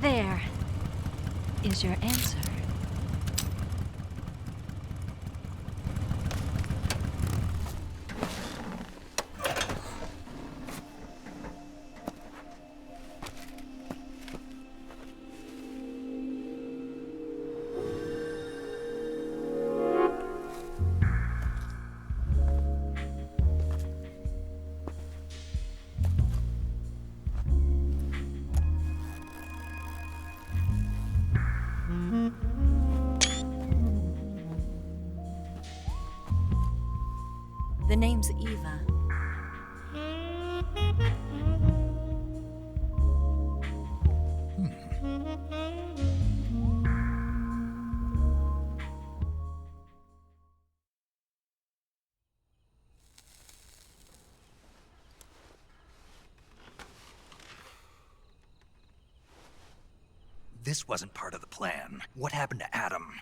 There is your answer. The name's Eva. This wasn't part of the plan. What happened to Adam?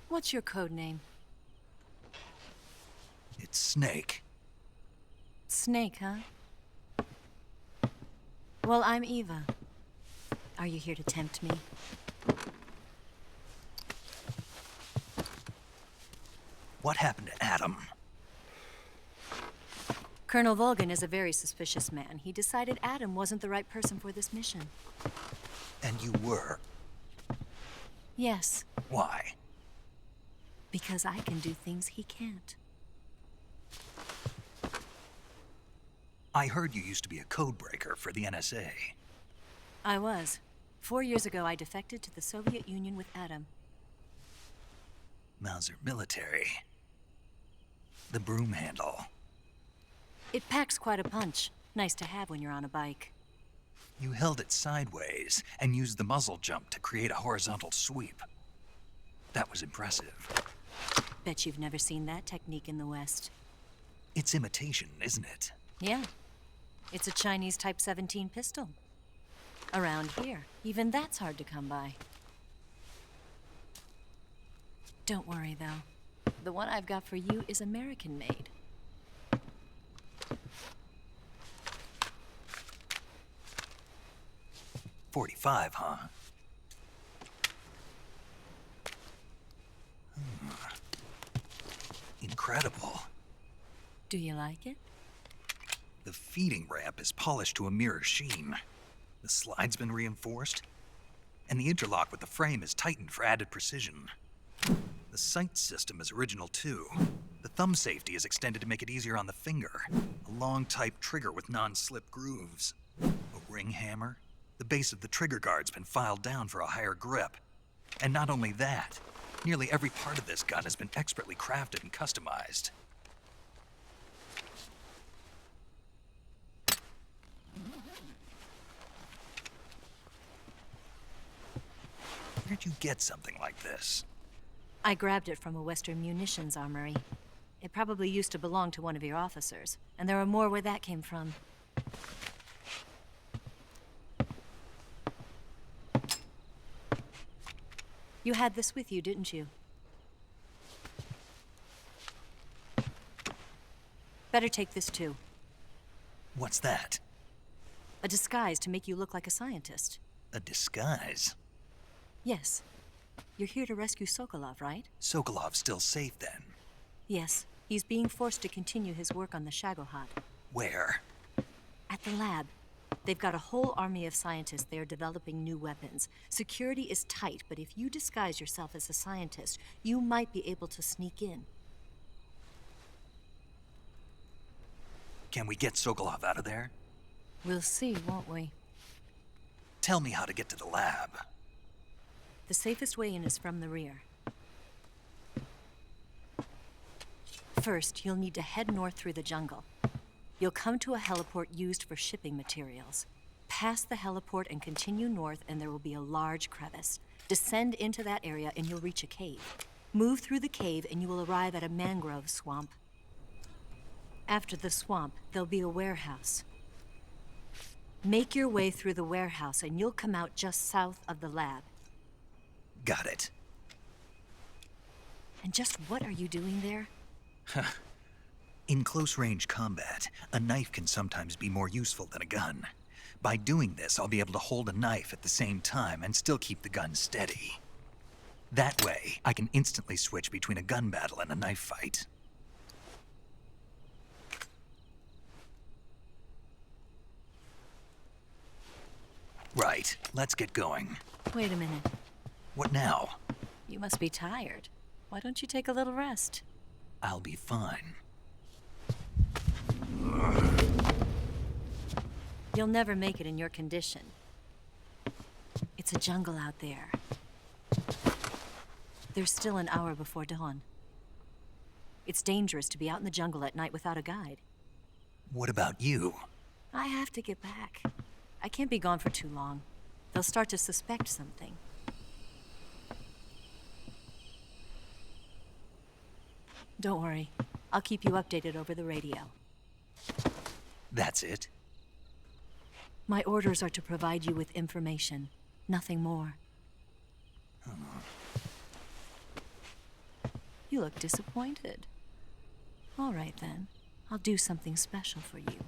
What's your code name? It's Snake. Snake, huh? Well, I'm Eva. Are you here to tempt me? What happened to Adam? Colonel Volgan is a very suspicious man. He decided Adam wasn't the right person for this mission. And you were? Yes. Why? Because I can do things he can't. I heard you used to be a code breaker for the NSA. I was. 4 years ago, I defected to the Soviet Union with Adam. Mauser military. The broom handle. It packs quite a punch. Nice to have when you're on a bike. You held it sideways and used the muzzle jump to create a horizontal sweep. That was impressive. Bet you've never seen that technique in the West. It's imitation, isn't it? Yeah. It's a Chinese Type 17 pistol. Around here, even that's hard to come by. Don't worry, though. The one I've got for you is American-made. .45, huh? Incredible. Do you like it? The feeding ramp is polished to a mirror sheen. The slide's been reinforced, and the interlock with the frame is tightened for added precision. The sight system is original too. The thumb safety is extended to make it easier on the finger. A long type trigger with non-slip grooves. A ring hammer. The base of the trigger guard's been filed down for a higher grip. And not only that, nearly every part of this gun has been expertly crafted and customized. Where'd you get something like this? I grabbed it from a Western munitions armory. It probably used to belong to one of your officers, and there are more where that came from. You had this with you, didn't you? Better take this too. What's that? A disguise to make you look like a scientist. A disguise? Yes. You're here to rescue Sokolov, right? Sokolov's still safe then? Yes. He's being forced to continue his work on the Shagohod. Where? At the lab. They've got a whole army of scientists there developing new weapons. Security is tight, but if you disguise yourself as a scientist, you might be able to sneak in. Can we get Sokolov out of there? We'll see, won't we? Tell me how to get to the lab. The safest way in is from the rear. First, you'll need to head north through the jungle. You'll come to a heliport used for shipping materials. Pass the heliport and continue north, and there will be a large crevice. Descend into that area and you'll reach a cave. Move through the cave and you will arrive at a mangrove swamp. After the swamp, there'll be a warehouse. Make your way through the warehouse and you'll come out just south of the lab. Got it. And just what are you doing there? In close-range combat, a knife can sometimes be more useful than a gun. By doing this, I'll be able to hold a knife at the same time and still keep the gun steady. That way, I can instantly switch between a gun battle and a knife fight. Right, let's get going. Wait a minute. What now? You must be tired. Why don't you take a little rest? I'll be fine. You'll never make it in your condition. It's a jungle out there. There's still an hour before dawn. It's dangerous to be out in the jungle at night without a guide. What about you? I have to get back. I can't be gone for too long. They'll start to suspect something. Don't worry. I'll keep you updated over the radio. That's it? My orders are to provide you with information, nothing more. You look disappointed. All right, then. I'll do something special for you.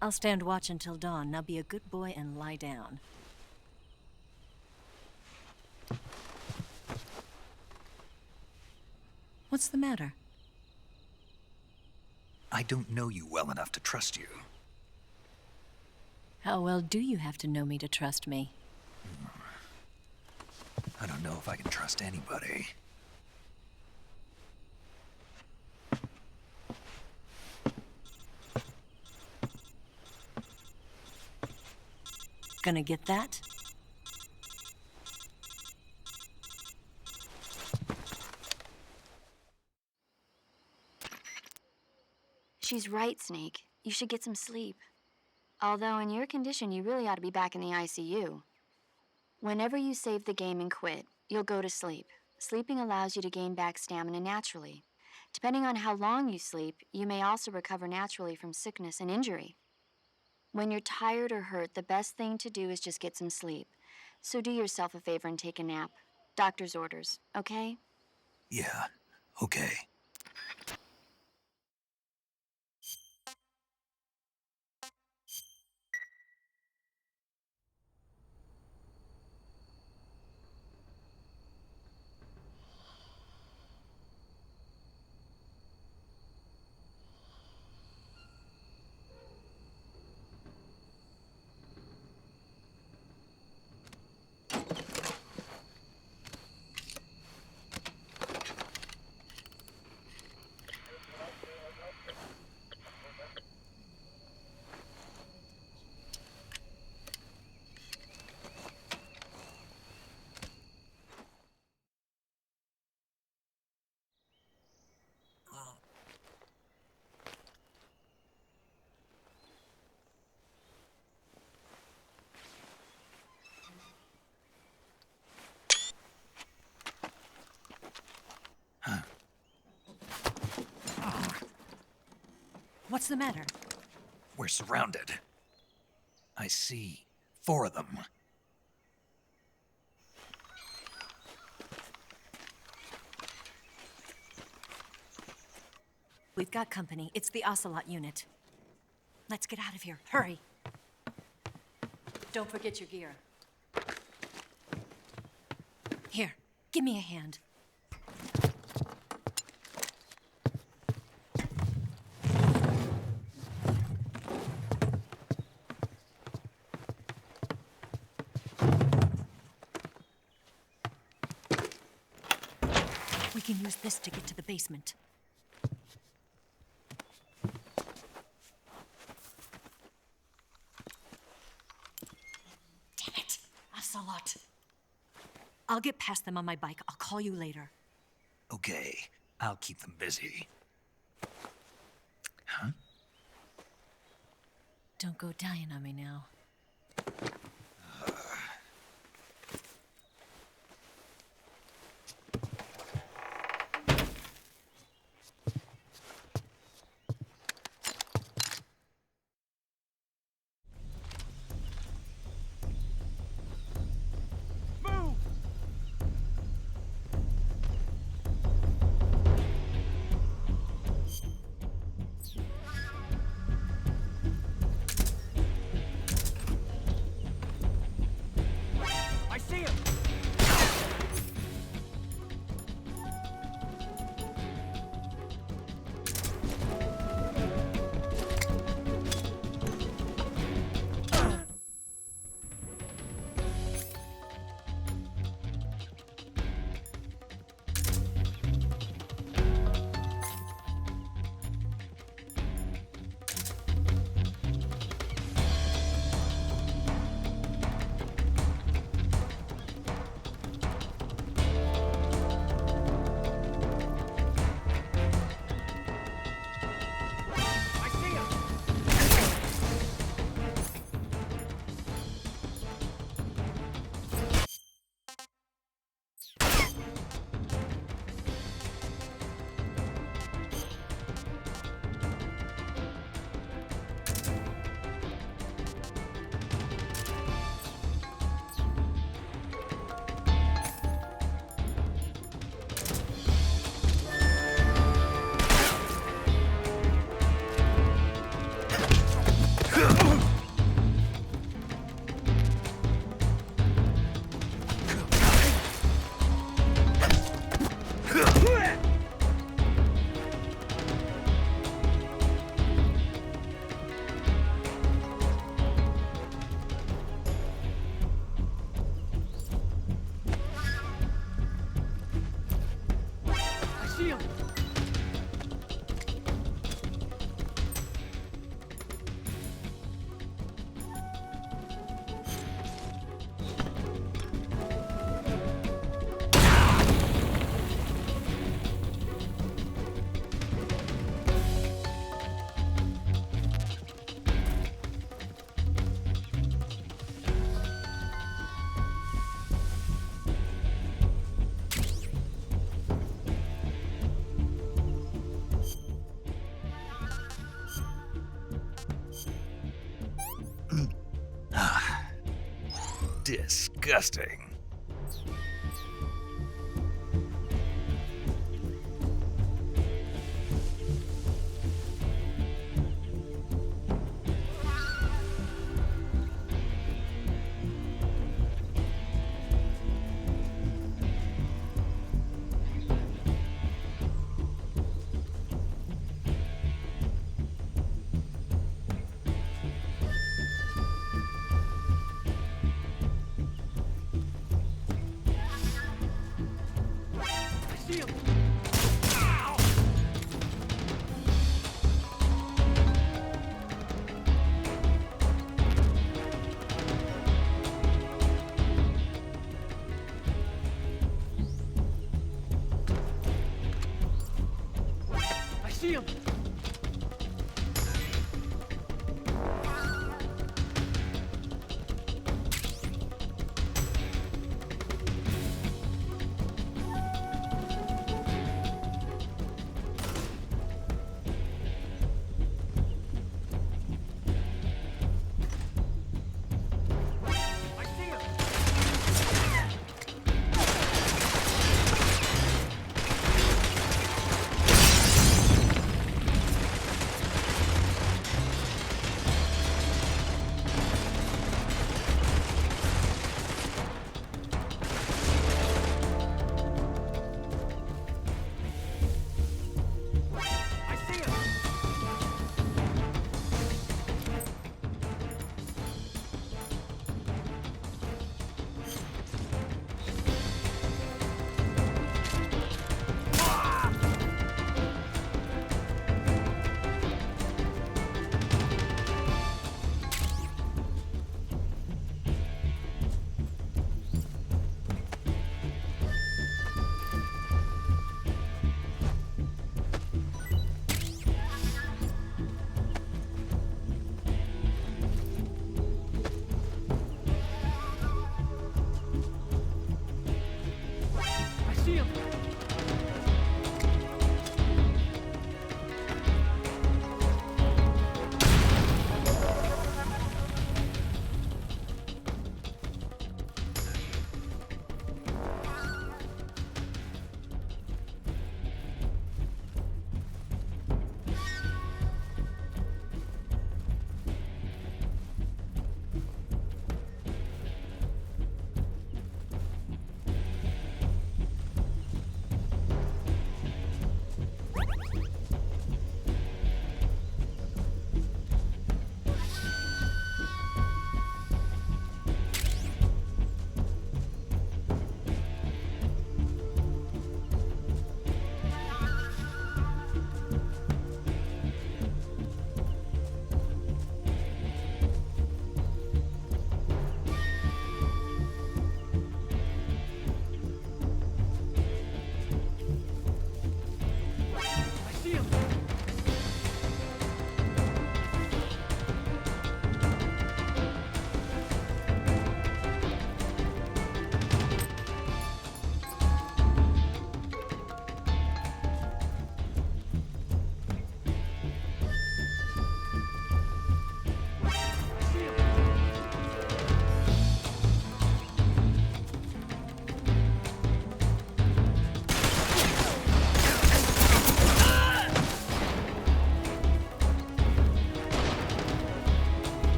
I'll stand watch until dawn. Now be a good boy and lie down. What's the matter? I don't know you well enough to trust you. How well do you have to know me to trust me? I don't know if I can trust anybody. Gonna get that? She's right, Snake. You should get some sleep. Although in your condition, you really ought to be back in the ICU. Whenever you save the game and quit, you'll go to sleep. Sleeping allows you to gain back stamina naturally. Depending on how long you sleep, you may also recover naturally from sickness and injury. When you're tired or hurt, the best thing to do is just get some sleep. So do yourself a favor and take a nap. Doctor's orders, okay? Yeah, okay. What's the matter? We're surrounded. I see 4 of them. We've got company. It's the Ocelot unit. Let's get out of here. Hurry. Don't forget your gear. Here, give me a hand. We can use this to get to the basement. Damn it! Ocelot. I'll get past them on my bike. I'll call you later. Okay, I'll keep them busy. Huh? Don't go dying on me now. Disgusting.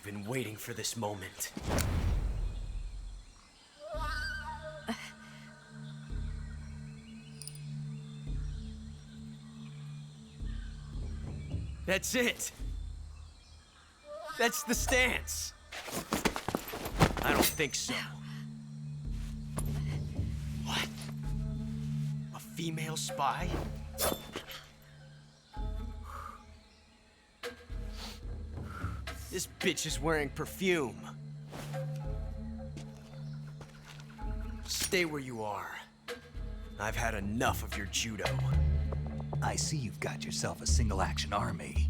I've been waiting for this moment. That's it. That's the stance. I don't think so. What? A female spy? This bitch is wearing perfume. Stay where you are. I've had enough of your judo. I see you've got yourself a single-action army.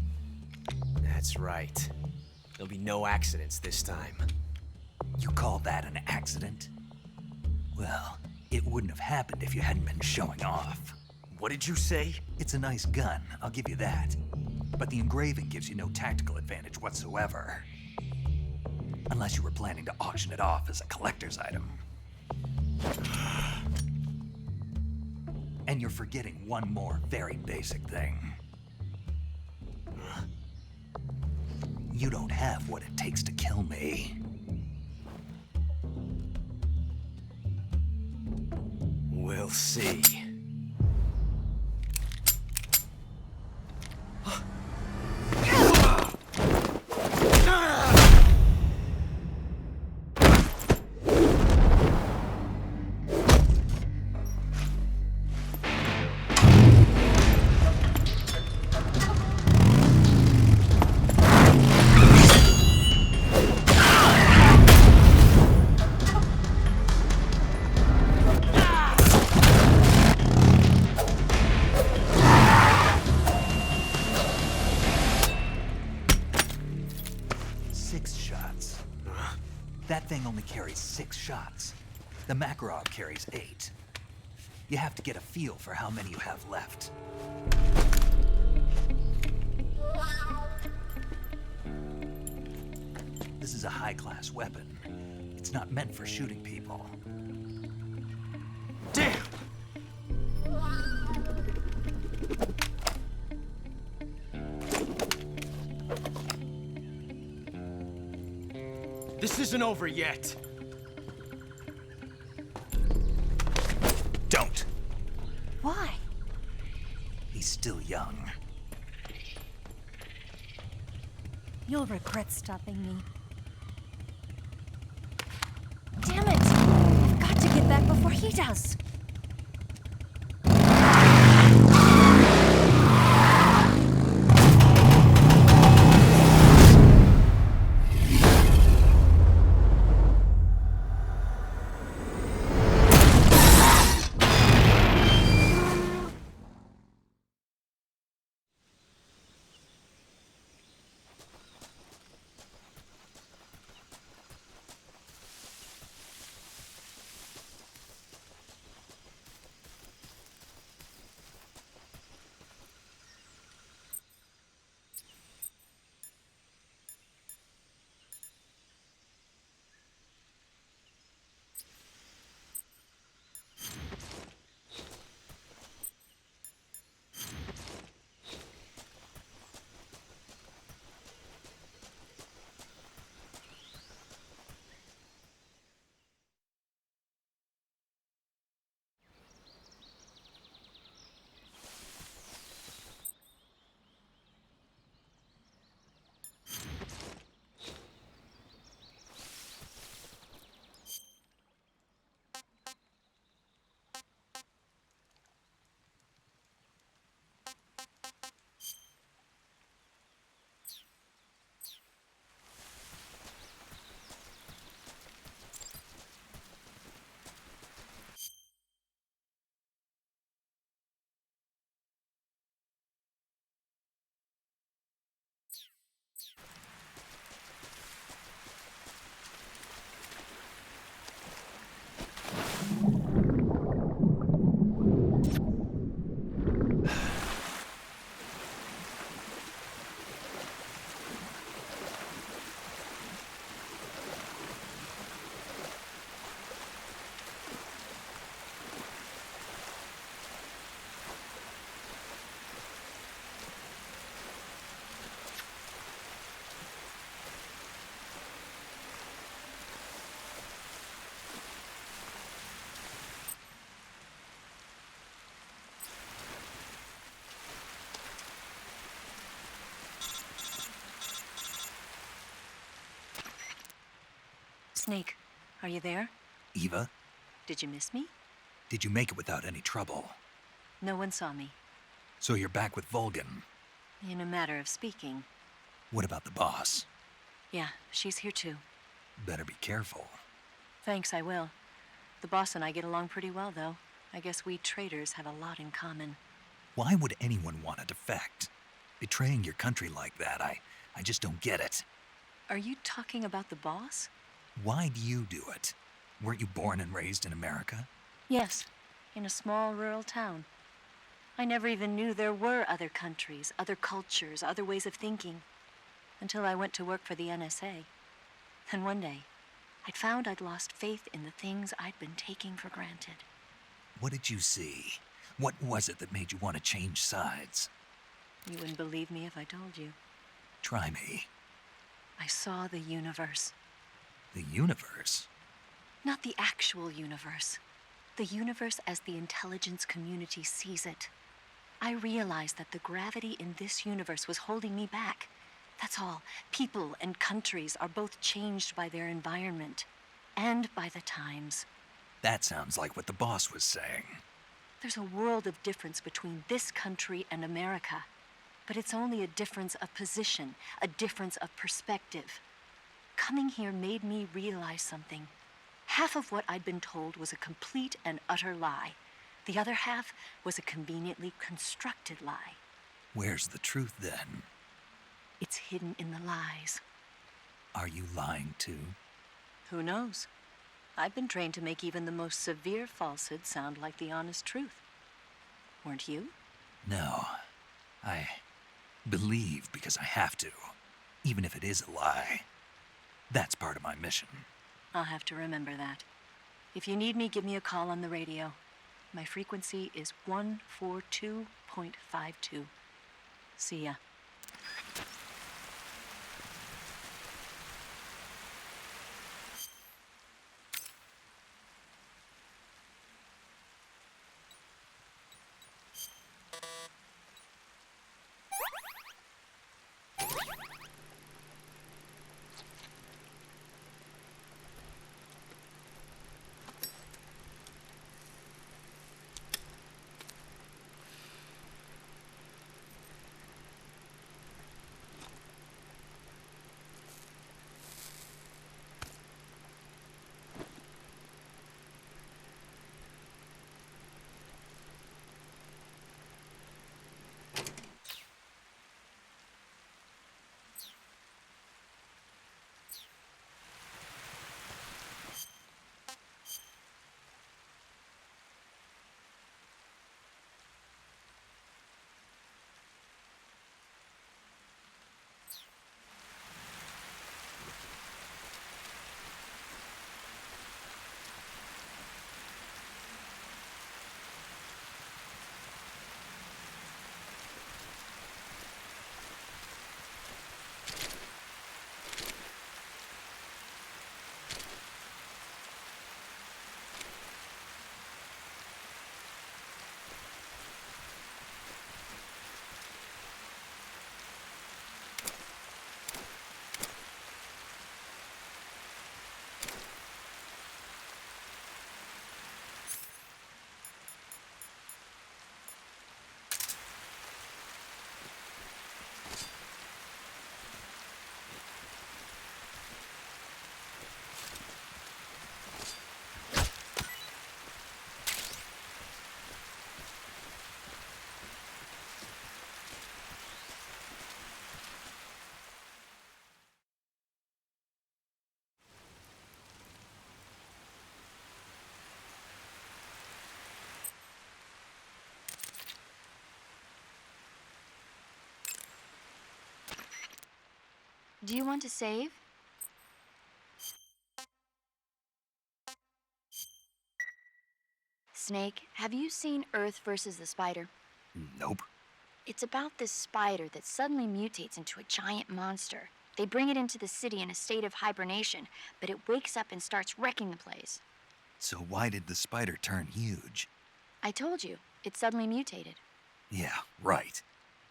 That's right. There'll be no accidents this time. You call that an accident? Well, it wouldn't have happened if you hadn't been showing off. What did you say? It's a nice gun, I'll give you that. But the engraving gives you no tactical advantage whatsoever. Unless you were planning to auction it off as a collector's item. And you're forgetting one more very basic thing. You don't have what it takes to kill me. We'll see. That thing only carries 6 shots. The Makarov carries 8. You have to get a feel for how many you have left. This is a high-class weapon. It's not meant for shooting people. Damn! This isn't over yet. Don't. Why? He's still young. You'll regret stopping me. Damn it! I've got to get back before he does. Snake, are you there? Eva, Did you miss me? did you make it without any trouble? No one saw me. So you're back with Vulcan. In a matter of speaking. What about the boss? Yeah, she's here too. Better be careful. Thanks, I will. The boss and I get along pretty well, though. I guess we traitors have a lot in common. Why would anyone want to defect? Betraying your country like that, I just don't get it. Are you talking about the boss? Why do you do it? Weren't you born and raised in America? Yes, in a small rural town. I never even knew there were other countries, other cultures, other ways of thinking, until I went to work for the NSA. Then one day, I'd found I'd lost faith in the things I'd been taking for granted. What did you see? What was it that made you want to change sides? You wouldn't believe me if I told you. Try me. I saw the universe. The universe? Not the actual universe. The universe as the intelligence community sees it. I realized that the gravity in this universe was holding me back. That's all. People and countries are both changed by their environment and by the times. That sounds like what the boss was saying. There's a world of difference between this country and America. But it's only a difference of position, a difference of perspective. Coming here made me realize something. Half of what I'd been told was a complete and utter lie. The other half was a conveniently constructed lie. Where's the truth, then? It's hidden in the lies. Are you lying, too? Who knows? I've been trained to make even the most severe falsehood sound like the honest truth. Weren't you? No. I believe because I have to, even if it is a lie. That's part of my mission. I'll have to remember that. If you need me, give me a call on the radio. My frequency is 142.52. See ya. Do you want to save? Snake, have you seen Earth versus the Spider? Nope. It's about this spider that suddenly mutates into a giant monster. They bring it into the city in a state of hibernation, but it wakes up and starts wrecking the place. So why did the spider turn huge? I told you, it suddenly mutated. Yeah, right.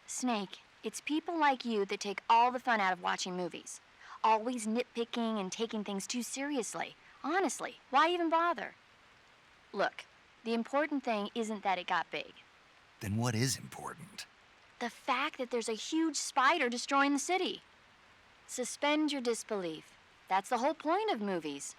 Snake, it's people like you that take all the fun out of watching movies. always nitpicking and taking things too seriously. Honestly, why even bother? Look, the important thing isn't that it got big. Then what is important? The fact that there's a huge spider destroying the city. Suspend your disbelief. That's the whole point of movies.